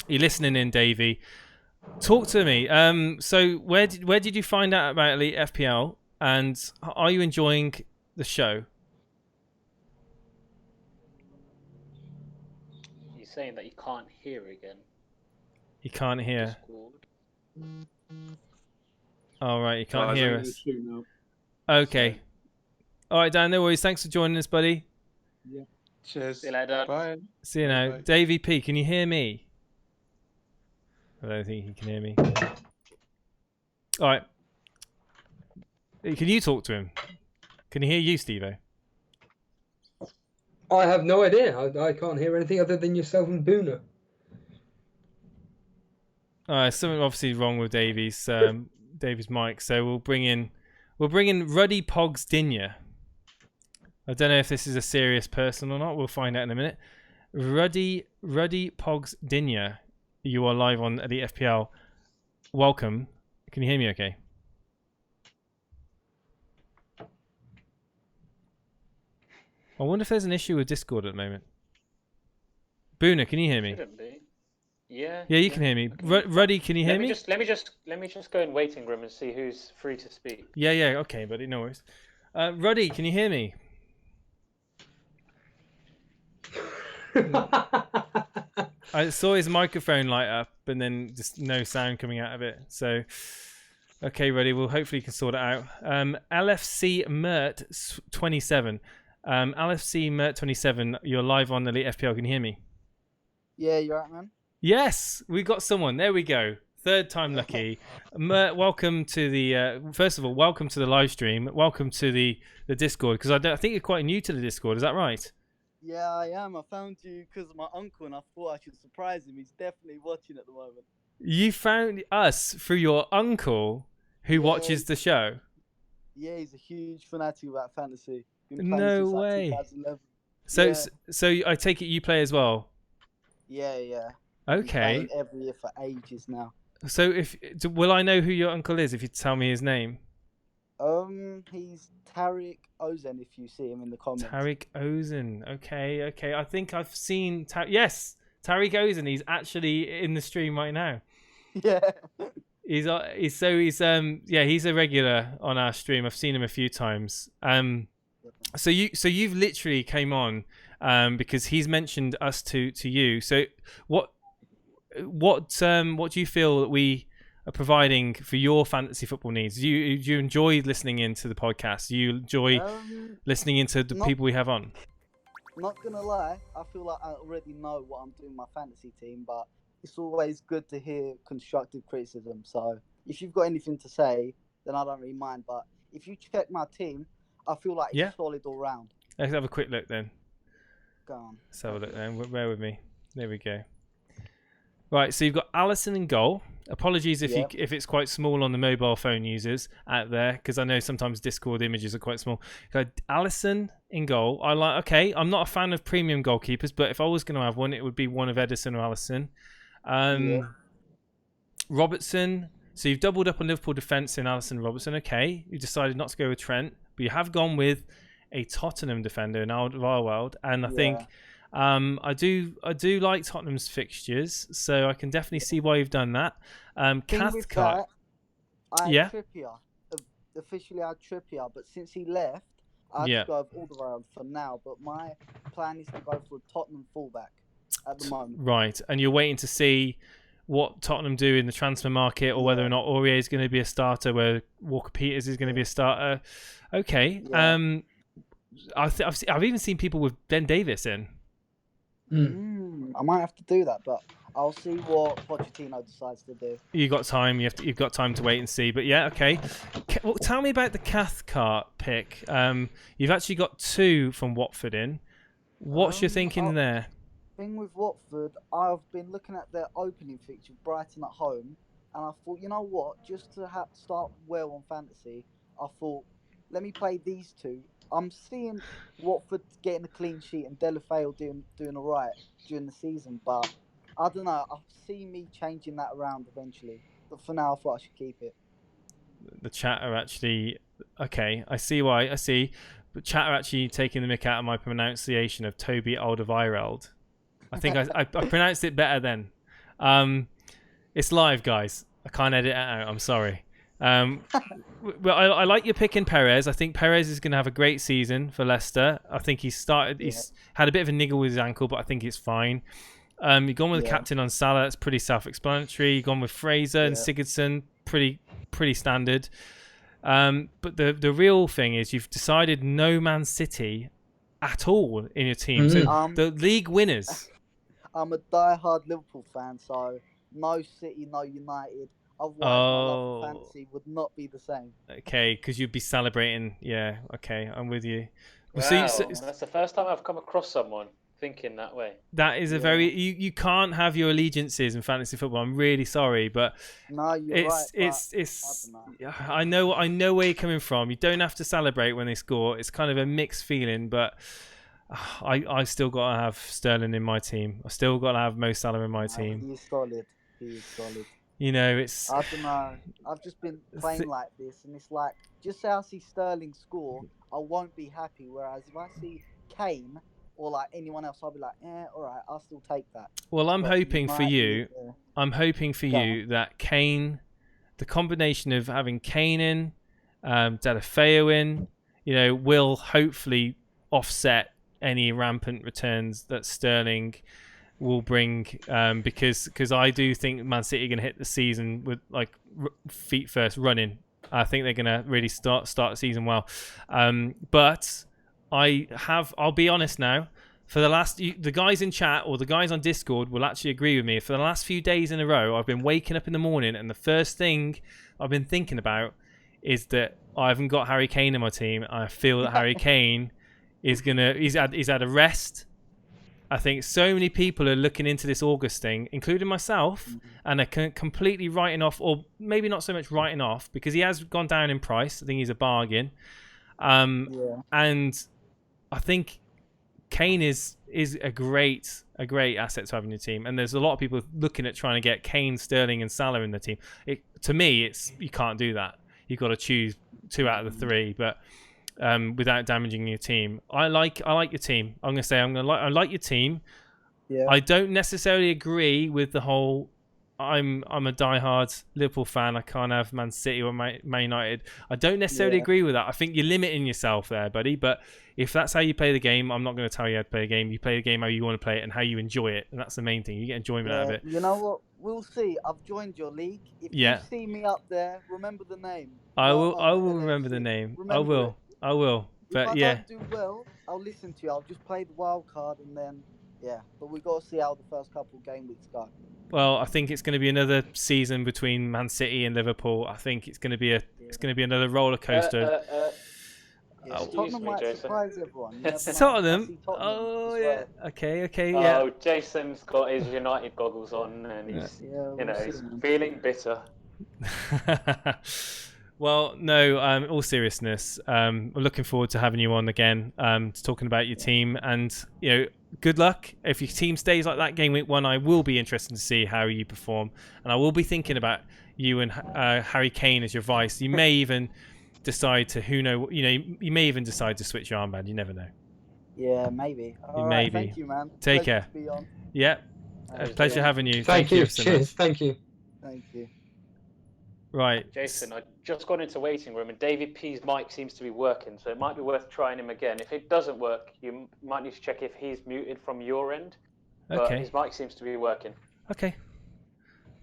A: You're listening in, Davey. Talk to me. So where did you find out about Elite FPL, and are you enjoying the show?
E: You're saying that you can't hear again.
A: You can't hear.
E: Discord.
A: All right, you can't hear us.
I: Now.
A: Okay. All right, Dan. No worries. Thanks for joining us, buddy.
I: Yeah.
J: Cheers.
E: See you later.
J: Bye.
A: See you now,
J: Bye.
A: Davey P. Can you hear me? I don't think he can hear me. All right. Can you talk to him? Can he hear you, Steve-O?
C: I have no idea. I can't hear anything other than yourself and Boona.
A: Something obviously wrong with Davey's mic. So we'll bring in Ruddy Pogs Dinya. I don't know if this is a serious person or not. We'll find out in a minute. Ruddy Pogs Dinya, you are live on the FPL. Welcome. Can you hear me okay? I wonder if there's an issue with Discord at the moment. Boona, can you hear me?
E: Shouldn't be. Yeah.
A: Yeah, you can hear me. Ruddy, can you hear me?
E: Let me just go in waiting room and see who's free to speak.
A: Yeah, okay, buddy, no worries. Ruddy, can you hear me? I saw his microphone light up and then just no sound coming out of it. So, okay, Ruddy, we'll hopefully can sort it out. LFC Mert 27. LFC Mert 27, you're live on Elite FPL. Can you hear me?
F: Yeah, you're right, man.
A: Yes, we got someone. There we go. Third time lucky. Mert, welcome to the. First of all, welcome to the live stream. Welcome to the Discord, because I think you're quite new to the Discord. Is that right?
L: Yeah, I am. I found you because of my uncle, and I thought I should surprise him. He's definitely watching at the moment.
A: You found us through your uncle, who watches the show.
L: Yeah, he's a huge fanatic about fantasy. Been playing
A: No
L: since, like,
A: way.
L: 2011.
A: So,
L: Yeah.
A: so I take it you play as well.
L: Yeah.
A: Okay.
L: Been playing every year for ages now.
A: So will I know who your uncle is if you tell me his name?
L: He's Tariq Ozen. If you see him in the comments.
A: Tariq Ozen. Okay. I think I've seen. Yes, Tariq Ozen. He's actually in the stream right now.
L: Yeah.
A: He's a regular on our stream. I've seen him a few times. So you've literally came on because he's mentioned us to you. So what do you feel that we are providing for your fantasy football needs? Do you enjoy listening into the podcast? Do you enjoy listening into the people we have on?
L: Not gonna lie, I feel like I already know what I'm doing in my fantasy team, but it's always good to hear constructive criticism. So if you've got anything to say, then I don't really mind. But if you check my team, I feel like it's solid all round.
A: Let's have a quick look then.
L: Go on.
A: Let's have a look then. Bear with me. There we go. Right, so you've got Allison in goal. Apologies if it's quite small on the mobile phone users out there, because I know sometimes Discord images are quite small. Allison in goal. I'm not a fan of premium goalkeepers, but if I was going to have one, it would be one of Edison or Allison. Robertson. So you've doubled up on Liverpool defence in Allison and Robertson. Okay, you decided not to go with Trent, but you have gone with a Tottenham defender in Alderweireld, and I think I do like Tottenham's fixtures, so I can definitely see why you've done that. Cathcart,
L: Trippier. Officially, I had Trippier, but since he left, I had to go with Alderweireld for now. But my plan is to go for a Tottenham fullback at the moment.
A: Right, and you're waiting to see what Tottenham do in the transfer market, or whether or not Aurier is going to be a starter, where Walker Peters is going to be a starter. Okay. Yeah. I've even seen people with Ben Davis in.
L: I might have to do that, but I'll see what Pochettino decides to do.
A: You got time. You've got time to wait and see. But yeah, okay. Well, tell me about the Cathcart pick. You've actually got two from Watford in. What's your thinking there?
L: Thing with Watford, I've been looking at their opening fixture, Brighton at home, and I thought, you know what? Just to start well on fantasy, I thought, let me play these two. I'm seeing Watford getting a clean sheet and Delafeu doing all right during the season, but I don't know. I see me changing that around eventually. But for now, I thought I should keep it.
A: The chat are actually okay. I see why. I see. But chat are actually taking the mick out of my pronunciation of Toby Alderweireld. I think I pronounced it better then. It's live, guys. I can't edit it out. I'm sorry. Well, I like your pick in Perez. I think Perez is going to have a great season for Leicester. I think he's had a bit of a niggle with his ankle, but I think it's fine. You've gone with the captain on Salah. That's pretty self-explanatory. You've gone with Fraser and Sigurdsson. Pretty standard. But the real thing is you've decided no Man City at all in your team. So the league winners.
L: I'm a die-hard Liverpool fan, so no City, no United. Otherwise, my love for fantasy would not be the same.
A: Okay, because you'd be celebrating. Yeah, okay, I'm with you.
E: Wow, that's the first time I've come across someone thinking that way.
A: That is a very you can't have your allegiances in fantasy football. I'm really sorry, but
L: no, you're right.
A: I know where you're coming from. You don't have to celebrate when they score. It's kind of a mixed feeling, but I still got to have Sterling in my team. I still got to have Mo Salah in my team.
L: He's solid. He's solid.
A: You know, it's.
L: I don't know. I've just been playing like this, and it's like just say I see Sterling score, I won't be happy. Whereas if I see Kane or like anyone else, I'll be like, all right, I'll still take that.
A: Well, I'm hoping for you. I'm hoping for you that Kane, the combination of having Kane in, Deulofeu in, will hopefully offset any rampant returns that Sterling will bring, because I do think Man City are going to hit the season with like feet first running. I think they're going to really start the season well. But I'll be honest now, for the guys in chat or the guys on Discord will actually agree with me. For the last few days in a row, I've been waking up in the morning and the first thing I've been thinking about is that I haven't got Harry Kane in my team. I feel that Harry Kane he's had a rest. I think so many people are looking into this August thing, including myself, and are completely writing off, or maybe not so much writing off, because he has gone down in price. I think he's a bargain. And I think Kane is a great asset to have in your team. And there's a lot of people looking at trying to get Kane, Sterling, and Salah in the team. To me, you can't do that. You've got to choose 2 out of the 3, but without damaging your team. I like your team. I'm gonna say I like your team. Yeah. I don't necessarily agree with the whole. I'm a diehard Liverpool fan. I can't have Man City or Man United. I don't necessarily agree with that. I think you're limiting yourself there, buddy. But if that's how you play the game, I'm not going to tell you how to play the game. You play the game how you want to play it and how you enjoy it, and that's the main thing. You get enjoyment out of it.
L: You know what? We'll see. I've joined your league. If you see me up there, remember the name.
A: I will remember the name. I will. But
L: if I don't do well, I'll listen to you. I'll just play the wild card and then But we got to see how the first couple of game weeks go.
A: Well, I think it's going to be another season between Man City and Liverpool. I think it's going to be another roller coaster.
L: Tottenham might surprise everyone.
A: Tottenham? Oh yeah. Okay. Yeah.
E: Oh, Jason's got his United goggles on, and he's he's feeling bitter.
A: Well, no. All seriousness, we're looking forward to having you on again, to talking about your team, and good luck. If your team stays like that game week 1, I will be interested to see how you perform, and I will be thinking about you and Harry Kane as your vice. You may even decide to, you may even decide to switch your armband. You never know.
L: Yeah, maybe.
A: Maybe.
L: Thank you, man.
A: Take care.
L: To be on.
A: Yeah, pleasure having you.
C: Thank you. Cheers. Thank you.
L: Thank you.
A: Right,
E: Jason, I just got into waiting room and David P's mic seems to be working, so it might be worth trying him again. If it doesn't work, you might need to check if he's muted from your end. But his mic seems to be working.
A: Okay.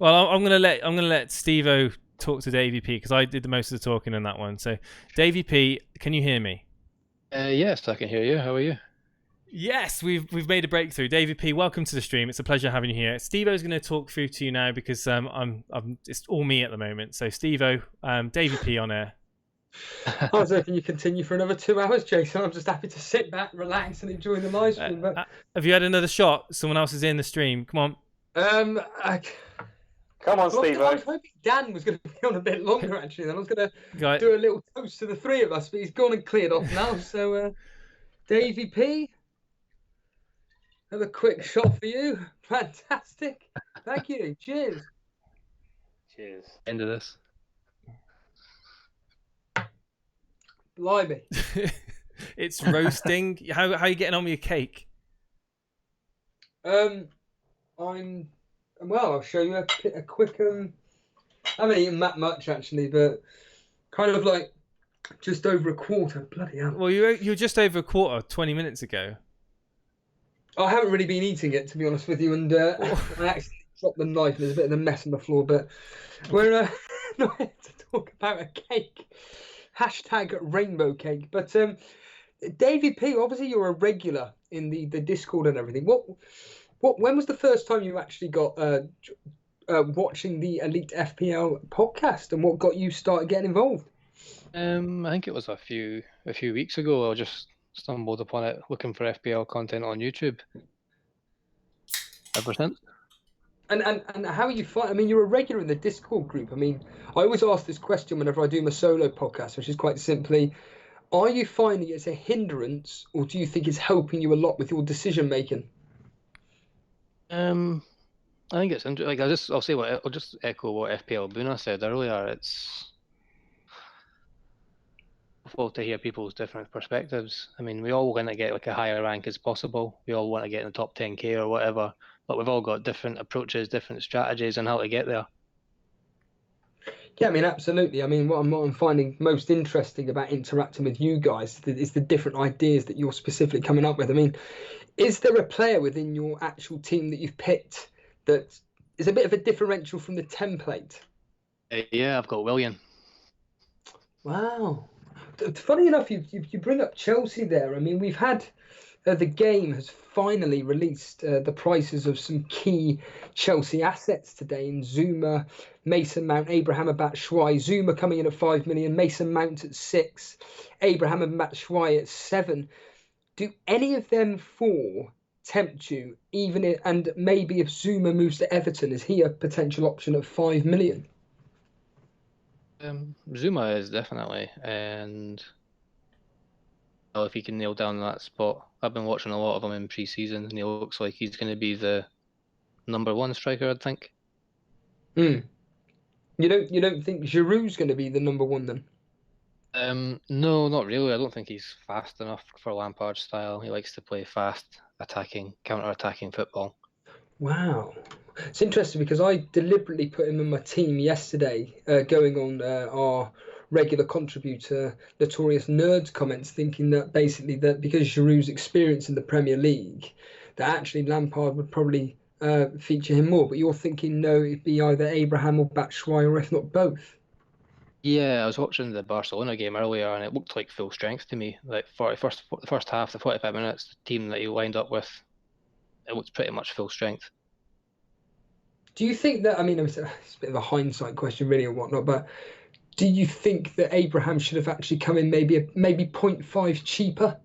A: Well, I'm gonna let Steve-O talk to Davey P, because I did the most of the talking in that one. So, Davey P, can you hear me?
K: Yes, I can hear you. How are you?
A: Yes, we've made a breakthrough. David P, welcome to the stream. It's a pleasure having you here. Steve-O's going to talk through to you now because I'm it's all me at the moment. So Steve-O, David P on air.
C: I was hoping you continue for another 2 hours, Jason. I'm just happy to sit back, relax, and enjoy the live stream. But...
A: have you had another shot? Someone else is in the stream. Come on.
E: Come on, Steve-O.
C: I was hoping Dan was going to be on a bit longer, actually. Then I was going to do a little toast to the 3 of us, but he's gone and cleared off now. So, Davey P, another quick shot for you. Fantastic. Thank you. Cheers.
E: Cheers.
K: End of this.
C: Blimey.
A: It's roasting. How are you getting on with your cake?
C: I'll show you a quick. I haven't eaten that much actually, but kind of like just over a quarter. Bloody hell.
A: Well, you were just over a quarter 20 minutes ago.
C: I haven't really been eating it, to be honest with you, and I actually dropped the knife and there's a bit of a mess on the floor, but we're not here to talk about a cake. Hashtag rainbow cake. But David P, obviously you're a regular in the Discord and everything. When was the first time you actually got watching the Elite FPL podcast, and what got you started getting involved?
K: I think it was a few weeks ago. I just stumbled upon it looking for FPL content on YouTube. Ever since.
C: And how are you finding? I mean, you're a regular in the Discord group. I mean, I always ask this question whenever I do my solo podcast, which is quite simply, are you finding it's a hindrance, or do you think it's helping you a lot with your decision making?
K: I think it's interesting. Like I'll just echo what FPL Buna said earlier. It's helpful to hear people's different perspectives. I mean, we all want to get like a higher rank as possible. We all want to get in the top 10k or whatever, but we've all got different approaches, different strategies on how to get there.
C: Yeah, I mean, absolutely. I mean, what I'm finding most interesting about interacting with you guys is the different ideas that you're specifically coming up with. I mean, is there a player within your actual team that you've picked that is a bit of a differential from the template?
K: Yeah, I've got William.
C: Wow. Funny enough, you bring up Chelsea there. I mean, we've had the game has finally released the prices of some key Chelsea assets today in Zuma, Mason Mount, Abraham Batshuayi. Zuma coming in at 5 million, Mason Mount at 6, Abraham Batshuayi at 7. Do any of them four tempt you? And maybe if Zuma moves to Everton, is he a potential option at 5 million?
K: Zuma is definitely, and well, if he can nail down that spot, I've been watching a lot of him in pre-season, and he looks like he's going to be the number one striker, I think.
C: You don't think Giroud's going to be the number one then?
K: No, not really. I don't think he's fast enough for Lampard's style. He likes to play fast, counter-attacking football.
C: Wow. It's interesting because I deliberately put him in my team yesterday, going on our regular contributor, Notorious Nerds comments, thinking that basically that because Giroud's experience in the Premier League, that actually Lampard would probably feature him more. But you're thinking, no, it'd be either Abraham or Batshuayi, or if not both.
K: Yeah, I was watching the Barcelona game earlier, and it looked like full strength to me. Like the first half, the 45 minutes, the team that he lined up with, it looked pretty much full strength. Do
C: you think that, I mean, it's a bit of a hindsight question really or whatnot, but do you think that Abraham should have actually come in maybe 0.5 cheaper?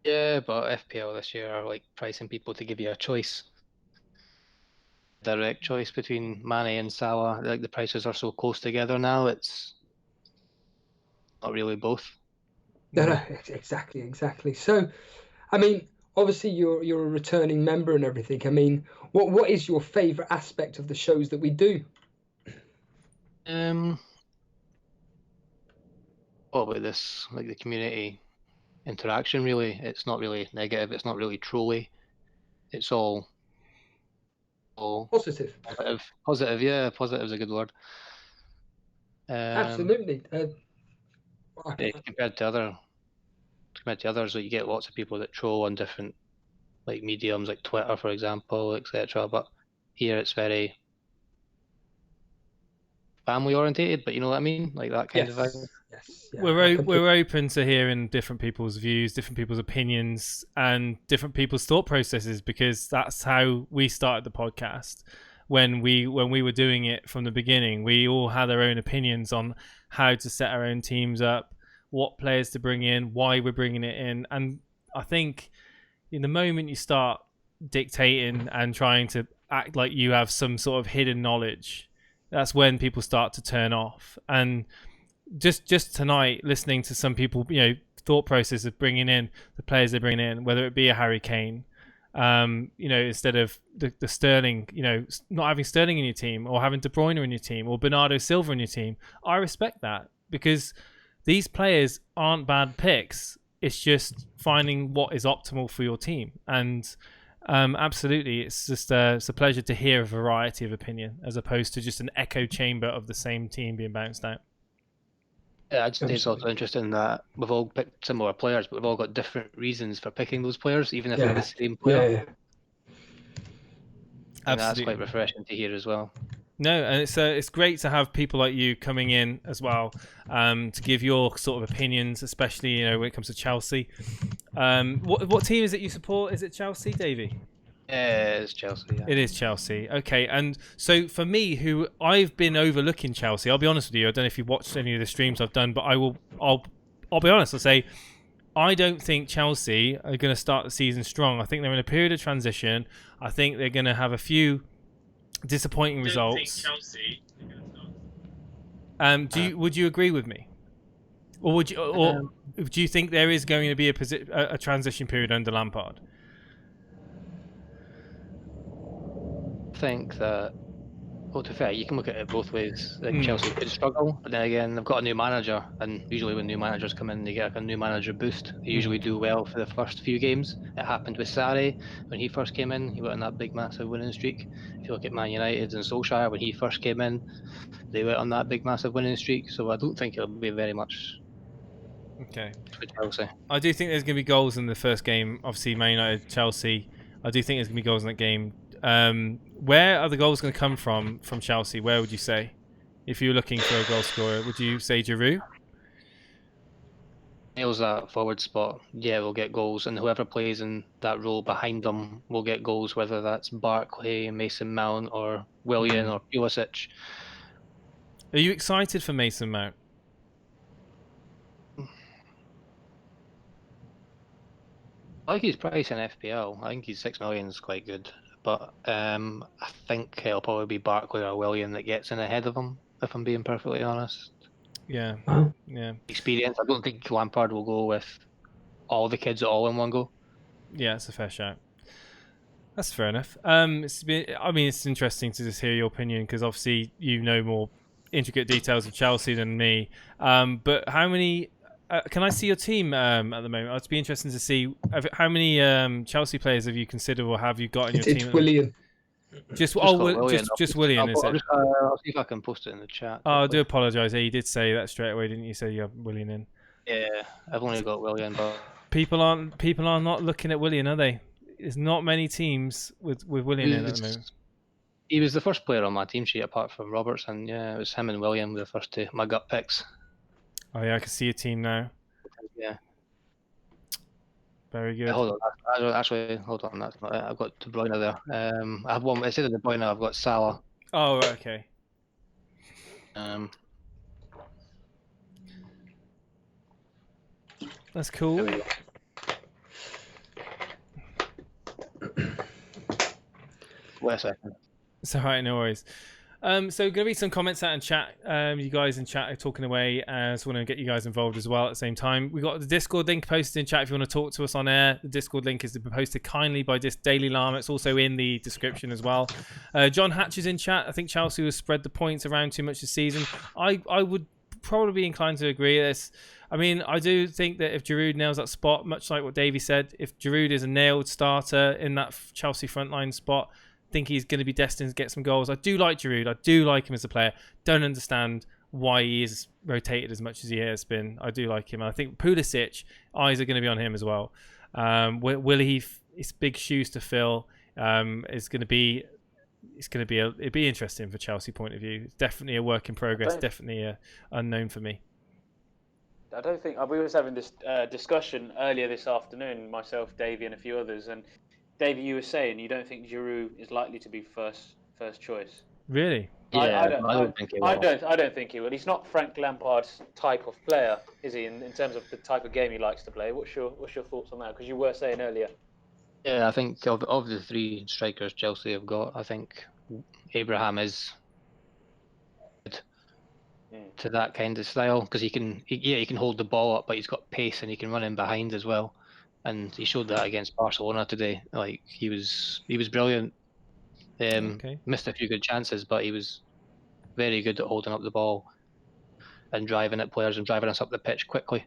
K: Yeah, but FPL this year are like pricing people to give you a choice. Direct choice between Mane and Salah. Like the prices are so close together now, it's not really both.
C: No, exactly. So, I mean, obviously you're a returning member and everything. I mean, what is your favourite aspect of the shows that we do?
K: Probably this, like the community interaction. Really, it's not really negative. It's not really trolly. It's all
C: positive.
K: Positive. Yeah, positive is a good word.
C: Absolutely.
K: Compared to others, like, you get lots of people that troll on different like mediums, like Twitter, for example, etc. But here it's very family orientated, but you know what I mean, like that kind of vibe.
C: Yes. Yeah,
A: we're open to hearing different people's views, different people's opinions, and different people's thought processes, because that's how we started the podcast. When we were doing it from the beginning, we all had our own opinions on how to set our own teams up, what players to bring in, why we're bringing it in. And I think in the moment you start dictating and trying to act like you have some sort of hidden knowledge, that's when people start to turn off. And just tonight, listening to some people, thought process of bringing in the players they're bringing in, whether it be a Harry Kane, Instead of the Sterling, not having Sterling in your team or having De Bruyne in your team or Bernardo Silva in your team. I respect that because these players aren't bad picks. It's just finding what is optimal for your team. And absolutely, it's just it's a pleasure to hear a variety of opinion as opposed to just an echo chamber of the same team being bounced out.
K: Yeah, I just think it's also interesting that we've all picked similar players, but we've all got different reasons for picking those players, even if they're the same player.
C: Yeah.
K: And that's quite refreshing to hear as well.
A: No, and it's great to have people like you coming in as well to give your sort of opinions, especially when it comes to Chelsea. What team is it you support? Is it Chelsea, Davey?
K: Yeah, it's Chelsea. Yeah.
A: It is Chelsea. Okay, and so for me, who I've been overlooking Chelsea, I'll be honest with you. I don't know if you've watched any of the streams I've done, but I'll be honest. I'll say I don't think Chelsea are going to start the season strong. I think they're in a period of transition. I think they're going to have a few disappointing results. Would you agree with me, or do you think there is going to be a transition period under Lampard?
K: I think that, well, to be fair, you can look at it both ways. Like Chelsea could struggle, but then again, they've got a new manager, and usually when new managers come in, they get like a new manager boost. They usually do well for the first few games. It happened with Sarri when he first came in. He went on that big, massive winning streak. If you look at Man United and Solskjaer, when he first came in, they went on that big, massive winning streak. So I don't think it'll be very much.
A: Okay.
K: For Chelsea.
A: I do think there's going to be goals in the first game. Obviously, Man United, Chelsea. I do think there's going to be goals in that game. Where are the goals going to come from Chelsea? Where would you say, if you were looking for a goal scorer, would you say Giroud?
K: Nails that forward spot. Yeah, we'll get goals, and whoever plays in that role behind them will get goals, whether that's Barkley, Mason Mount, or Willian or Pulisic.
A: Are you excited for Mason Mount?
K: I like his price in FPL. I think he's 6 million is quite good. But I think it'll probably be Barkley or Willian that gets in ahead of him, if I'm being perfectly honest.
A: Yeah. Yeah.
K: Experience. I don't think Lampard will go with all the kids all in one go.
A: Yeah, it's a fair shout. That's fair enough. It's interesting to just hear your opinion because obviously you know more intricate details of Chelsea than me. But how many... can I see your team at the moment? It'd be interesting to see how many Chelsea players have you considered or have you got in your team?
C: It's Willian.
A: Just Willian, is it?
K: I'll see if I can post it in the chat.
A: Oh, I do apologise. Yeah, you did say that straight away, didn't you? Say you have Willian in.
K: Yeah, I've only got Willian, but
A: people are not looking at Willian, are they? There's not many teams with Willian in at the moment.
K: He was the first player on my team sheet apart from Robertson. Yeah, it was him and William the first two. My gut picks.
A: Oh yeah, I can see your team now.
K: Yeah.
A: Very good.
K: Hold on, actually, hold on. That's not it. I've got De Bruyne there. I have one. Instead of De Bruyne, I've got Salah.
A: Oh, right, okay. That's cool.
K: Wait a second.
A: It's alright, no worries. So going to read some comments out in chat. You guys in chat are talking away. So want to get you guys involved as well at the same time. We got the Discord link posted in chat if you want to talk to us on air. The Discord link is posted kindly by Daily Llama. It's also in the description as well. John Hatch is in chat. I think Chelsea has spread the points around too much this season. I would probably be inclined to agree with this. I mean, I do think that if Giroud nails that spot, much like what Davey said, if Giroud is a nailed starter in that Chelsea frontline spot, think he's going to be destined to get some goals. I do like Giroud. I do like him as a player. Don't understand why he is rotated as much as he has been. I do like him. And I think Pulisic, eyes are going to be on him as well. Will he? It's big shoes to fill. It'd be interesting for Chelsea point of view. It's definitely a work in progress. Definitely a unknown for me.
E: I don't think we was having this discussion earlier this afternoon. Myself, Davey, and a few others, and. David, you were saying you don't think Giroud is likely to be first choice.
A: Really?
K: Yeah,
E: I don't think he will. I don't think he will. He's not Frank Lampard's type of player, is he? In terms of the type of game he likes to play. What's your thoughts on that? Because you were saying earlier.
K: Yeah, I think of the three strikers Chelsea have got, I think Abraham is good to that kind of style because he can hold the ball up, but he's got pace and he can run in behind as well. and he showed that against Barcelona today. Like he was brilliant. Missed a few good chances, but he was very good at holding up the ball and driving at players and driving us up the pitch quickly.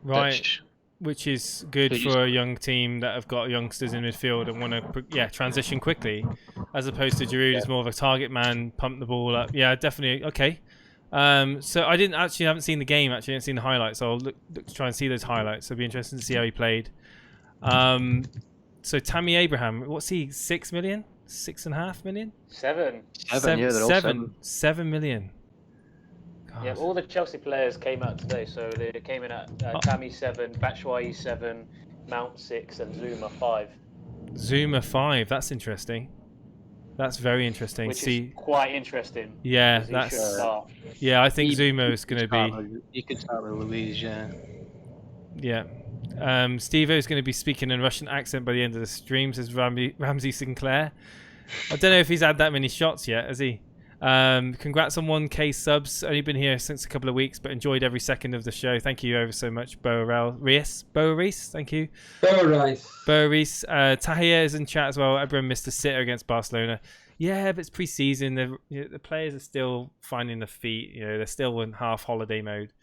A: Right. Which is good
K: Which
A: for
K: is-
A: a young team that have got youngsters in midfield and want to transition quickly, as opposed to Giroud, who's more of a target man, pump the ball up. Yeah, definitely. Okay. So I haven't seen the game. Actually, I haven't seen the highlights. So I'll look to try and see those highlights. So it'll be interesting to see how he played. So Tammy Abraham, what's he? 6 million? 6.5 million?
E: 7.
A: 7 million. God.
E: Yeah, all the Chelsea players came out today. So they came in at Tammy 7, Batshuayi 7, Mount 6, and Zuma 5.
A: Zuma 5. That's interesting. That's very interesting.
E: Which is quite interesting.
A: Yeah, yeah. I think Zuma is going to be.
K: He could start with Louise, yeah.
A: Yeah. Steve-O is going to be speaking in a Russian accent by the end of the stream, says Ramsey Sinclair. I don't know if he's had that many shots yet, has he? Congrats on 1K subs. Only been here since a couple of weeks, but enjoyed every second of the show. Thank you ever so much, Bo Reis. Thank you. Bo Reis. Tahir is in chat as well. Everyone missed a sitter against Barcelona. Yeah, but it's pre-season. The players are still finding their feet. They're still in half holiday mode.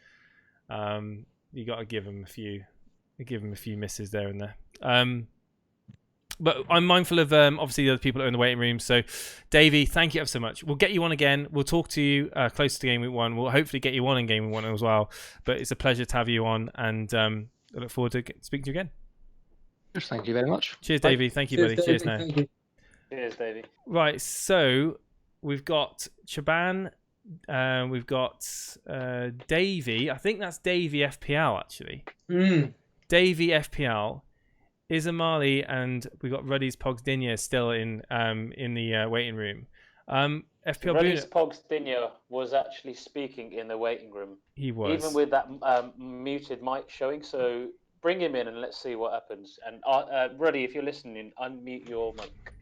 A: You got to give them a few misses there and there. But I'm mindful of obviously the other people that are in the waiting room. So, Davey, thank you ever so much. We'll get you on again. We'll talk to you close to game week 1. We'll hopefully get you on in game week 1 as well. But it's a pleasure to have you on, and I look forward to speaking to you again.
K: Thank you very much.
A: Cheers, Davey. Thank you, buddy. Cheers now.
E: Cheers, Davey.
A: Right, so we've got Chaban, we've got Davey. I think that's Davey FPL actually. Davey FPL. Isamali, and we got Ruddy's Pogsdinya still in the waiting room. FPL
E: Ruddy's Pogsdinya was actually speaking in the waiting room.
A: He was,
E: even with that muted mic showing. So bring him in and let's see what happens. And Ruddy, if you're listening, unmute your mic.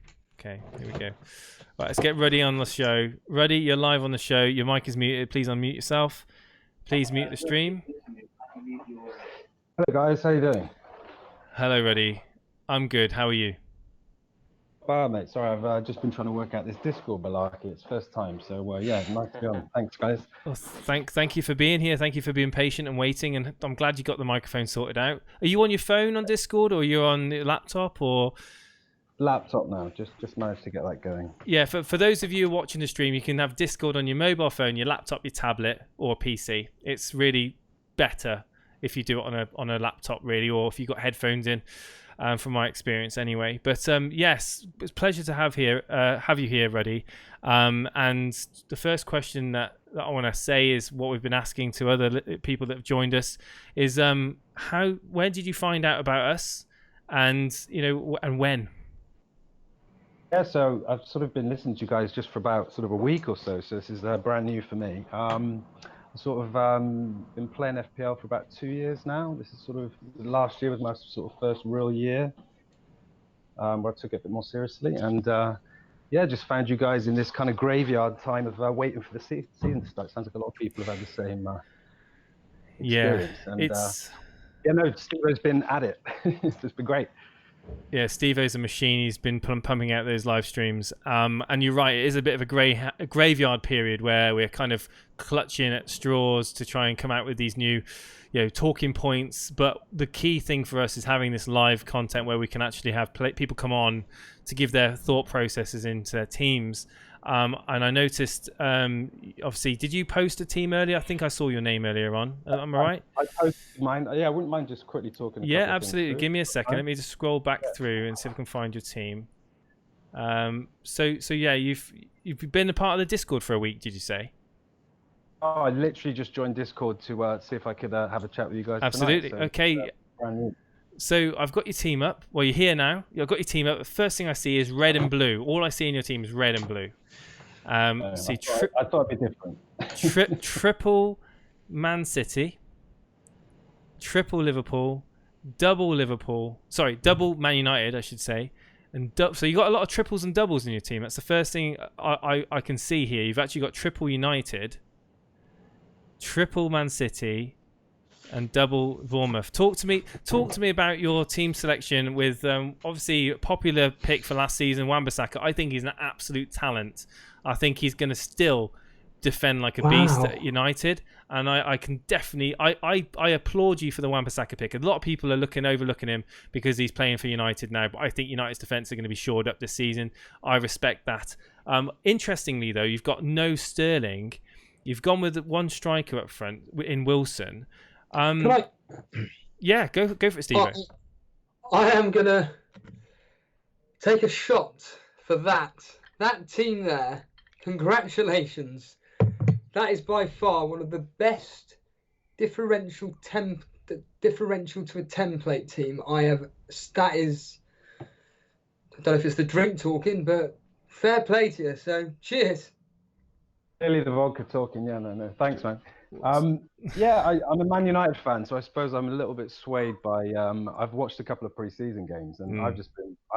A: Okay, here we go. Right, let's get Ruddy on the show. Ruddy, you're live on the show. Your mic is muted. Please unmute yourself. Please mute the stream.
M: Hello guys, how you doing?
A: Hello, Ruddy. I'm good. How are you?
M: Mate. Sorry, I've just been trying to work out this Discord malarkey. It's first time, so yeah, nice to be on. Thanks, guys.
A: Well, thank you for being here. Thank you for being patient and waiting. And I'm glad you got the microphone sorted out. Are you on your phone on Discord, or are you on your laptop, or?
M: Laptop now. Just managed to get that going.
A: Yeah, for those of you watching the stream, you can have Discord on your mobile phone, your laptop, your tablet, or PC. It's really better if you do it on a laptop, really, or if you've got headphones in, from my experience anyway. But yes, it's a pleasure to have you here, Ruddy. And the first question that I want to say is what we've been asking to other people that have joined us is when did you find out about us, and and when?
M: Yeah, so I've sort of been listening to you guys just for about sort of a week or so. So this is brand new for me. Sort of been playing FPL for about 2 years now. This is sort of last year was my sort of first real year where I took it a bit more seriously, and yeah, just found you guys in this kind of graveyard time of waiting for the season to start. Sounds like a lot of people have had the same experience.
A: Yeah,
M: and
A: it's
M: Steve-O's been at it. It's been great.
A: Yeah, Steve-O's a machine. He's been pumping out those live streams. And you're right, it is a bit of a graveyard period where we're kind of clutching at straws to try and come out with these new, talking points. But the key thing for us is having this live content where we can actually have people come on to give their thought processes into their teams. And I noticed, obviously, did you post a team earlier? I think I saw your name earlier on. Am I right?
M: I posted mine. Yeah, I wouldn't mind just quickly talking.
A: Yeah, absolutely. Give me a second. Let me just scroll back through and see if I can find your team. So yeah, you've been a part of the Discord for a week, did you say?
M: Oh, I literally just joined Discord to see if I could have a chat with you guys.
A: Absolutely.
M: Tonight, so
A: okay.
M: Brand new.
A: So I've got your team up. Well, you're here now. I've got your team up. The first thing I see is red and blue. All I see in your team is red and blue.
M: I thought it'd be different.
A: Triple Man City, triple Liverpool, double Man United, I should say. And so you got a lot of triples and doubles in your team. That's the first thing I can see here. You've actually got triple United, triple Man City, and double Bournemouth. Talk to me about your team selection with obviously popular pick for last season, Wan-Bissaka. I think he's an absolute talent. I think he's going to still defend like a beast at United, and I can definitely I applaud you for the Wan-Bissaka pick. A lot of people are overlooking him because he's playing for United now, but I think United's defence are going to be shored up this season. I respect that. Interestingly though, you've got no Sterling. You've gone with one striker up front in Wilson.
C: Can I?
A: Yeah, go for it, Steve.
C: I am gonna take a shot for that team there. Congratulations. That is by far one of the best differential to a template team I have. That is, I don't know if it's the drink talking, but fair play to you. So cheers.
M: Clearly the vodka talking. Yeah, no. Thanks, man. Yeah, I'm a Man United fan, so I suppose I'm a little bit swayed by. I've watched a couple of pre-season games, and I've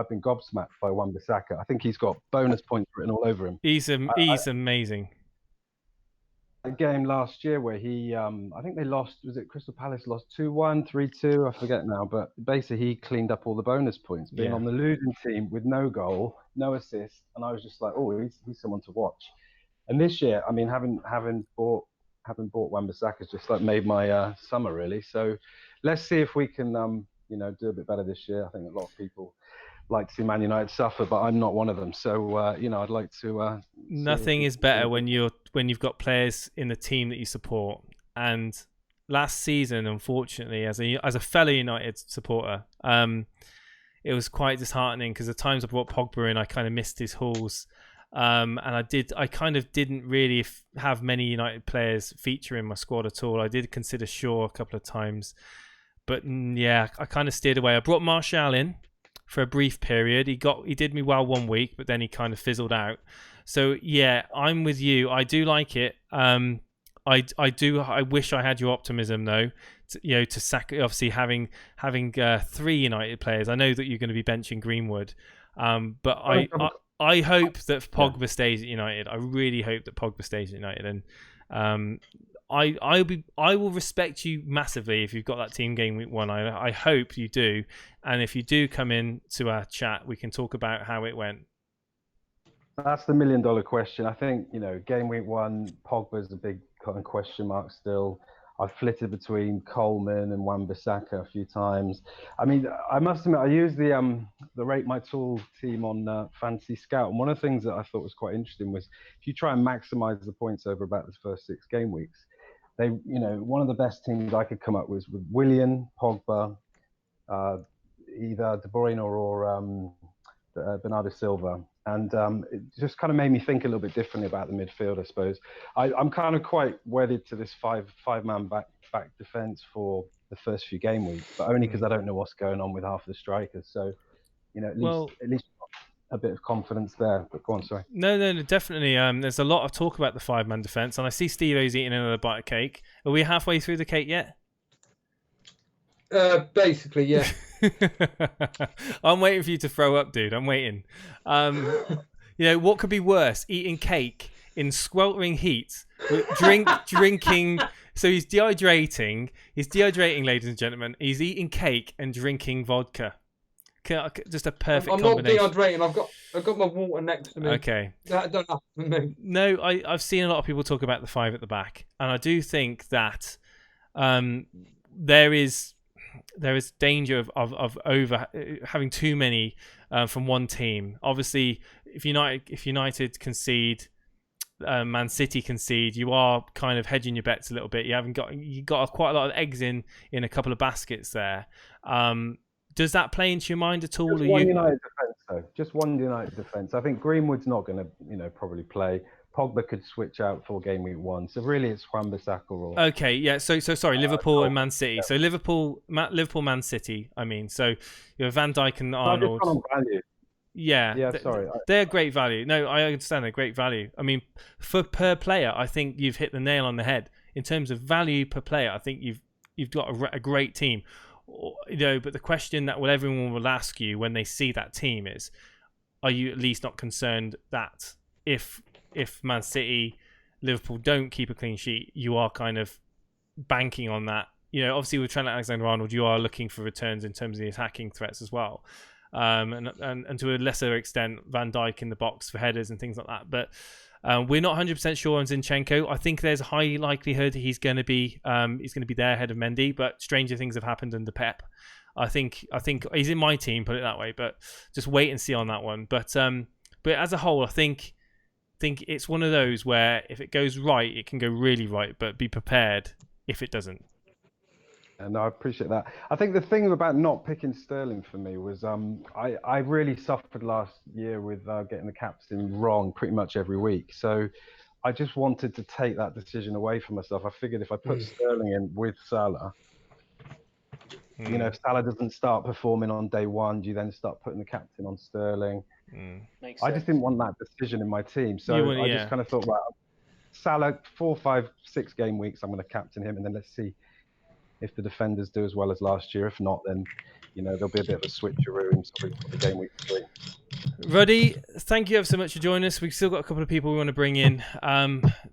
M: been gobsmacked by Wan-Bissaka. I think he's got bonus points written all over him.
A: He's amazing.
M: A game last year where he, I think they lost. Was it Crystal Palace lost 2-1, 3-2? I forget now, but basically he cleaned up all the bonus points, being on the losing team with no goal, no assist, and I was just like, oh, he's someone to watch. And this year, I mean, having bought Wan-Bissaka has just like made my summer really. So let's see if we can do a bit better this year. I think a lot of people like to see Man United suffer, but I'm not one of them. So I'd like to.
A: Nothing is better when you've got players in the team that you support. And last season, unfortunately, as a fellow United supporter, it was quite disheartening because the times I brought Pogba in, I kind of missed his hauls. And I kind of didn't really have many United players feature in my squad at all. I did consider Shaw a couple of times, but yeah, I kind of steered away. I brought Martial in for a brief period. He did me well 1 week, but then he kind of fizzled out. So yeah, I'm with you. I do like it. I wish I had your optimism though. To sack, obviously having 3 United players. I know that you're going to be benching Greenwood, but I hope that Pogba stays at United. I really hope that Pogba stays at United, and I will respect you massively if you've got that team game week 1. I hope you do, and if you do come in to our chat, we can talk about how it went.
M: That's the $1 million question. I think game week 1, Pogba's a big kind of question mark still. I've flitted between Coleman and Wan-Bissaka a few times. I mean, I must admit, I used the Rate My Tool team on Fantasy Scout, and one of the things that I thought was quite interesting was if you try and maximise the points over about the first 6 game weeks, one of the best teams I could come up with Willian, Pogba, either De Bruyne or Bernardo Silva. And it just kind of made me think a little bit differently about the midfield, I suppose. I'm kind of quite wedded to this five-man back defence for the first few game weeks, but only because I don't know what's going on with half the strikers. So, at least a bit of confidence there. But go on, sorry.
A: No, definitely. There's a lot of talk about the 5-man defence, and I see Steve-O's eating another bite of cake. Are we halfway through the cake yet?
C: Basically, yeah.
A: I'm waiting for you to throw up, dude. I'm waiting. What could be worse? Eating cake in sweltering heat, drinking. So he's dehydrating. He's dehydrating, ladies and gentlemen. He's eating cake and drinking vodka. Just a perfect combination.
C: I'm not dehydrating. I've got my water next to me.
A: Okay.
C: That don't happen to me.
A: No, I've seen a lot of people talk about the 5 at the back, and I do think that there is danger of over having too many from one team. Obviously, if United concede, Man City concede, you are kind of hedging your bets a little bit. You got quite a lot of eggs in a couple of baskets there. Does that play into your mind at all?
M: Just one United defence, though. Just one United defence. I think Greenwood's not going to, probably play. Pogba could switch out for game week 1. So really, it's Wan-Bissaka or.
A: Okay, yeah. So sorry, Liverpool and Man City. Yeah. So Liverpool, Man City. I mean, so Van Dijk and Arnold.
M: On value.
A: Yeah.
M: Sorry.
A: They're great value. No, I understand they're great value. I mean, per player, I think you've hit the nail on the head in terms of value per player. I think you've got a great team. But the question that everyone will ask you when they see that team is, are you at least not concerned that if Man City, Liverpool don't keep a clean sheet, you are kind of banking on that obviously with Trent Alexander-Arnold, you are looking for returns in terms of the attacking threats as well. And to a lesser extent, Van Dijk in the box for headers and things like that. But we're not 100% sure on Zinchenko. I think there's a high likelihood he's going to be there ahead of Mendy. But stranger things have happened under Pep. I think he's in my team, put it that way. But just wait and see on that one. But as a whole, I think it's one of those where if it goes right, it can go really right. But be prepared if it doesn't.
M: And I appreciate that. I think the thing about not picking Sterling for me was I really suffered last year with getting the captain wrong pretty much every week. So I just wanted to take that decision away from myself. I figured if I put Sterling in with Salah, if Salah doesn't start performing on day one, do you then start putting the captain on Sterling? I just didn't want that decision in my team. So I just kind of thought, well, Salah, 4, 5, 6 game weeks, I'm going to captain him, and then let's see if the defenders do as well as last year. If not, then there'll be a bit of a switcheroo in sort of game week 3.
A: Ruddy, thank you ever so much for joining us. We've still got a couple of people we want to bring in.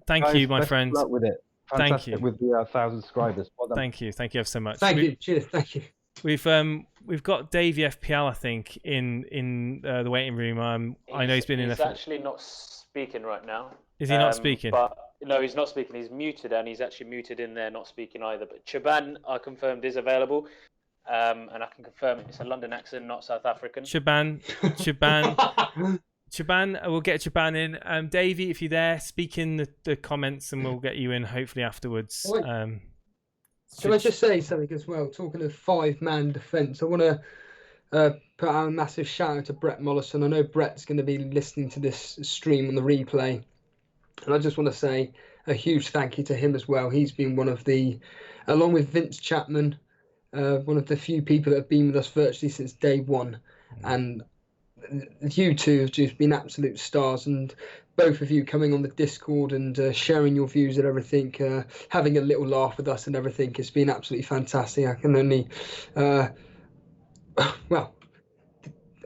A: Thank you, my friend.
M: Good luck with it. Fantastic.
A: Thank you.
M: With the 1,000 subscribers. Well done.
A: Thank you ever so much.
C: Thank you. Cheers. Thank you.
A: We've got Davey FPL, I think, in the waiting room. I know he's been in.
E: He's actually not speaking right now.
A: Is he not speaking?
E: But no, he's not speaking. He's muted, and he's actually muted in there, not speaking either. But Chaban, I confirmed, is available, and I can confirm it's a London accent, not South African.
A: Chaban, we'll get Chaban in. Davey, if you're there, speak in the comments, and we'll get you in hopefully afterwards.
C: Can I just say something as well? Talking of 5-man defence, I want to put out a massive shout out to Brett Mollison. I know Brett's going to be listening to this stream on the replay, and I just want to say a huge thank you to him as well. He's been one of the, along with Vince Chapman, one of the few people that have been with us virtually since day one. And you two have just been absolute stars, and both of you coming on the Discord and sharing your views and everything, having a little laugh with us and everything, it's been absolutely fantastic. I can only, well,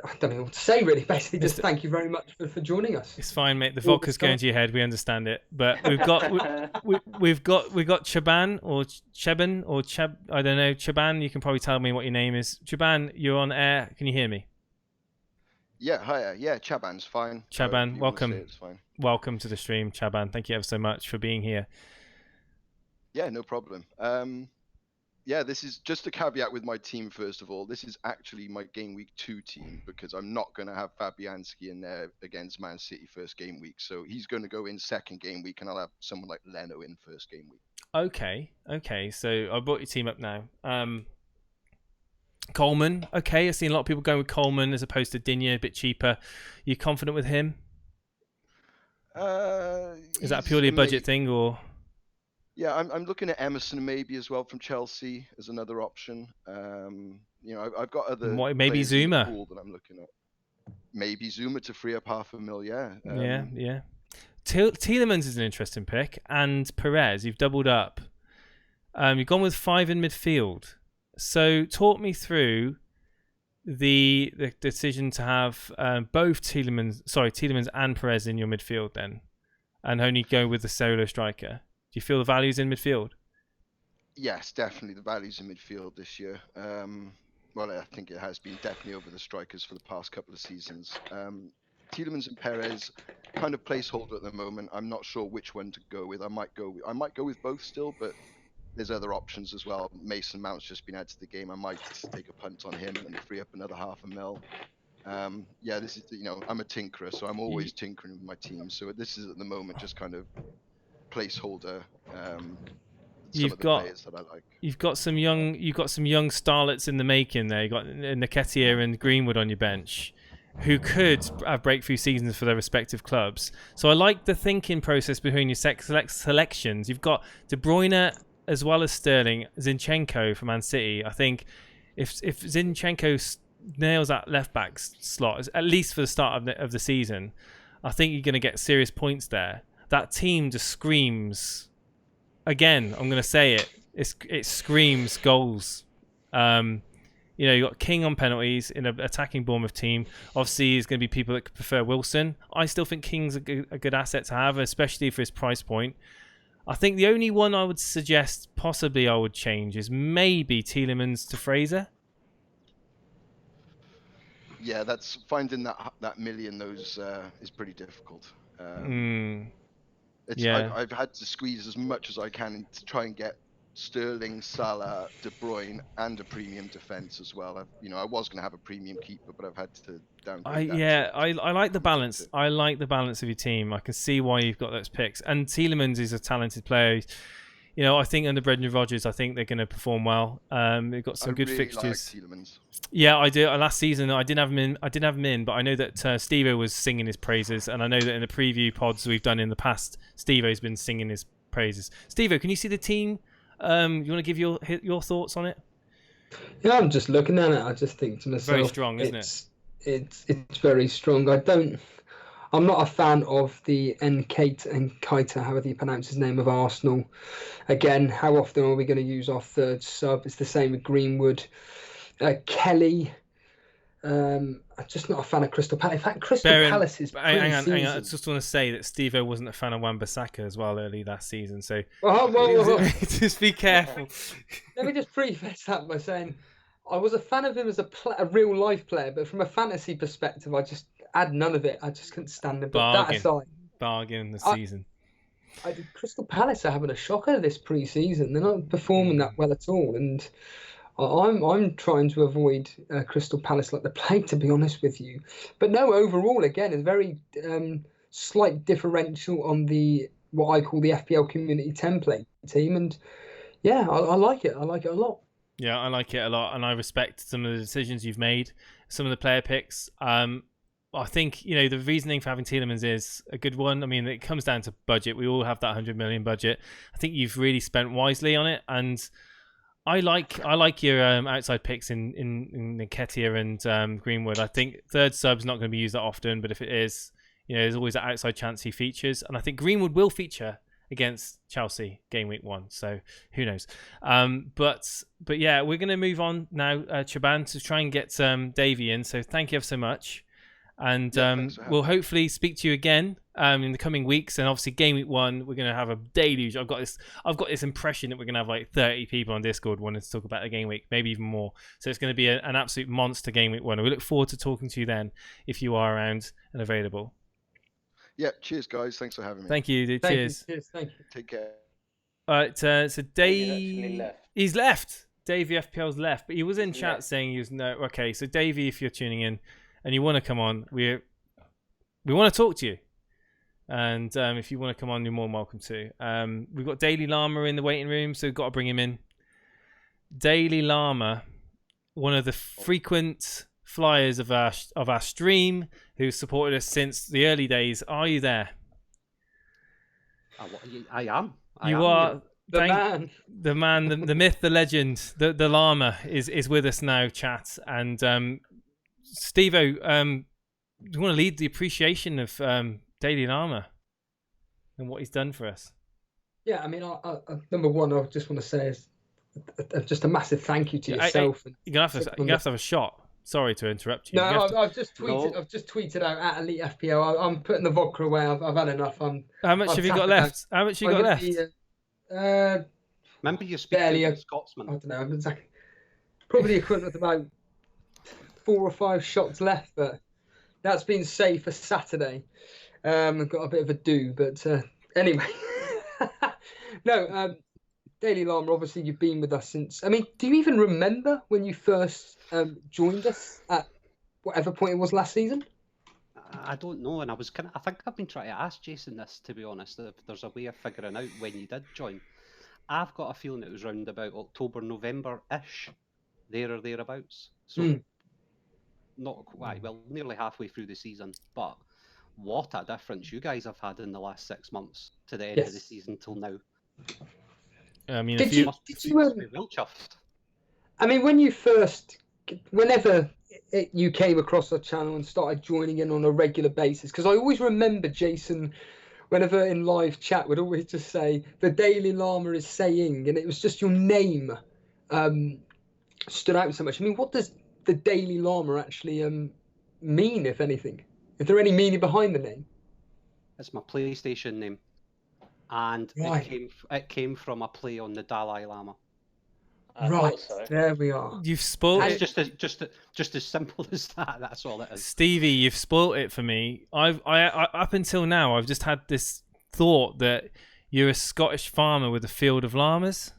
C: I don't know what to say really. Basically, just thank you very much for joining us.
A: It's fine, mate. The vodka's going to your head. We understand it, but we've got we've got Chaban or Cheban or Cheb. I don't know. Chaban, you can probably tell me what your name is. Chaban, you're on air. Can you hear me?
N: Yeah, hi. Yeah, Chaban's fine.
A: Chaban, welcome. Welcome to the stream, Chaban. Thank you ever so much for being here.
N: Yeah, no problem. Yeah, this is just a caveat with my team, first of all. This is actually my game week 2 team, because I'm not going to have Fabianski in there against Man City first game week. So he's going to go in second game week, and I'll have someone like Leno in first game week.
A: Okay. So I brought your team up now. Coleman. Okay, I've seen a lot of people going with Coleman as opposed to Digne, a bit cheaper. You confident with him? Is that purely a budget thing, or?
N: Yeah, I'm looking at Emerson maybe as well from Chelsea as another option. I've got other
A: maybe Zuma
N: that I'm looking at. Maybe Zuma to free up $500,000.
A: Yeah. Tielemans is an interesting pick, and Perez. You've doubled up. You've gone with 5 in midfield. So talk me through the decision to have both Tielemans and Perez in your midfield then, and only go with the solo striker. Do you feel the value's in midfield?
N: Yes, definitely the value's in midfield this year. Well, I think it has been definitely over the strikers for the past couple of seasons. Tielemans and Perez, kind of placeholder at the moment. I'm not sure which one to go with. I might go with both still, but there's other options as well. Mason Mount's just been added to the game. I might take a punt on him and free up another $500,000. Yeah, this is I'm a tinkerer, so I'm always tinkering with my team. So this is at the moment just kind of placeholder. You've
A: got some young starlets in the making there. You got Nketiah and Greenwood on your bench, who could have breakthrough seasons for their respective clubs. So I like the thinking process between your selections. You've got De Bruyne as well as Sterling, Zinchenko for Man City. I think if Zinchenko nails that left back slot, at least for the start of the season, I think you're going to get serious points there. That team just screams. Again, I'm going to say it. It screams goals. You got King on penalties in an attacking Bournemouth team. Obviously, there's going to be people that prefer Wilson. I still think King's a good asset to have, especially for his price point. I think the only one I would suggest possibly I would change is maybe Tielemans to Fraser.
N: Yeah, that's finding that million those is pretty difficult.
A: Yeah.
N: I've had to squeeze as much as I can to try and get Sterling, Salah, De Bruyne, and a premium defense as well. I was going to have a premium keeper, but I've had to downgrade that.
A: I like the balance. I like the balance of your team. I can see why you've got those picks. And Tielemans is a talented player. I think under Brendan Rodgers, I think they're going to perform well. They've got some good fixtures.
N: Like
A: yeah, I do. Last season, I didn't have him in. But I know that Steve-O was singing his praises, and I know that in the preview pods we've done in the past, Steve-O's been singing his praises. Steve-O, can you see the team? You want to give your thoughts on it?
C: Yeah, I'm just looking at it. I just think to myself,
A: very strong, isn't it?
C: It's very strong. I'm not a fan of the Keita, however you pronounce his name, of Arsenal. Again, how often are we going to use our third sub? It's the same with Greenwood. Kelly. I'm just not a fan of Crystal Palace. In fact, Palace is
A: hang on. I just want to say that Steve-O wasn't a fan of Wan-Bissaka as well early last season. So
C: whoa.
A: just be careful.
C: Let me just preface that by saying I was a fan of him as a real life player, but from a fantasy perspective, I just had none of it. I just couldn't stand it. But that aside,
A: bargain the season.
C: Crystal Palace are having a shocker this pre-season. They're not performing that well at all, and I'm trying to avoid Crystal Palace like the plague, to be honest with you. But no, overall, again, it's very slight differential on what I call the FPL community template team, and yeah, I like it. I like it a lot.
A: Yeah, I like it a lot, and I respect some of the decisions you've made, some of the player picks. I think the reasoning for having Tielemans is a good one. I mean, it comes down to budget. We all have that 100 million budget. I think you've really spent wisely on it, and I like your outside picks in Nketiah and Greenwood. I think third sub's not going to be used that often, but if it is, there's always that outside chance he features, and I think Greenwood will feature against Chelsea game week 1, so who knows. But yeah, we're going to move on now, Chaban, to try and get Davey in. So thank you ever so much. And we'll hopefully speak to you again in the coming weeks. And obviously, game week 1, we're going to have a deluge. I've got this impression that we're going to have like 30 people on Discord wanting to talk about the game week, maybe even more. So it's going to be an absolute monster game week 1. And we look forward to talking to you then if you are around and available.
N: Yeah, cheers, guys. Thanks for having me.
A: Thank you, dude. Cheers.
C: Thank you.
N: Take care.
A: All right, so Dave... He's left. Davey FPL's left, but he was in chat saying he was no. Okay, so Davey, if you're tuning in and you want to come on, we want to talk to you. And if you want to come on, you're more than welcome to. We've got Daily Llama in the waiting room, so we've got to bring him in. Daily Llama, one of the frequent flyers of our stream, who's supported us since the early days. Are you there?
O: I am.
A: You are the man, the myth, the legend, the Llama is with us now, chat. And Steve-O, do you want to lead the appreciation of Daily Llama and what he's done for us?
C: Yeah, I mean, number one, I just want to say is just a massive thank you to yourself.
A: You're gonna have to have a shot. Sorry to interrupt you.
C: No, I've just tweeted out at Elite FPL. I'm putting the vodka away. I've had enough.
A: How much have you got left? How much you got left?
O: Remember you speak to a Scotsman.
C: I don't know. Exactly. Probably equivalent to about 4 or 5 shots left, but that's been saved for Saturday. I've got a bit of a do, but anyway. No, Daily Llama, obviously you've been with us since... I mean, do you even remember when you first joined us at whatever point it was last season?
O: I don't know, and I think I've been trying to ask Jason this, to be honest, if there's a way of figuring out when you did join. I've got a feeling it was round about October, November-ish, there or thereabouts. So not quite, well, nearly halfway through the season, but what a difference you guys have had in the last 6 months to the end of the season till now.
A: I mean,
C: did you
O: real chuffed.
C: I mean, whenever you came across our channel and started joining in on a regular basis, because I always remember Jason, whenever in live chat, would always just say, the Daily Llama is saying, and it was just your name stood out so much. I mean, what does the Daily Llama actually mean, if anything? Is there any meaning behind the name?
O: It's my PlayStation name. and
C: Right.
O: it came from a play on the Dalai Lama.
C: Right, there we are.
A: You've spoiled
O: It's
A: it.
O: just as simple as that. That's all it is.
A: Stevie, you've spoilt it for me. I up until now, I've just had this thought that you're a Scottish farmer with a field of llamas.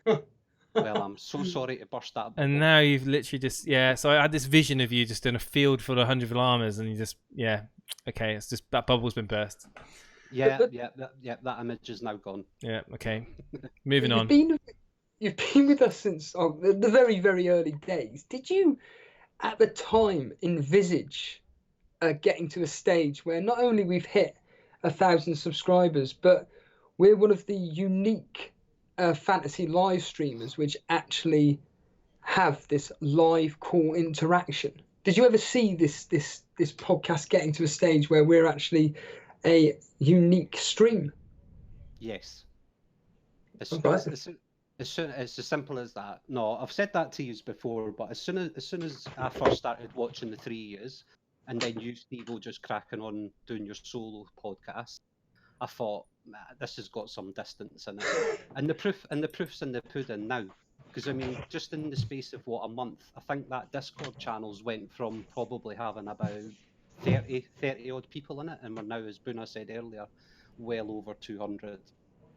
O: Well, I'm so sorry to burst that bubble.
A: And now you've literally just so I had this vision of you just in a field full of 100 llamas, and you just okay, it's just that bubble's been burst.
O: That image is now gone.
A: Yeah, okay. Moving on.
C: You've been with us since the very, very early days. Did you, at the time, envisage getting to a stage where not only we've hit 1,000 subscribers, but we're one of the unique fantasy live streamers which actually have this live call interaction? Did you ever see this podcast getting to a stage where we're actually a unique stream?
O: Yes. It's as simple as that. No, I've said that to you before, but as soon as I first started watching the 3 years, and then you, Steve, just cracking on doing your solo podcast, I thought, this has got some distance in it, and the proof's in the pudding now. Because I mean, just in the space of a month, I think that Discord channels went from probably having about 30 odd people in it, and we're now, as Buna said earlier, well over 200.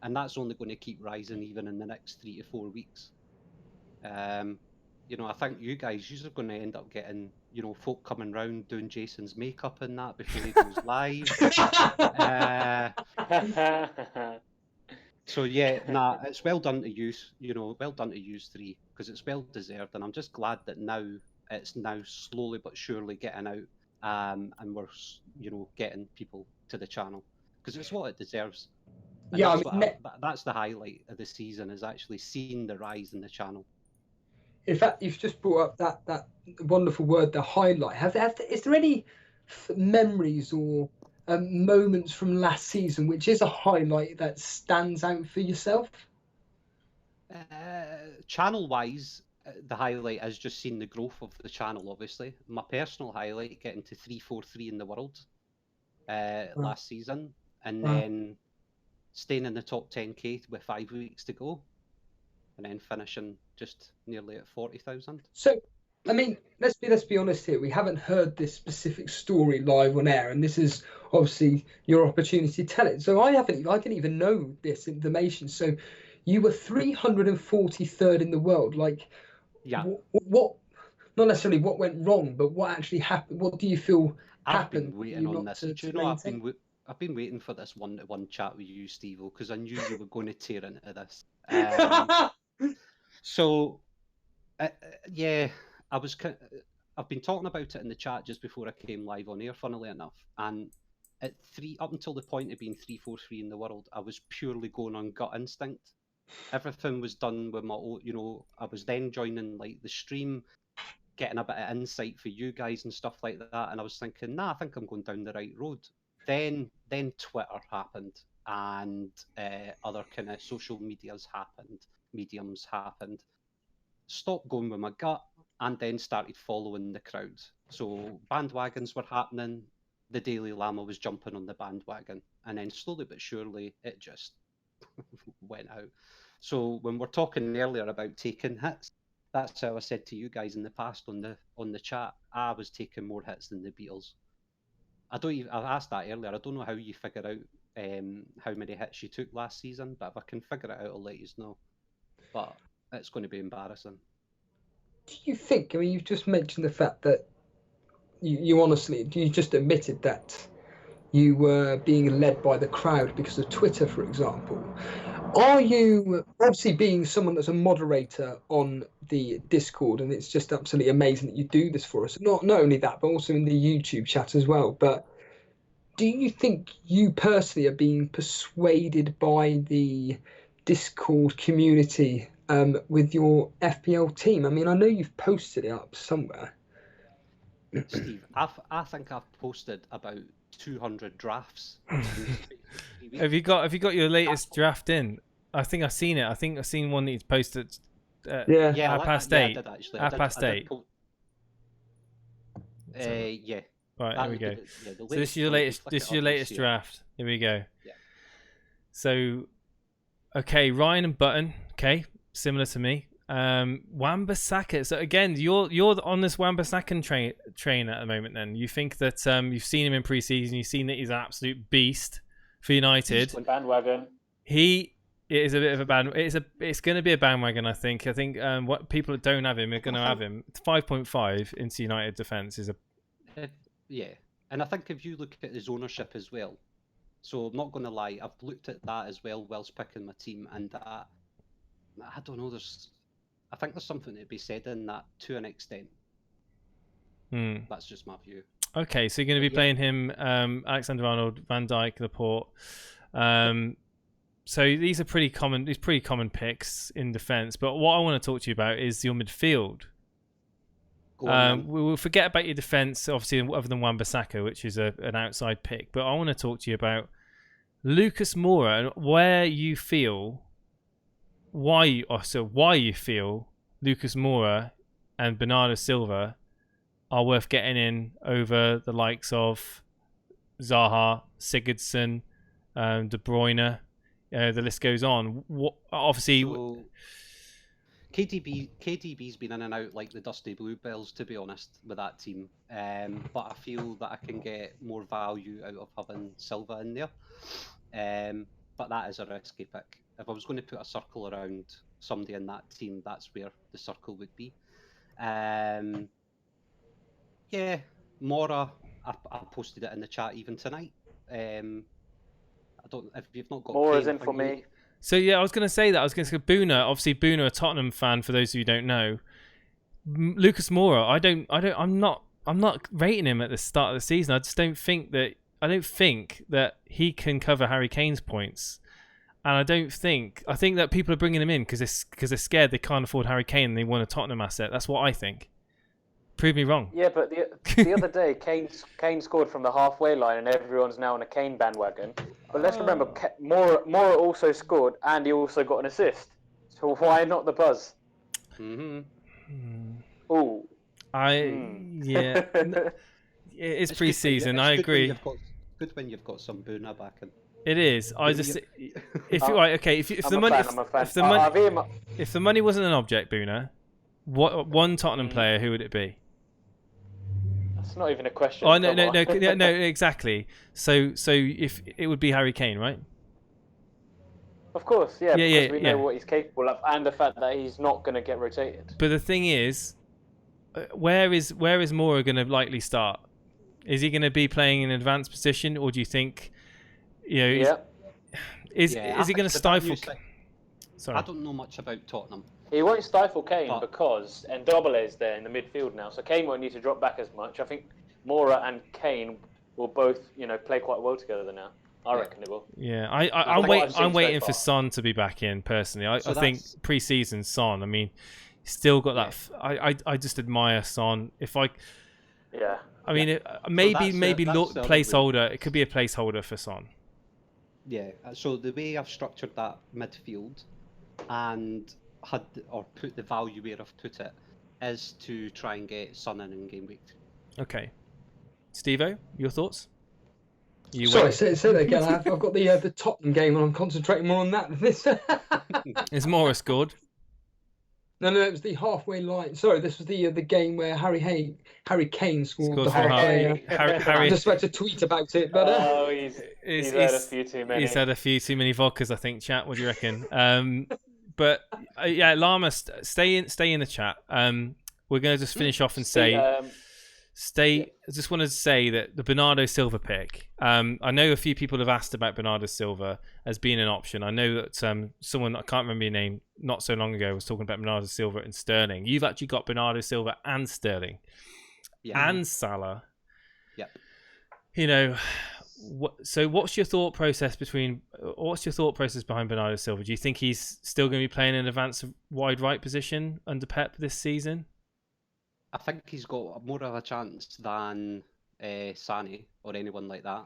O: And that's only going to keep rising even in the next 3 to 4 weeks. I think you guys, you're going to end up getting, folk coming round doing Jason's makeup and that before he goes live. So it's well done to use, well done to use 3, because it's well deserved, and I'm just glad that it's now slowly but surely getting out, and we're, getting people to the channel, because it's what it deserves. And that's the highlight of the season, is actually seeing the rise in the channel.
C: In fact, you've just brought up that wonderful word, the highlight. Is there any memories or moments from last season which is a highlight that stands out for yourself?
O: Channel-wise, the highlight is just seeing the growth of the channel, obviously. My personal highlight, getting to 343 in the world last season, and then staying in the top 10k with 5 weeks to go, and then finishing just nearly at 40,000.
C: So, I mean, let's be honest here. We haven't heard this specific story live on air, and this is obviously your opportunity to tell it. So I didn't even know this information. So you were 343rd in the world. Like, what? Not necessarily what went wrong, but what actually happened. What do you feel happened?
O: I've been waiting on this. I've been waiting for this one-to-one chat with you, Steve-O, because I knew you were going to tear into this. I've been talking about it in the chat just before I came live on air, funnily enough. And up until the point of being 343 in the world, I was purely going on gut instinct. Everything was done with my own, I was then joining like the stream, getting a bit of insight for you guys and stuff like that. And I was thinking, I think I'm going down the right road. Then Twitter happened, and other kind of social mediums happened. Stopped going with my gut, and then started following the crowd. So bandwagons were happening. The Daily Llama was jumping on the bandwagon, and then slowly but surely it just went out. So when we're talking earlier about taking hits, that's how I said to you guys in the past on the chat, I was taking more hits than the Beatles. I asked that earlier. I don't know how you figure out how many hits you took last season, but if I can figure it out, I'll let you know. But it's going to be embarrassing.
C: Do you think? I mean, you've just mentioned the fact that you honestly, you just admitted that you were being led by the crowd because of Twitter, for example. Are you, obviously being someone that's a moderator on the Discord, and it's just absolutely amazing that you do this for us, not only that, but also in the YouTube chat as well, but do you think you personally are being persuaded by the Discord community with your FPL team? I mean, I know you've posted it up somewhere.
O: Steve, I think I've posted about 200 drafts.
A: Have you got your latest draft in? I think I've seen it. I think I've seen one that he's posted. At 8:30. At 8:30.
O: Yeah.
A: Right, here we go. So this is your latest. This is your latest draft. Here we go.
O: Yeah.
A: So, okay, Ryan and Button. Okay, similar to me. Wan-Bissaka. So again, you're on this Wan-Bissaka train at the moment. Then you think that you've seen him in pre-season. You've seen that he's an absolute beast for United.
E: Bandwagon.
A: It is a bit of a band. It's going to be a bandwagon. I think what people that don't have him are going to have him. 5.5 into United defence is a
O: yeah, and I think if you look at his ownership as well, so I'm not going to lie, I've looked at that as well whilst picking my team, and I don't know. I think there's something to be said in that to an extent. That's just my view.
A: Okay, so you're going to be playing him, Alexander-Arnold, Van Dijk, Laporte. So these are pretty common picks in defence. But what I want to talk to you about is your midfield. We will forget about your defence, obviously, other than Wan-Bissaka, which is an outside pick. But I want to talk to you about Lucas Moura and why you feel Lucas Moura and Bernardo Silva are worth getting in over the likes of Zaha, Sigurdsson, De Bruyne. The list goes on.
O: So, KDB's been in and out like the dusty bluebells, to be honest, with that team. But I feel that I can get more value out of having Silva in there. But that is a risky pick. If I was going to put a circle around somebody in that team, that's where the circle would be. Yeah, Mora, I posted it in the chat even tonight. I don't. If you've not got
E: Mora's in for me.
A: So yeah, I was going to say that. I was going to say Boona. Obviously, Boona, a Tottenham fan. For those of you who don't know, Lucas Moura. I'm not rating him at the start of the season. I just don't think that. I don't think that he can cover Harry Kane's points. And I think that people are bringing him in because they're scared they can't afford Harry Kane and they want a Tottenham asset. That's what I think. Prove me wrong.
E: Yeah, but the other day, Kane scored from the halfway line, and everyone's now on a Kane bandwagon. But let's remember, Moura also scored, and he also got an assist. So why not the buzz?
O: Mm-hmm.
E: Ooh.
A: Yeah. It's pre-season. I agree.
O: Good when you've got some Boona back in.
A: It is. If the money wasn't an object, Boona, one Tottenham player, who would it be?
E: That's not even a question.
A: Oh no, exactly. So if it would be Harry Kane, right?
E: Of course, yeah. Because we know what he's capable of, and the fact that he's not going to get rotated.
A: But the thing is, where is Moura going to likely start? Is he going to be playing in an advanced position, or do you think? Is he going to stifle? Sorry,
O: I don't know much about Tottenham.
E: He won't stifle Kane because Ndobele is there in the midfield now, so Kane won't need to drop back as much. I think Moura and Kane will both, play quite well together now. I reckon they will.
A: Yeah, I'm waiting for Son to be back in personally. I think pre-season Son. I mean, he's still got that. I just admire Son. I mean, maybe placeholder. It could be a placeholder for Son.
O: Yeah. So the way I've structured that midfield and put the value where I've put it is to try and get Son in game week 3.
A: Okay. Steve-O, your thoughts?
C: Sorry, say that again. I've got the Tottenham game and I'm concentrating more on that than this.
A: Is Moura scored?
C: No, it was the halfway line. Sorry, this was the game where Harry Kane scored the halfway. I'm just about to tweet about it, but
E: he's had a few too many.
A: He's had a few too many vodkas, I think. Chat, what do you reckon? But Lama, stay in the chat. We're going to just finish off and say, I just wanted to say that the Bernardo Silva pick. I know a few people have asked about Bernardo Silva as being an option. I know that someone, I can't remember your name, not so long ago was talking about Bernardo Silva and Sterling. You've actually got Bernardo Silva and Sterling, and Salah.
O: Yep.
A: So what's your thought process behind Bernardo Silva? Do you think he's still going to be playing an advanced wide right position under Pep this season?
O: I think he's got more of a chance than Sane or anyone like that.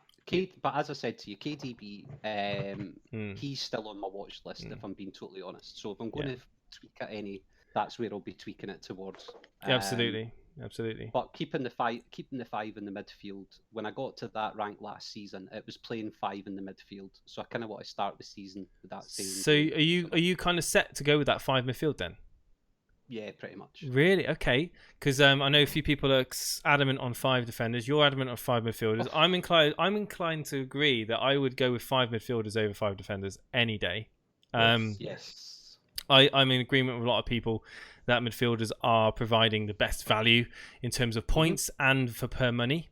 O: But as I said to you, KDB, he's still on my watch list if I'm being totally honest. So if I'm going to tweak at any, that's where I'll be tweaking it towards.
A: Absolutely. absolutely.
O: But keeping the five in the midfield. When I got to that rank last season, it was playing 5 in the midfield. So I kind of want to start the season with that same.
A: So are you kind of set to go with that 5 midfield then?
O: Yeah, pretty much.
A: Really? Okay. Because I know a few people are adamant on 5 defenders. You're adamant on 5 midfilders. I'm inclined to agree that I would go with 5 midfielders over 5 defenders any day.
O: Yes.
A: I'm in agreement with a lot of people that midfielders are providing the best value in terms of points and for per money.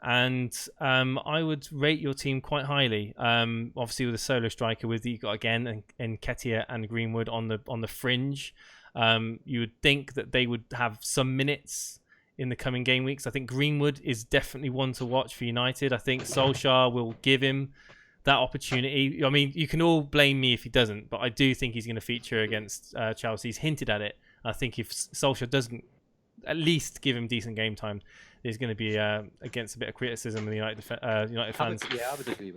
A: And I would rate your team quite highly. Obviously, with a solo striker, with you got again Nketiah and Greenwood on the fringe. You would think that they would have some minutes in the coming game weeks. I think Greenwood is definitely one to watch for United. I think Solskjaer will give him that opportunity. I mean, you can all blame me if he doesn't, but I do think he's going to feature against Chelsea. He's hinted at it. I think if Solskjaer doesn't at least give him decent game time, there's going to be against a bit of criticism of the United fans.
O: I would agree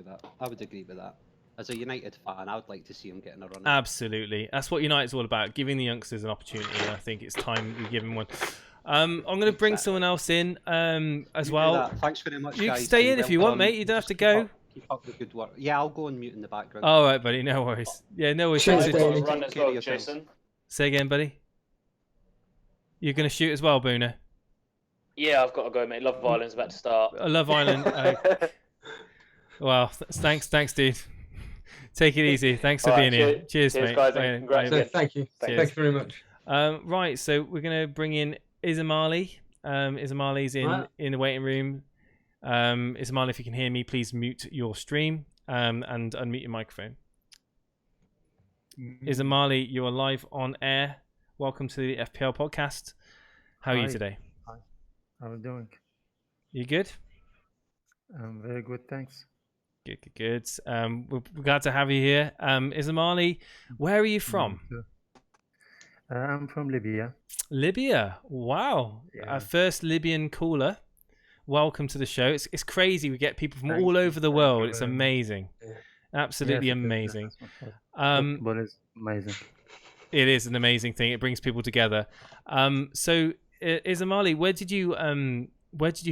O: with that. As a United fan, I would like to see him getting a run.
A: Absolutely. That's what United's all about, giving the youngsters an opportunity. And I think it's time we give them one. I'm going to bring someone else in as well.
O: Thanks very much,
A: you
O: guys.
A: can stay in if you want, mate. You don't have to go.
O: Keep up the good work. Yeah, I'll go and mute in the background.
A: All right, buddy. No worries. Yeah, no worries.
E: I've got to run as well, Jason.
A: Say again, buddy. You're going to shoot as well, Boona?
E: Yeah, I've got to go, mate. Love Island's about to start.
A: Love Island. Well, thanks, dude. Take it easy. Thanks for being here. Cheers, mate.
E: Guys, congrats again.
C: Thank you. Thanks very much.
A: Right, so we're going to bring in Ismaili. Ismaili's in the waiting room. Ismaili, if you can hear me, please mute your stream and unmute your microphone. Ismaili, you are live on air. Welcome to the FPL podcast. How are you today?
P: Hi. How are you doing?
A: You good?
P: I'm very good, thanks.
A: Good. We're glad to have you here. Ismaili, where are you from?
P: I'm from Libya.
A: Libya? Wow.
P: Yeah.
A: Our first Libyan caller. Welcome to the show. It's crazy. We get people from all over the world. It's amazing.
P: Yeah.
A: Absolutely amazing.
P: Football is amazing.
A: It is an amazing thing. It brings people together. So, Ismaili, where did you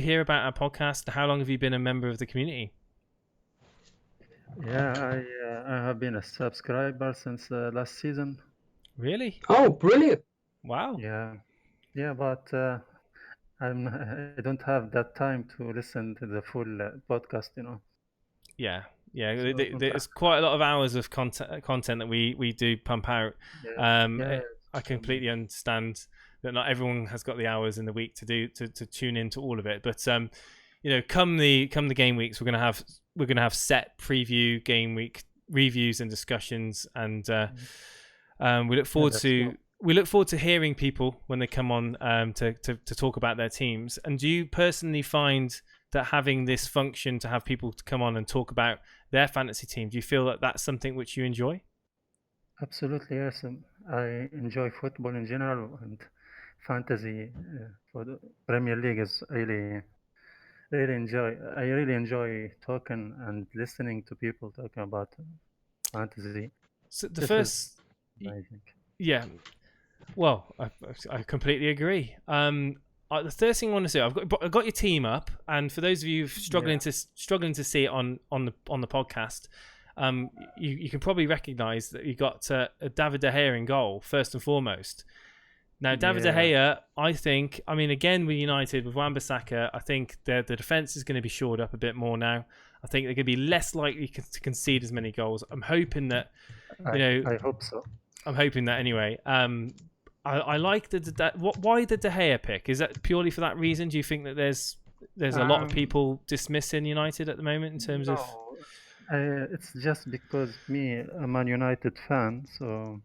A: hear about our podcast? How long have you been a member of the community?
P: Yeah, I have been a subscriber since last season.
A: Really?
C: Oh, brilliant!
A: Wow.
P: Yeah, but I don't have that time to listen to the full podcast,
A: Yeah. There's quite a lot of hours of content that we do pump out. I completely understand that not everyone has got the hours in the week to tune into all of it, but come the game weeks, we're gonna have set preview game week reviews and discussions, and we look forward to hearing people when they come on to talk about their teams. And do you personally find that having this function to have people to come on and talk about their fantasy team, do you feel that that's something which you enjoy?
P: Absolutely, yes. I enjoy football in general, and fantasy for the Premier League is really enjoy talking and listening to people talking about fantasy.
A: So well, I completely agree. The first thing I want to say, I've got your team up, and for those of you struggling to see it on the podcast, you can probably recognise that you got David De Gea in goal first and foremost. Now, David De Gea, I mean, again with United with Wan-Bissaka, I think the defence is going to be shored up a bit more now. I think they're going to be less likely to concede as many goals. I'm hoping that,
P: I hope so.
A: I'm hoping that anyway. I like why the De Gea pick? Is that purely for that reason? Do you think that there's a lot of people dismissing United at the moment in terms of?
P: It's just because I'm a United fan, so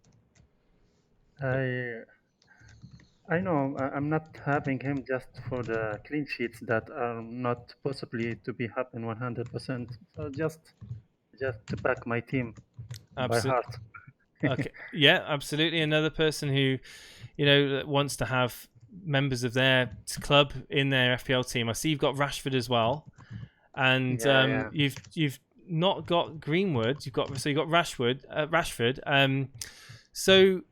P: I know I'm not having him just for the clean sheets that are not possibly to be happen 100%. So just to back my team by heart.
A: Okay. Yeah, absolutely. Another person who, wants to have members of their club in their FPL team. I see you've got Rashford as well, and you've not got Greenwood. You've got Rashford. So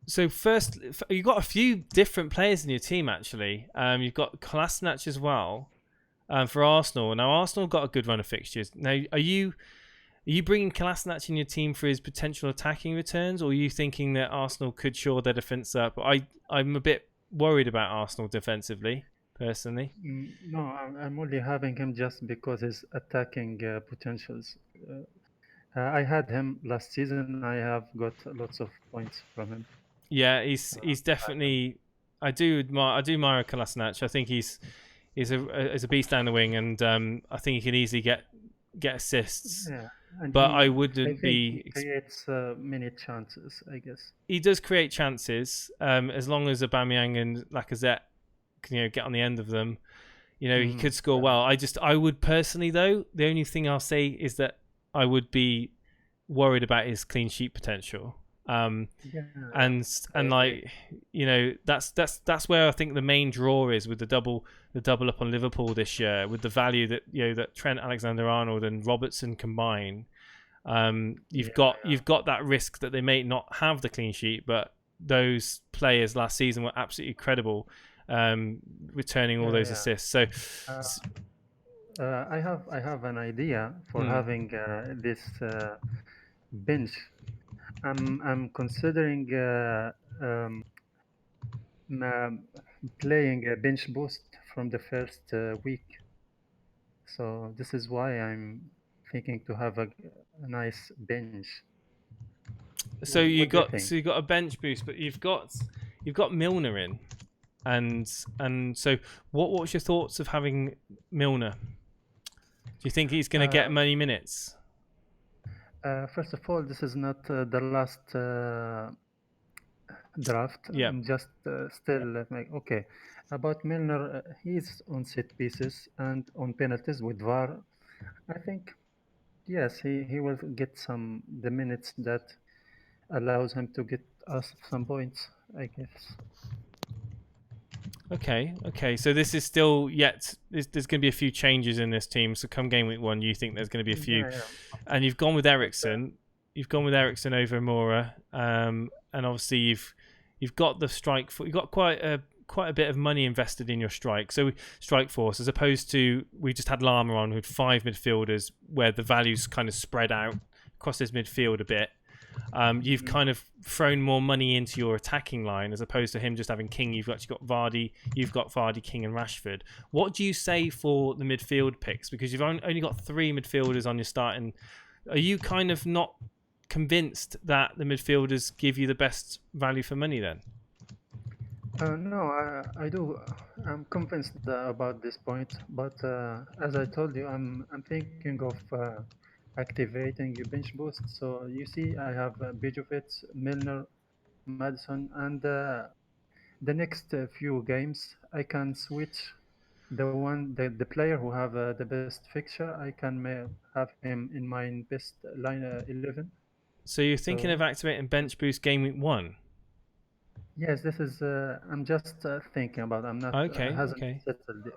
A: So first, you've got a few different players in your team actually. You've got Kolasinac as well for Arsenal. Now Arsenal got a good run of fixtures. Now, are you bringing Kolasinac in your team for his potential attacking returns, or are you thinking that Arsenal could shore their defence up? I'm a bit worried about Arsenal defensively, personally.
P: No, I'm only having him just because his attacking potentials. I had him last season. I have got lots of points from him.
A: Yeah, he's definitely. I do admire Kolasinac. I think he's a beast down the wing, and I think he can easily get assists.
P: Yeah, and
A: but I wouldn't
P: he creates many chances, I guess.
A: He does create chances, as long as Aubameyang and Lacazette can, get on the end of them. He could score well. I would personally, though, the only thing I'll say is that I would be worried about his clean sheet potential. That's where I think the main draw is with the double up on Liverpool this year, with the value that that Trent Alexander-Arnold and Robertson combine. You've got that risk that they may not have the clean sheet, but those players last season were absolutely credible, returning all those assists. So
P: I have an idea for having this bench. I'm considering playing a bench boost from the first week. So this is why I'm thinking to have a nice bench.
A: So you got a bench boost, but you've got Milner in, and so what's your thoughts of having Milner? Do you think he's going to get many minutes?
P: First of all, this is not the last draft.
A: Yeah.
P: I'm just still okay. About Milner, he's on set pieces and on penalties with VAR. I think, yes, he will get the minutes that allows him to get us some points, I guess.
A: Okay. So this is still there's going to be a few changes in this team. So come game week 1, you think there's going to be a few, and you've gone with Eriksen. You've gone with Eriksen over Mora, and obviously you've got the strike. You've got quite a bit of money invested in your strike force, as opposed to we just had Lama on with 5 midfielders, where the values kind of spread out across this midfield a bit. You've kind of thrown more money into your attacking line, as opposed to him just having King. You've actually got Vardy. You've got Vardy, King, and Rashford. What do you say for the midfield picks? Because you've only got 3 midfielders on your starting. Are you kind of not convinced that the midfielders give you the best value for money then?
P: No, I do. I'm convinced about this point, but as I told you, I'm thinking of activating your bench boost. So you see, I have Bejovic, Milner, Madison, and the next few games I can switch the player who have the best fixture. I can have him in my best line 11.
A: So you're thinking of activating bench boost game week 1?
P: Yes, this is. I'm just thinking about. I'm not.
A: Okay.
P: Hasn't settled yet.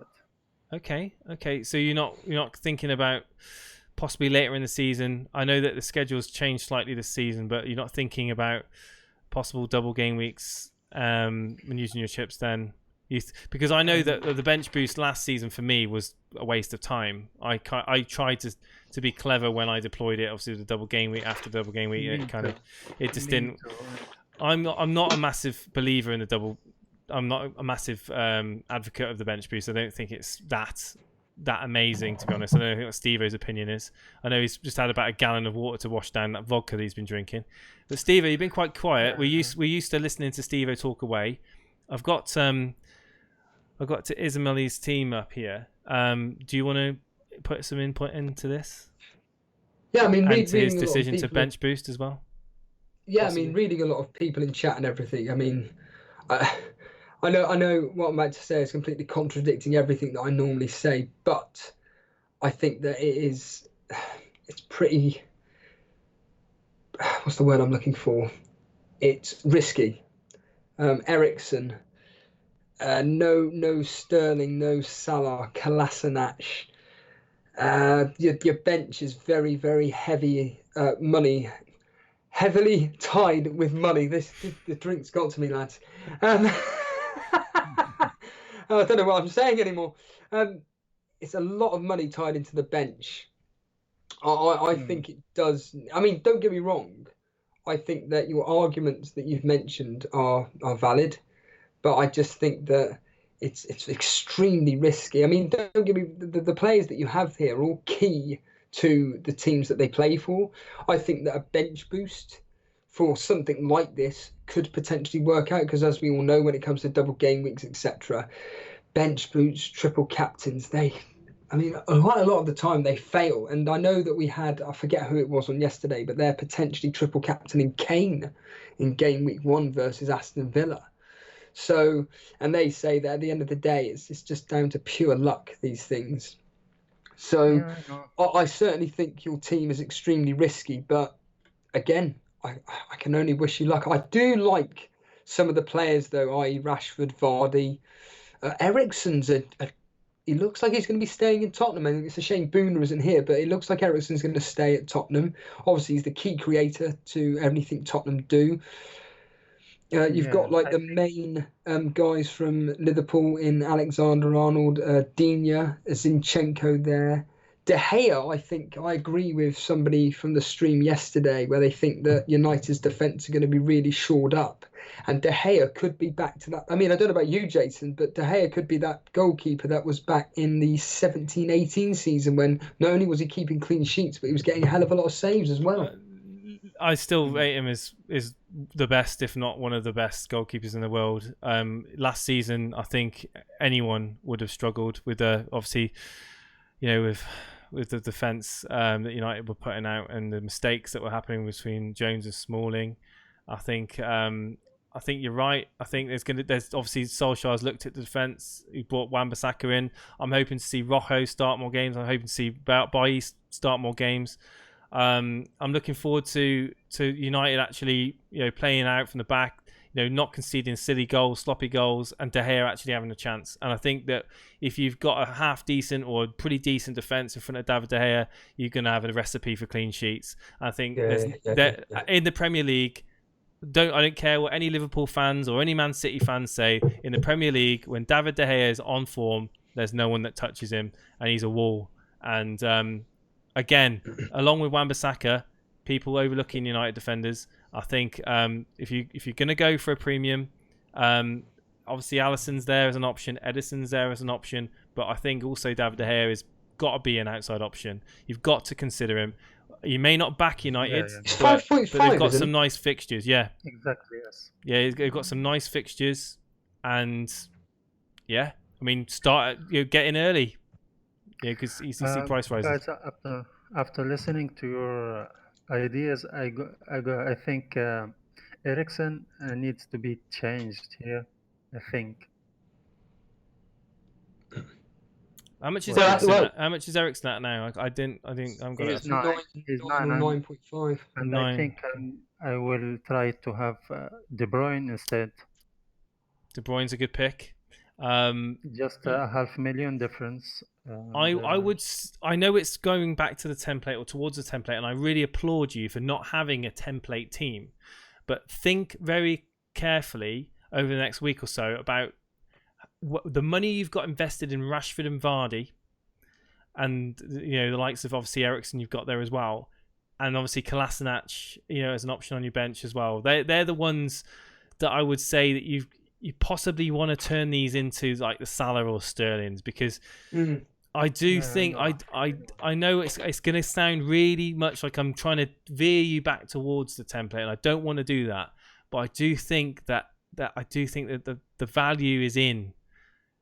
A: Okay. So you're not thinking about possibly later in the season. I know that the schedule's changed slightly this season, but you're not thinking about possible double game weeks when using your chips then. Because I know that the bench boost last season for me was a waste of time. I tried to be clever when I deployed it. Obviously, the double game week after double game week, it just didn't. I'm not a massive believer in the double. I'm not a massive advocate of the bench boost. I don't think it's that amazing, to be honest. I don't know what Steve-O's opinion is. I know he's just had about a gallon of water to wash down that vodka that he's been drinking. But Steve-O, you've been quite quiet. We're used to listening to Steve-O talk away. I've got to Ismail's team up here. Do you want to put some input into this?
C: Yeah, I mean,
A: and to his decision to bench boost as well.
C: Yeah, possibly. I mean, reading a lot of people in chat and everything. I mean, I know what I'm about to say is completely contradicting everything that I normally say, but I think that it's pretty. What's the word I'm looking for? It's risky. Eriksen. No Sterling, no Salah, Kolasinac. Your bench is very, very heavy money, heavily tied with money. The drink's got to me, lads. I don't know what I'm saying anymore. It's a lot of money tied into the bench. I think it does. I mean, don't get me wrong. I think that your arguments that you've mentioned are valid, but I just think that it's extremely risky. I mean, don't get me. The players that you have here are all key to the teams that they play for. I think that a bench boost for something like this could potentially work out, because as we all know, when it comes to double game weeks, etc., bench boosts, triple captains, quite a lot of the time they fail. And I know that we had, I forget who it was on yesterday, but they're potentially triple captaining Kane in game week 1 versus Aston Villa. So, and they say that at the end of the day, it's just down to pure luck, these things. So I certainly think your team is extremely risky, but again, I can only wish you luck. I do like some of the players though, i.e. Rashford, Vardy, Eriksen's he looks like he's going to be staying in Tottenham, and it's a shame Booner isn't here, but it looks like Eriksen's going to stay at Tottenham. Obviously, he's the key creator to everything Tottenham do. You've got like the main guys from Liverpool in Alexander-Arnold, Digne, Zinchenko there. De Gea, I think I agree with somebody from the stream yesterday where they think that United's defence are going to be really shored up. And De Gea could be back to that. I mean, I don't know about you, Jason, but De Gea could be that goalkeeper that was back in the 17-18 season when not only was he keeping clean sheets, but he was getting a hell of a lot of saves as well.
A: I still rate him as the best, if not one of the best goalkeepers in the world. Last season, I think anyone would have struggled with obviously, with the defence that United were putting out and the mistakes that were happening between Jones and Smalling. I think you're right. I think there's obviously Solskjaer's looked at the defence. He brought Wan-Bissaka in. I'm hoping to see Rojo start more games. I'm hoping to see Bailly start more games. I'm looking forward to United actually playing out from the back, not conceding silly goals, sloppy goals, and De Gea actually having a chance. And I think that if you've got a half decent or pretty decent defence in front of David De Gea, you're going to have a recipe for clean sheets. I think in the Premier League, I don't care what any Liverpool fans or any Man City fans say, in the Premier League, when David De Gea is on form, there's no one that touches him, and he's a wall. And again, along with Wan-Bissaka, people overlooking United defenders, I think if you're going to go for a premium, obviously Alisson's there as an option, Edison's there as an option, but I think also David De Gea has got to be an outside option. You've got to consider him. You may not back United, but they've got some nice fixtures. Yeah,
P: exactly. Yes.
A: Yeah, they've got some nice fixtures, and I mean, start get in early. Yeah, because ECC price rises.
P: Guys, after listening to your ideas, I think Eriksen needs to be changed here. I think.
A: How much is Eriksen? How much is Eriksen at now? I haven't got it.
C: He's 9.5.
P: And I think I will try to have De Bruyne instead.
A: De Bruyne's a good pick.
P: Just a $500,000 difference.
A: I know it's going back to the template or towards the template, and I really applaud you for not having a template team. But think very carefully over the next week or so about the money you've got invested in Rashford and Vardy, and the likes of obviously Eriksen you've got there as well, and obviously Kolasinac as an option on your bench as well. They're the ones that I would say that you possibly want to turn these into like the Salah or Sterling's, because I do think I know it's going to sound really much like I'm trying to veer you back towards the template, and I don't want to do that, but I do think that the value is in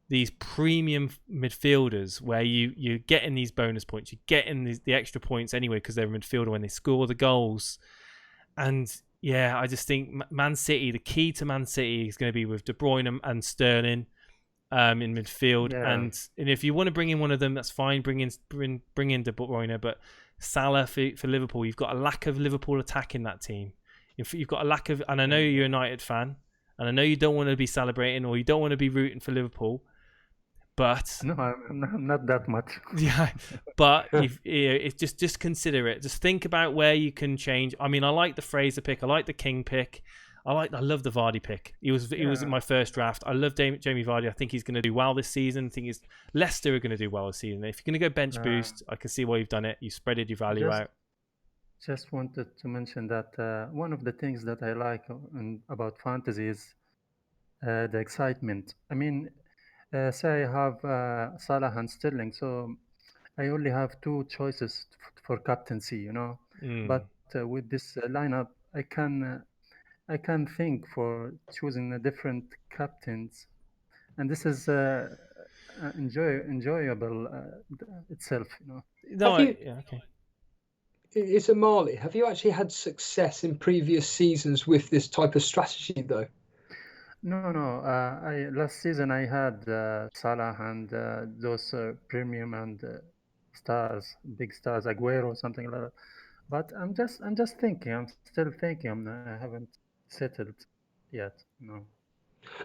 A: these premium midfielders where you're getting these bonus points, you're getting the extra points anyway because they're a midfielder when they score the goals. And I just think Man City, the key to Man City is going to be with De Bruyne and Sterling in midfield. And if you want to bring in one of them, that's fine. Bring in De Bruyne, but Salah for Liverpool, you've got a lack of Liverpool attack in that team. You've got a lack of, and I know you're a United fan, and I know you don't want to be celebrating or you don't want to be rooting for Liverpool, But
P: no, I'm not that much.
A: Yeah, but it's just consider it. Just think about where you can change. I mean, I like the Fraser pick. I like the King pick. I love the Vardy pick. He was in my first draft. I love Jamie Vardy. I think he's going to do well this season. I think Leicester are going to do well this season. If you're going to go bench boost, I can see why you've done it. You spreaded your value out.
P: Just wanted to mention that one of the things that I like about fantasy is the excitement. I mean, say I have Salah and Sterling, so I only have two choices for captaincy, you know. But with this lineup, I can think for choosing a different captains, and this is enjoyable itself, you know.
A: No, okay.
C: It's a Marley. Have you actually had success in previous seasons with this type of strategy, though?
P: No. Last season I had Salah and those premium and big stars, Aguero or something like that. But I'm just thinking. I'm still thinking. I haven't settled yet. No.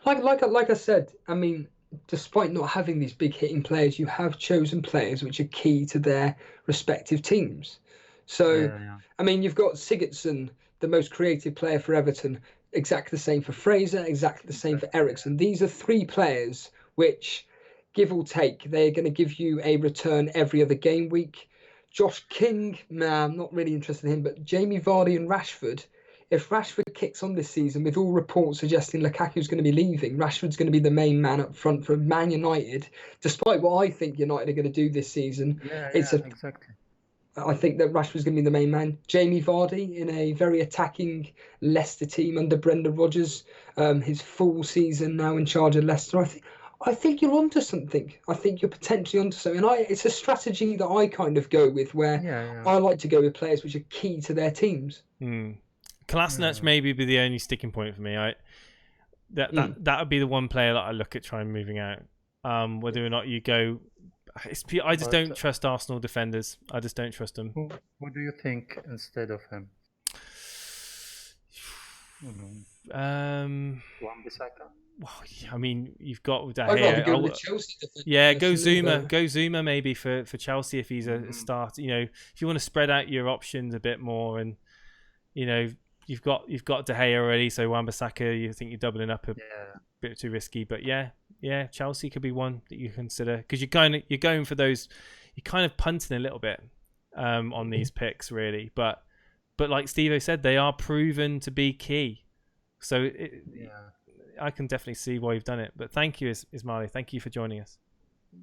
C: Like I said, I mean, despite not having these big hitting players, you have chosen players which are key to their respective teams. So,
P: Yeah.
C: I mean, you've got Sigurdsson, the most creative player for Everton, exactly the same for Fraser, exactly the same for Ericsson. These are three players which, give or take, they're going to give you a return every other game week. Josh King, I'm not really interested in him, but Jamie Vardy and Rashford, if Rashford kicks on this season, with all reports suggesting Lukaku's going to be leaving, Rashford's going to be the main man up front for Man United, despite what I think United are going to do this season.
P: Exactly.
C: I think that Rashford's going to be the main man. Jamie Vardy in a very attacking Leicester team under Brendan Rodgers, his full season now in charge of Leicester. I think you're onto something. I think you're potentially onto something. It's a strategy that I kind of go with, where I like to go with players which are key to their teams.
A: Kolasinac maybe be the only sticking point for me. That would be the one player that I look at trying moving out. Whether or not you go. I just don't trust Arsenal defenders. I just don't trust them.
P: Who do you think instead of him? Wan-Bissaka?
A: Well, I mean, you've got De
C: I'd rather go
A: Gea.
C: with the Chelsea defender.
A: Yeah, go Zuma. Go Zuma maybe for Chelsea if he's a start. You know, if you want to spread out your options a bit more, and you know, you've got De Gea already, so Wan-Bissaka, you think you're doubling up a bit too risky. But yeah, Chelsea could be one that you consider, because you're going for those. You're kind of punting a little bit on these picks, really. But like Steve said, they are proven to be key. So I can definitely see why you've done it. But thank you, Ismaili. Thank you for joining us.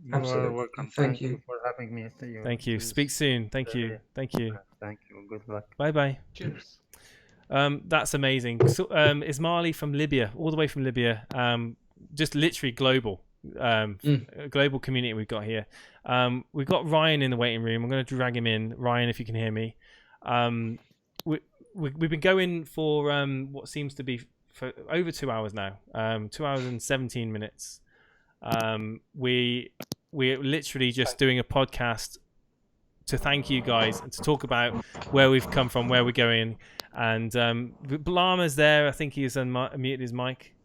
P: You are welcome. Thank you for having me.
A: Thank you. Speak soon. Thank you.
P: Thank you. Good luck.
A: Bye.
O: Cheers.
A: That's amazing. So, Ismaili from Libya, all the way from Libya. Just literally global community we've got here. We've got Ryan in the waiting room. I'm going to drag him in. Ryan, if you can hear me. We've been going for what seems to be for over 2 hours now. 2 hours and 17 minutes. We're literally just doing a podcast to thank you guys and to talk about where we've come from, where we're going. And Blama's there. I think he's unmuted his mic.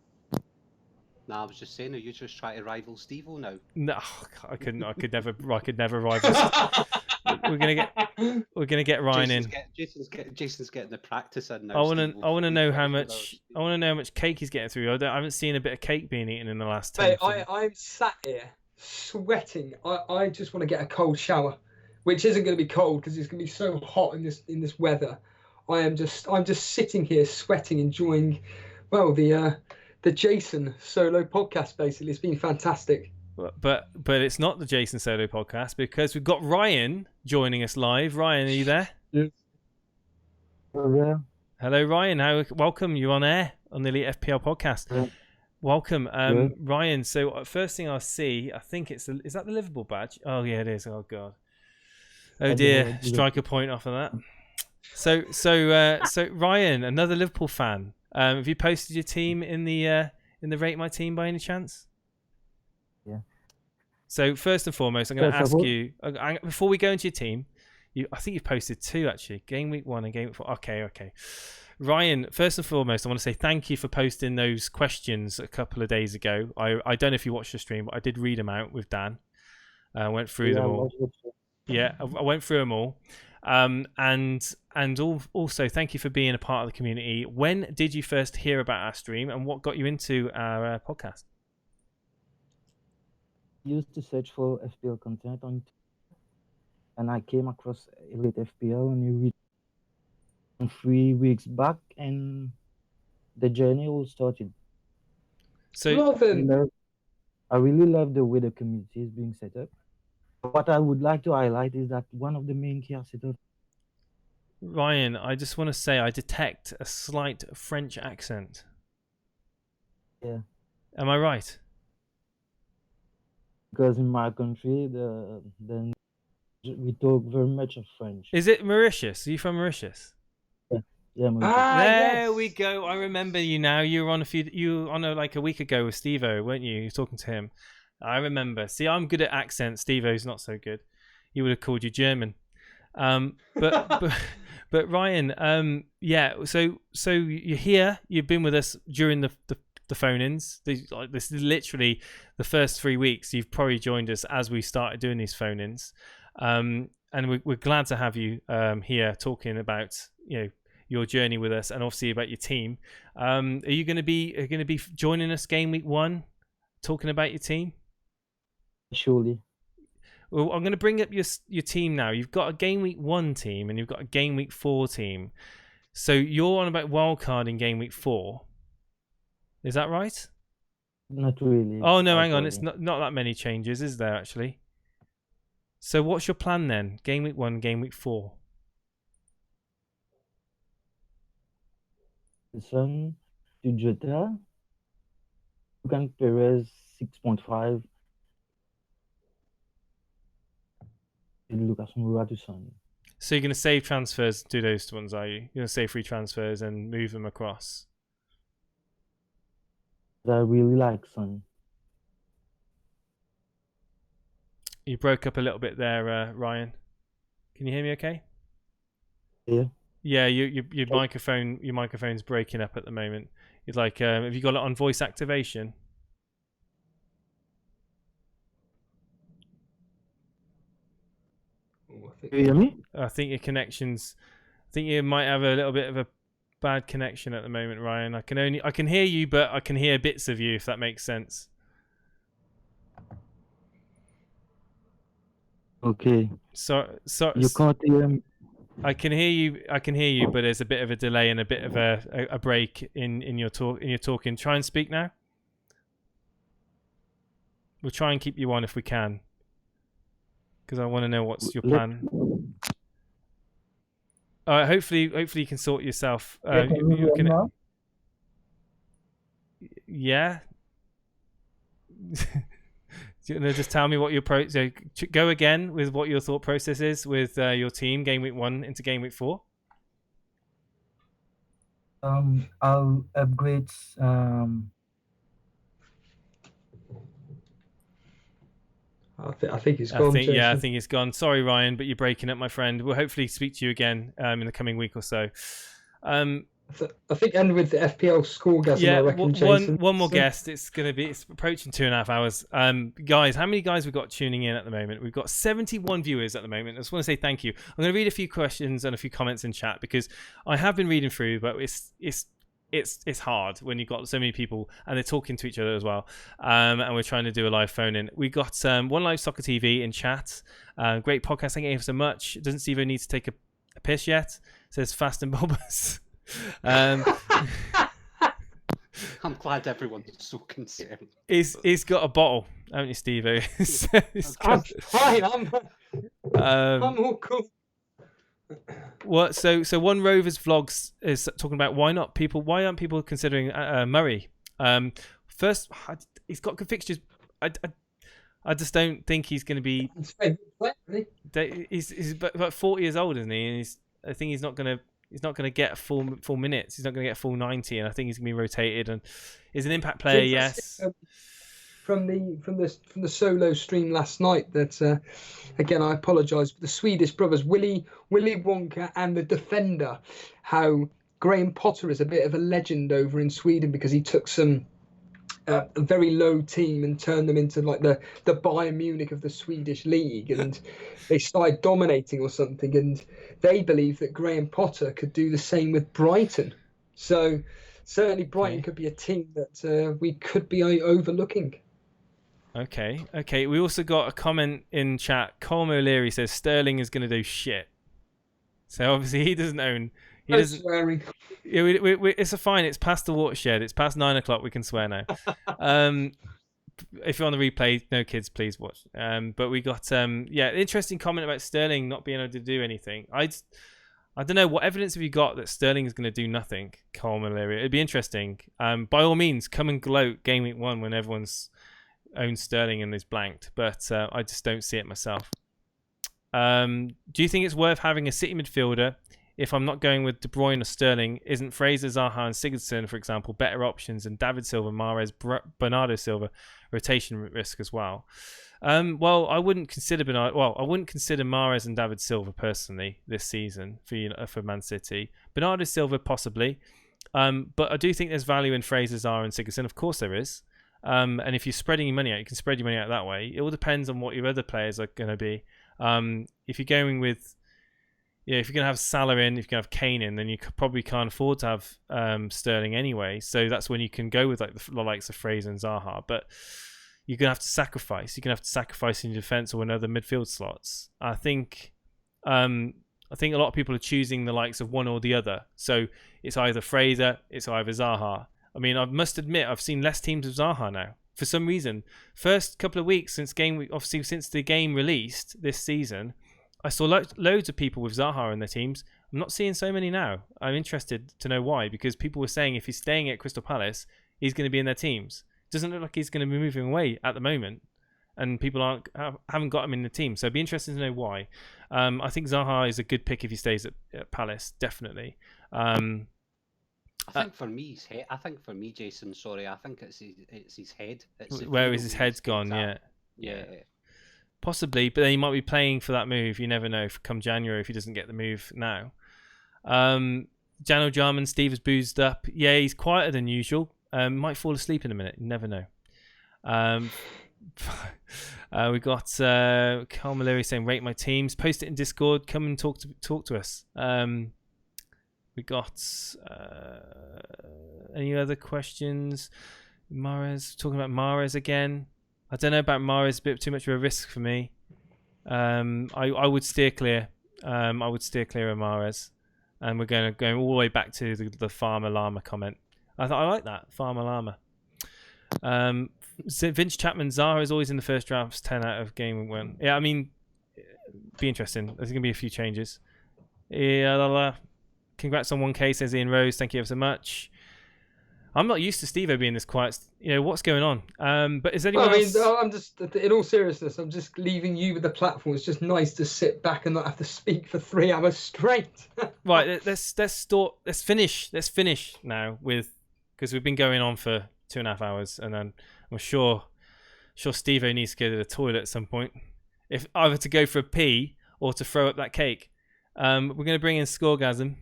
O: No, I was just saying, are you just trying to rival Steve-O now?
A: No, I couldn't. I could never rival. We're gonna get Ryan in.
O: Jason's getting the practice in now.
A: I want to know how much cake he's getting through. I haven't seen a bit of cake being eaten in the last 10.
C: I'm sat here sweating. I just want to get a cold shower, which isn't going to be cold because it's going to be so hot in this weather. I'm just sitting here sweating, enjoying the Jason solo podcast. Basically, it's been fantastic.
A: But it's not the Jason solo podcast because we've got Ryan joining us live. Ryan, are you there?
Q: Yes. Yeah.
A: Hello, Ryan. Welcome. You're on air on the Elite FPL podcast. Yeah. Welcome, Ryan. So first thing I see, I think is that the Liverpool badge? Oh yeah, it is. Oh god. Oh dear. Strike a point off of that. So Ryan, another Liverpool fan. Have you posted your team in the Rate My Team by any chance?
Q: Yeah.
A: So first and foremost, I'm going to ask you before we go into your team. I think you've posted 2 actually. Game week 1 and game week 4. Okay. Ryan, first and foremost, I want to say thank you for posting those questions a couple of days ago. I don't know if you watched the stream, but I did read them out with Dan. I went through them all. Yeah, I went through them all. Also thank you for being a part of the community. When did you first hear about our stream, and what got you into our podcast?
Q: I used to search for FPL content on, and I came across Elite FPL, and you read 3 weeks back, and the journey all started.
A: So
Q: I really love the way the community is being set up. What I would like to highlight is that one of the main key assets of
A: Ryan, I just want to say I detect a slight French accent.
Q: Yeah.
A: Am I right?
Q: Because in my country, we talk very much of French.
A: Is it Mauritius? Are you from Mauritius?
Q: Yeah,
A: there we go. I remember you now. You were on like a week ago with Steve-O, weren't you? You were talking to him. I remember. See, I'm good at accents. Steve-O's not so good. He would have called you German. But Ryan, so you're here. You've been with us during the phone-ins. This is literally the first 3 weeks. You've probably joined us as we started doing these phone-ins, and we're glad to have you here talking about your journey with us, and obviously about your team. Are you going to be joining us game week 1, talking about your team?
Q: Surely.
A: Well, I'm going to bring up your team now. You've got a game week 1 team, and you've got a game week 4 team. So you're on about wildcard in game week 4. Is that right?
Q: Not really.
A: Oh no, hang on. It's not that many changes, is there actually? So what's your plan then? Game week 1, game week 4.
Q: Son to Jota, Perez 6.5, Lucas Moura to Son.
A: So you're going to save transfers, do those ones, are you? You're going to save free transfers and move them across?
Q: I really like Son.
A: You broke up a little bit there, Ryan. Can you hear me okay?
Q: Yeah.
A: Yeah, your microphone's breaking up at the moment. It's like, have you got it on voice activation?
Q: Can you hear me?
A: I think your connection's. I think you might have a little bit of a bad connection at the moment, Ryan. I can hear you, but I can hear bits of you, if that makes sense.
Q: Okay.
A: So
Q: you can't hear me.
A: I can hear you, but there's a bit of a delay and a bit of a break in your talking. Try and speak now. We'll try and keep you on if we can, because I want to know what's your plan. Hopefully you can sort yourself. Yeah. Do you want to just tell me what your go again with what your thought process is with your team game week 1 into game week 4?
Q: I'll upgrade.
C: I think it's gone.
A: I think it's gone. Sorry, Ryan, but you're breaking up, my friend. We'll hopefully speak to you again in the coming week or so.
C: I think end with the FPL scoregasm. I reckon, Jason.
A: One more guest. It's approaching 2.5 hours. Guys, how many guys we've got tuning in at the moment? We've got 71 viewers at the moment. I just want to say thank you. I'm going to read a few questions and a few comments in chat, because I have been reading through, but it's hard when you've got so many people and they're talking to each other as well. And we're trying to do a live phone in. We got One Live Soccer TV in chat. Great podcast. Thank you so much. Doesn't Steve need to take a piss yet? Says Fast and Bulbous.
O: I'm glad everyone's so concerned.
A: He's got a bottle, haven't you, Steve?
C: I'm fine. I'm all cool.
A: What? So One Rovers Vlogs is talking about why aren't people considering Murray? First, he's got good fixtures. I just don't think he's going to be. He's about 40 years old, isn't he? And I think he's not going to get full minutes. He's not going to get full 90, and I think he's going to be rotated. And he's an impact player, yes.
C: From the solo stream last night, that again, I apologise, but the Swedish brothers Willy Wonka and the Defender, how Graham Potter is a bit of a legend over in Sweden because he took some a very low team and turned them into like the Bayern Munich of the Swedish league, and they started dominating or something, and they believe that Graham Potter could do the same with Brighton. So certainly Brighton could be a team that we could be overlooking.
A: Okay. We also got a comment in chat. Colm O'Leary says Sterling is going to do shit. So obviously he doesn't own. He doesn't.
C: Swearing.
A: Yeah, it's a fine. It's past the watershed. It's past 9 o'clock. We can swear now. If you're on the replay, no kids, please watch. But we got interesting comment about Sterling not being able to do anything. I don't know, what evidence have you got that Sterling is going to do nothing, Colm O'Leary? It'd be interesting. By all means, come and gloat game week 1 when everyone's owns Sterling and is blanked. But I just don't see it myself. Do you think it's worth having a City midfielder? If I'm not going with De Bruyne or Sterling, isn't Fraser, Zaha and Sigurdsson, for example, better options than David Silva, Mahrez, Bernardo Silva, rotation risk as well? Well, I wouldn't consider Mahrez and David Silva personally this season for Man City. Bernardo Silva possibly, but I do think there's value in Fraser, Zaha and Sigurdsson. Of course there is. And if you're spreading your money out, you can spread your money out that way. It all depends on what your other players are going to be. If you're going with if you're going to have Salah in, if you're going to have Kane in, then you probably can't afford to have Sterling anyway. So that's when you can go with like the likes of Fraser and Zaha. But you're going to have to sacrifice. You're going to have to sacrifice in your defence or in other midfield slots. I think a lot of people are choosing the likes of one or the other. So it's either Fraser, it's either Zaha. I mean, I must admit, I've seen less teams of Zaha now. For some reason, first couple of weeks since the game released this season, I saw loads of people with Zaha in their teams. I'm not seeing so many now. I'm interested to know why, because people were saying if he's staying at Crystal Palace, he's going to be in their teams. Doesn't look like he's going to be moving away at the moment, and people haven't got him in the team. So it'd be interesting to know why. I think Zaha is a good pick if he stays at Palace, definitely.
O: I think for me, Jason. Sorry, I think it's his head.
A: Where is his head's gone? Yeah. Possibly, but then he might be playing for that move. You never know. Come January, if he doesn't get the move now. Jano Jarman, Steve is boozed up. Yeah, he's quieter than usual. Might fall asleep in a minute. You never know. We got Carl Mallory saying, "Rate my teams. Post it in Discord. Come and talk to us." We got any other questions? Mahrez, talking about Mahrez again. I don't know about Mahrez, a bit too much of a risk for me. I would steer clear. I would steer clear of Mahrez. And we're going all the way back to the Farmer Llama comment. I like that, Farmer Llama. Vince Chapman, Zaha is always in the first drafts, 10 out of game 1. Yeah, I mean, be interesting. There's going to be a few changes. Yeah, congrats on 1K, says Ian Rose. Thank you ever so much. I'm not used to Steve-O being this quiet. What's going on? But is anyone else...
C: I'm just, in all seriousness, I'm just leaving you with the platform. It's just nice to sit back and not have to speak for 3 hours straight.
A: Right, let's finish now because we've been going on for 2.5 hours, and then I'm sure Steve-O needs to go to the toilet at some point, if either to go for a pee or to throw up that cake. We're going to bring in Scoregasm.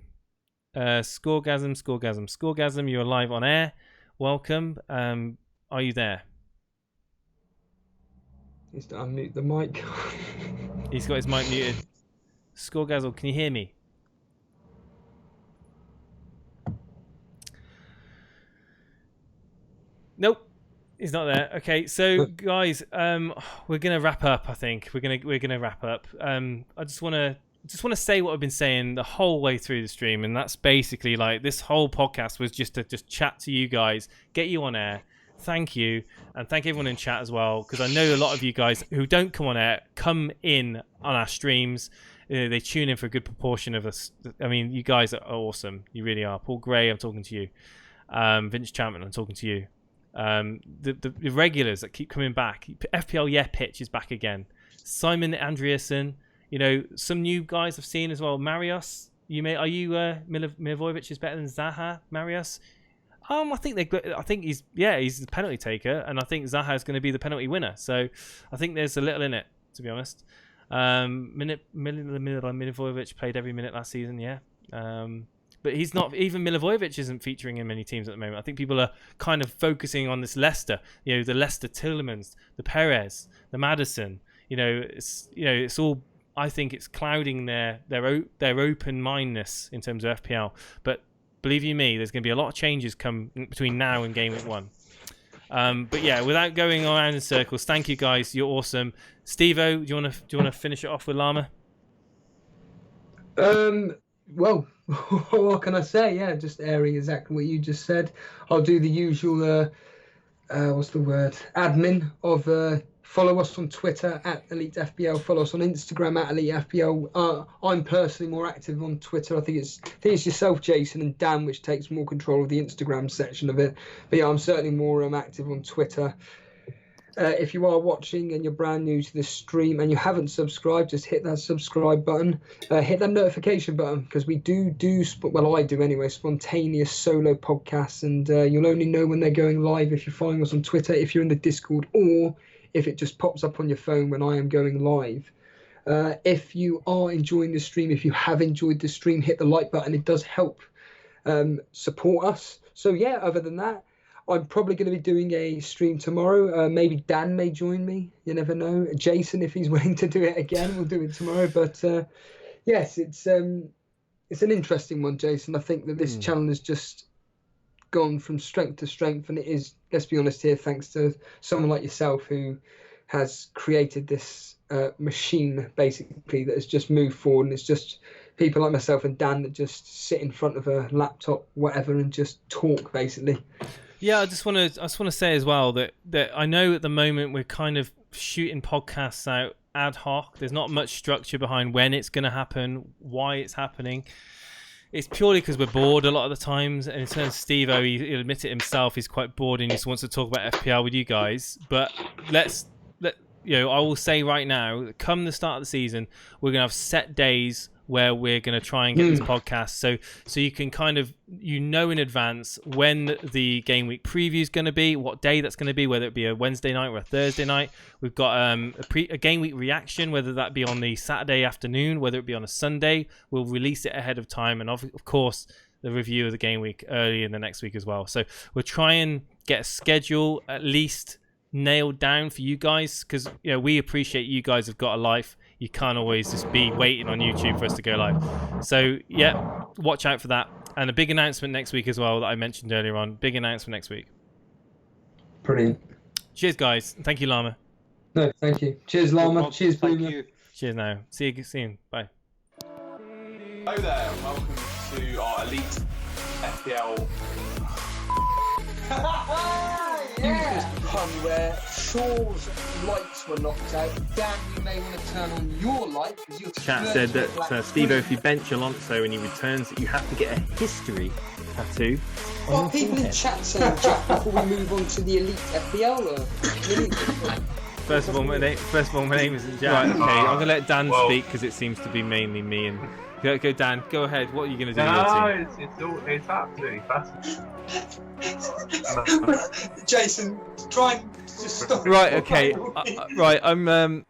A: Scoregasm, you're live on air. Welcome. Are you there?
C: He's to unmute the mic.
A: He's got his mic muted. Scoregasm, can you hear me? Nope, he's not there. Okay, so guys, we're gonna wrap up. I think we're gonna wrap up. I just want to say what I've been saying the whole way through the stream, and that's basically like this whole podcast was just to chat to you guys, get you on air. Thank you, and thank everyone in chat as well, because I know a lot of you guys who don't come on air come in on our streams. They tune in for a good proportion of us. I mean, you guys are awesome. You really are. Paul Gray, I'm talking to you. Vince Chapman, I'm talking to you. The regulars that keep coming back. FPL Pitch is back again. Simon Andreasen. Some new guys I've seen as well. Marius, are you Milivojevic is better than Zaha? Marius, I think he's the penalty taker, and I think Zaha is going to be the penalty winner. So I think there's a little in it, to be honest. Milivojevic played every minute last season, yeah. but he's not. Even Milivojevic isn't featuring in many teams at the moment. I think people are kind of focusing on this Leicester, the Leicester Tielemans, the Perez, the Maddison. It's all. I think it's clouding their open-mindedness in terms of FPL. But believe you me, there's going to be a lot of changes come between now and game week 1. But yeah, without going around in circles, thank you guys. You're awesome. Steve-O, do you want to finish it off with Llama?
C: Well, what can I say? Yeah, just airing exactly what you just said. I'll do the usual. What's the word? Admin of. Follow us on Twitter at EliteFPL. Follow us on Instagram at EliteFPL. I'm personally more active on Twitter. I think it's yourself, Jason, and Dan, which takes more control of the Instagram section of it. But yeah, I'm certainly more active on Twitter. If you are watching and you're brand new to this stream and you haven't subscribed, just hit that subscribe button. Hit that notification button, because we do, well, I do anyway, spontaneous solo podcasts, and you'll only know when they're going live if you're following us on Twitter, if you're in the Discord, or if it just pops up on your phone when I am going live. If you are enjoying the stream, if you have enjoyed the stream, hit the like button. It does help support us. So yeah, other than that, I'm probably going to be doing a stream tomorrow. Maybe Dan may join me. You never know. Jason, if he's willing to do it again, we'll do it tomorrow. But yes, it's an interesting one, Jason. I think that this channel has just gone from strength to strength, and it is, let's be honest here, thanks to someone like yourself who has created this machine basically that has just moved forward, and it's just people like myself and Dan that just sit in front of a laptop, whatever, and just talk basically.
A: Yeah, I just want to say as well that I know at the moment we're kind of shooting podcasts out ad hoc. There's not much structure behind when it's going to happen, why it's happening. It's purely because we're bored a lot of the times. And in terms of Steve-O, he'll admit it himself, he's quite bored and he just wants to talk about FPL with you guys. But I will say right now, come the start of the season, we're going to have set days where we're going to try and get this podcast. So you can kind of, in advance when the game week preview is going to be, what day that's going to be, whether it be a Wednesday night or a Thursday night. We've got a game week reaction, whether that be on the Saturday afternoon, whether it be on a Sunday. We'll release it ahead of time. And of course, the review of the game week early in the next week as well. So we'll try and get a schedule at least nailed down for you guys, because we appreciate you guys have got a life. You can't always just be waiting on YouTube for us to go live. So yeah, watch out for that. And a big announcement next week as well that I mentioned earlier on. Big announcement next week.
C: Brilliant.
A: Cheers, guys. Thank you, Llama.
C: No, thank you. Cheers, Llama. Cheers, Boomer.
A: Cheers now. See you soon. Bye.
R: Hello there, and welcome to our Elite FPL.
C: Pun where Shaw's lights were knocked out. Dan, you may want to turn on your light because you're.
A: Chat said that Steve-O, if you bench Alonso and he returns, you have to get a history tattoo.
C: What people in chat saying, Jack, before we move on to the Elite FPL?
A: First of all, my name isn't Jack. Right, okay, I'm gonna let Dan speak because it seems to be mainly me. And go, Dan. Go ahead. What are you gonna do?
R: No, it's absolutely fascinating.
C: Jason, try and just stop.
A: Right. Okay. Right. I'm.